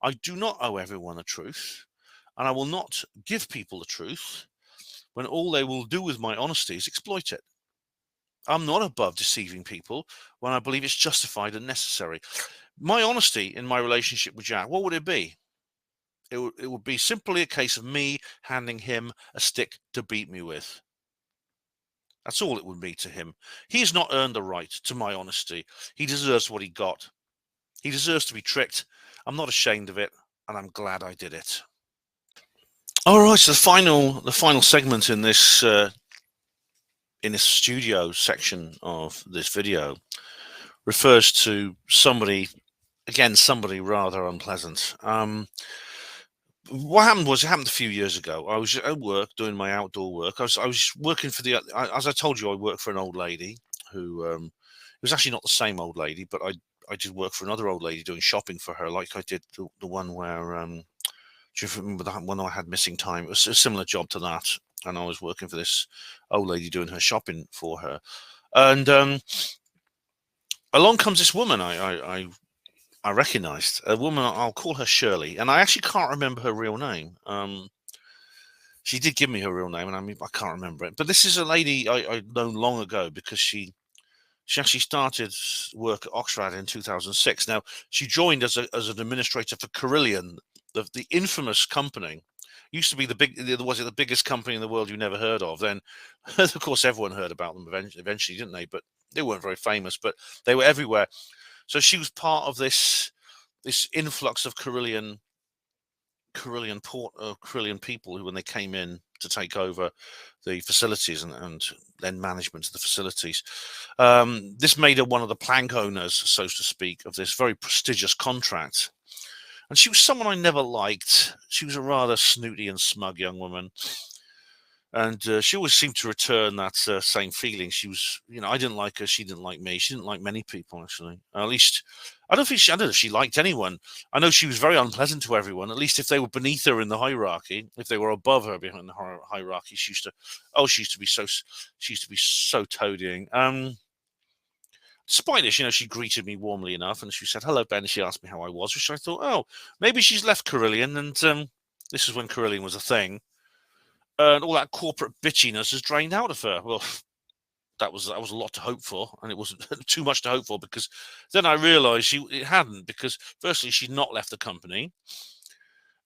I do not owe everyone the truth, and I will not give people the truth when all they will do with my honesty is exploit it. I'm not above deceiving people when I believe it's justified and necessary. My honesty in my relationship with Jack, what would it be? It would be simply a case of me handing him a stick to beat me with. That's all it would be to him. He's not earned the right to my honesty. He deserves what he got. He deserves to be tricked. I'm not ashamed of it, and I'm glad I did it. All right, so the final segment in this studio section of this video refers to somebody rather unpleasant. What happened was, it happened a few years ago. I was at work doing my outdoor work. I was working for as I told you, I worked for an old lady who it was actually not the same old lady, but I did work for another old lady doing shopping for her, like I did the one where do you remember that one I had missing time? It was a similar job to that, and I was working for this old lady doing her shopping for her. And along comes this woman I recognized, a woman. I'll call her Shirley, and I actually can't remember her real name. She did give me her real name, and I can't remember it. But this is a lady I'd known long ago, because she actually started work at Oxford in 2006. Now, she joined as an administrator for Carillion, the infamous company. Used to be the biggest company in the world you never heard of. Then, of course, everyone heard about them eventually, didn't they? But they weren't very famous, but they were everywhere. So she was part of this influx of Carillion people who, when they came in to take over the facilities and then management of the facilities, this made her one of the plank owners, so to speak, of this very prestigious contract. And she was someone I never liked. She was a rather snooty and smug young woman. And she always seemed to return that same feeling. She was, I didn't like her. She didn't like me. She didn't like many people, actually. At least, I don't know if she liked anyone. I know she was very unpleasant to everyone, at least if they were beneath her in the hierarchy. If they were above her behind the hierarchy, she used to be so toadying. Despite this, she greeted me warmly enough, and she said, "Hello, Ben." She asked me how I was, which I thought, oh, maybe she's left Carillion, and this is when Carillion was a thing. And all that corporate bitchiness has drained out of her. Well, that was a lot to hope for, and it wasn't too much to hope for, because then I realised it hadn't, because firstly, she'd not left the company,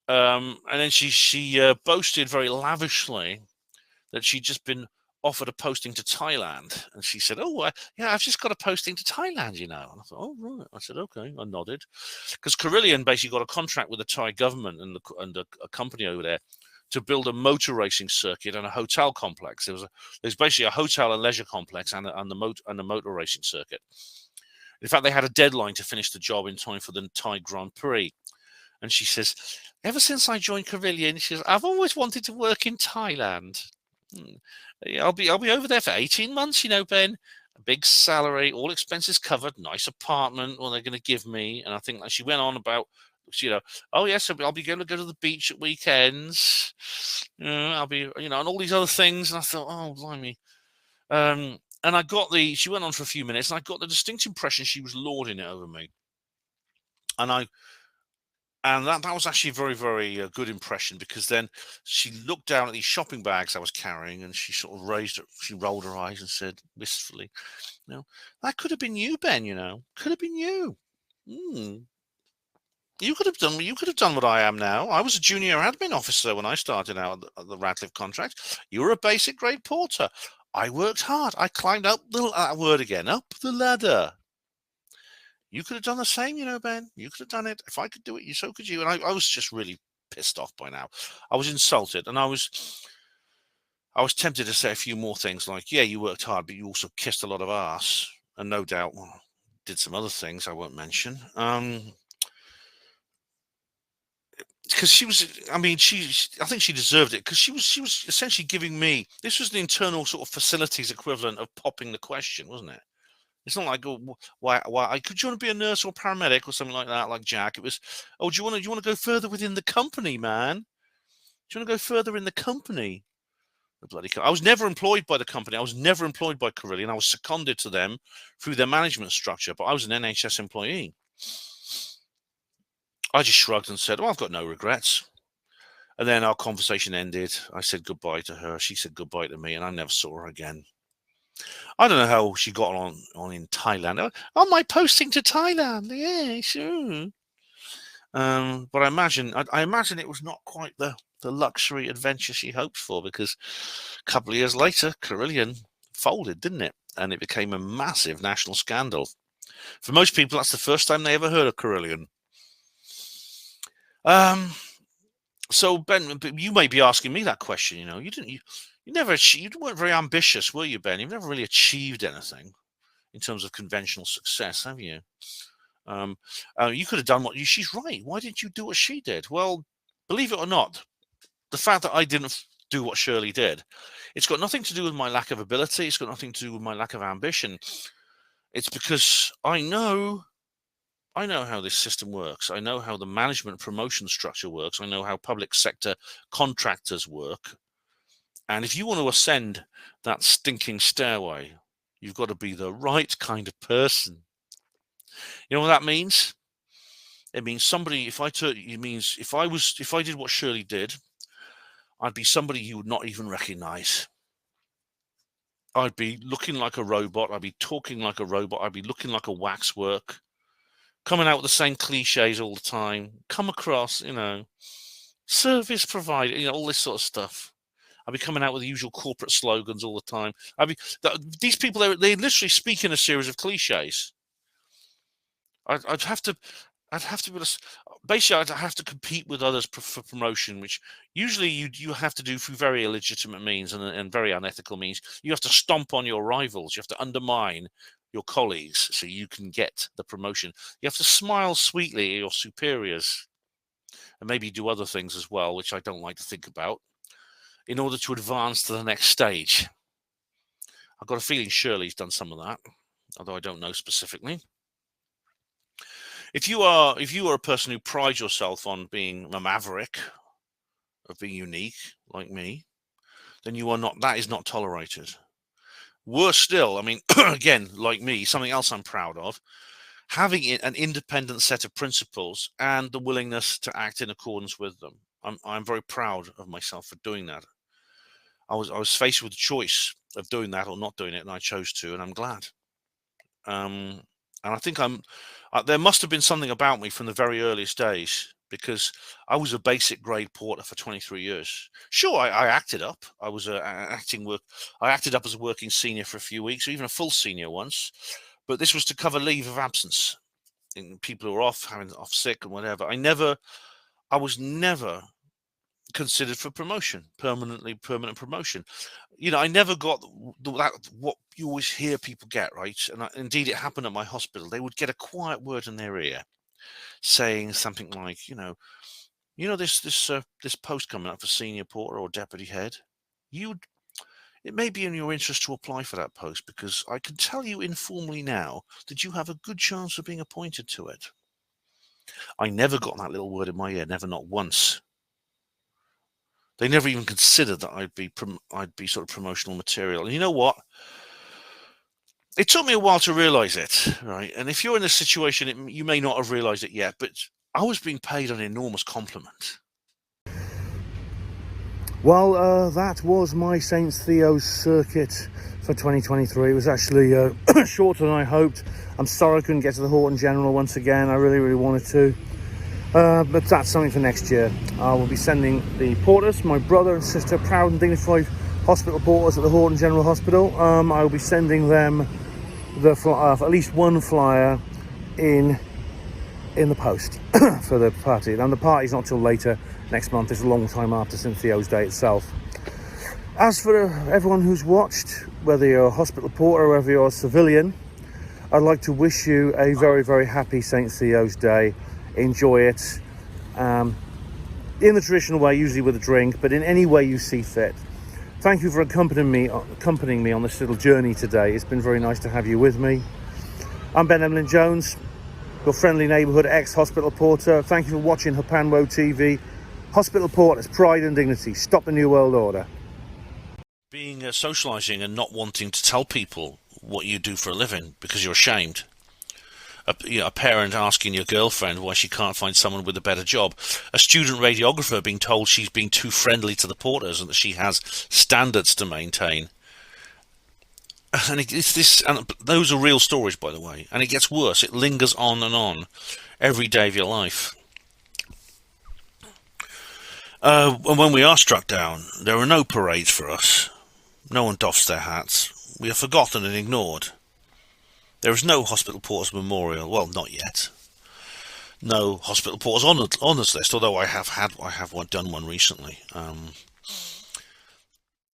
and then she boasted very lavishly that she'd just been offered a posting to Thailand. And she said, oh, yeah, I've just got a posting to Thailand, you know. And I thought, oh, right. I said, okay. I nodded. Because Carillion basically got a contract with the Thai government and a company over there to build a motor racing circuit and a hotel complex. There's basically a hotel and leisure complex and a motor racing circuit. In fact, they had a deadline to finish the job in time for the Thai Grand Prix. And she says, ever since I joined Carillion, she says, I've always wanted to work in Thailand. I'll be over there for 18 months, you know, Ben. A big salary, all expenses covered, nice apartment. Well, they're going to give me. And I think she went on about, you know, oh yes, I'll be going to go to the beach at weekends. I'll be, you know, and all these other things. And I thought, oh, blimey. And she went on for a few minutes, and I got the distinct impression she was lording it over me. And that was actually a very, very good impression, because then she looked down at these shopping bags I was carrying, and she sort of she rolled her eyes and said wistfully, you know, that could have been you, Ben, you know, could have been you. You could have done what I am now. I was a junior admin officer when I started out at the Radcliffe contract. You were a basic grade porter. I worked hard. I climbed up up the ladder. You could have done the same, you know, Ben. You could have done it. If I could do it, so could you. And I was just really pissed off by now. I was insulted, and I was tempted to say a few more things like, yeah, you worked hard, but you also kissed a lot of ass, and no doubt did some other things I won't mention. Because I think she deserved it, because she was essentially giving me, this was the internal sort of facilities equivalent of popping the question, wasn't it? It's not like, oh, why? Could you want to be a nurse or paramedic or something like that, like Jack? It was, oh, do you want to go further within the company, man? Do you want to go further in the company? The bloody I was never employed by the company. I was never employed by Carillion. I was seconded to them through their management structure, but I was an NHS employee. I just shrugged and said, well, I've got no regrets. And then our conversation ended. I said goodbye to her. She said goodbye to me, and I never saw her again. I don't know how she got on in Thailand. Oh, my posting to Thailand. Yeah, sure. But I imagine it was not quite the luxury adventure she hoped for, because a couple of years later, Carillion folded, didn't it? And it became a massive national scandal. For most people, that's the first time they ever heard of Carillion. So Ben, you may be asking me that question. You know, you weren't very ambitious, were you, Ben? You've never really achieved anything in terms of conventional success, have you? You could have done she's right. Why didn't you do what she did? Well, believe it or not, the fact that I didn't do what Shirley did, it's got nothing to do with my lack of ability. It's got nothing to do with my lack of ambition. It's because I know how this system works. I know how the management promotion structure works. I know how public sector contractors work. And if you want to ascend that stinking stairway, you've got to be the right kind of person. You know what that means? It means somebody. If I did what Shirley did, I'd be somebody you would not even recognize. I'd be looking like a robot. I'd be talking like a robot. I'd be looking like a waxwork, coming out with the same cliches all the time. Come across, you know, service provider, you know, all this sort of stuff. I'd be coming out with the usual corporate slogans all the time. These people, they literally speak in a series of cliches. I'd have to compete with others for promotion, which usually you have to do through very illegitimate means and very unethical means. You have to stomp on your rivals. You have to undermine your colleagues so you can get the promotion. You have to smile sweetly at your superiors, and maybe do other things as well, which I don't like to think about, in order to advance to the next stage. I've got a feeling Shirley's done some of that, although I don't know specifically. If you are a person who prides yourself on being a maverick, of being unique, like me, then that is not tolerated. Worse still, I mean, again, like me, something else I'm proud of, having an independent set of principles and the willingness to act in accordance with them. I'm very proud of myself for doing that. I was faced with the choice of doing that or not doing it, and I chose to, and I'm glad. And I think there must have been something about me from the very earliest days because I was a basic grade porter for 23 years. Sure, I acted up. I was I acted up as a working senior for a few weeks, or even a full senior once. But this was to cover leave of absence. And people who are off sick and whatever. I was never considered for promotion, permanent promotion. I never got that, what you always hear people get, right? And indeed, it happened at my hospital. They would get a quiet word in their ear saying something like, this post coming up for senior porter or deputy head. It may be in your interest to apply for that post, because I can tell you informally now that you have a good chance of being appointed to it. I never got that little word in my ear, never, not once. They never even considered that I'd be sort of promotional material. And you know what? It took me a while to realize it, right? And if you're in this situation, you may not have realized it yet, but I was being paid an enormous compliment. Well, that was my St Theo's circuit for 2023. It was actually shorter than I hoped. I'm sorry I couldn't get to the Horton General once again. I really, really wanted to. But that's something for next year. I will be sending the porters, my brother and sister, proud and dignified hospital porters at the Horton General Hospital. I will be sending them at least one flyer in the post for the party. And the party's not till later next month. It's a long time after St Theo's Day itself. As for everyone who's watched, whether you're a hospital porter or whether you're a civilian, I'd like to wish you a very, very happy St Theo's Day. Enjoy it in the traditional way, usually with a drink, but in any way you see fit. Thank you for accompanying me on this little journey today. It's been very nice to have you with me. I'm Ben Emlyn Jones, your friendly neighbourhood ex-hospital porter. Thank you for watching HPANWO TV. Hospital porters, pride and dignity. Stop the New World Order. Being socialising and not wanting to tell people what you do for a living because you're ashamed. A parent asking your girlfriend why she can't find someone with a better job. A student radiographer being told she's being too friendly to the porters and that she has standards to maintain. And and those are real stories, by the way. And it gets worse. It lingers on every day of your life. And when we are struck down, there are no parades for us. No one doffs their hats. We are forgotten and ignored. There is no Hospital Porters Memorial. Well, not yet. No Hospital Porters Honours list, although I have done one recently.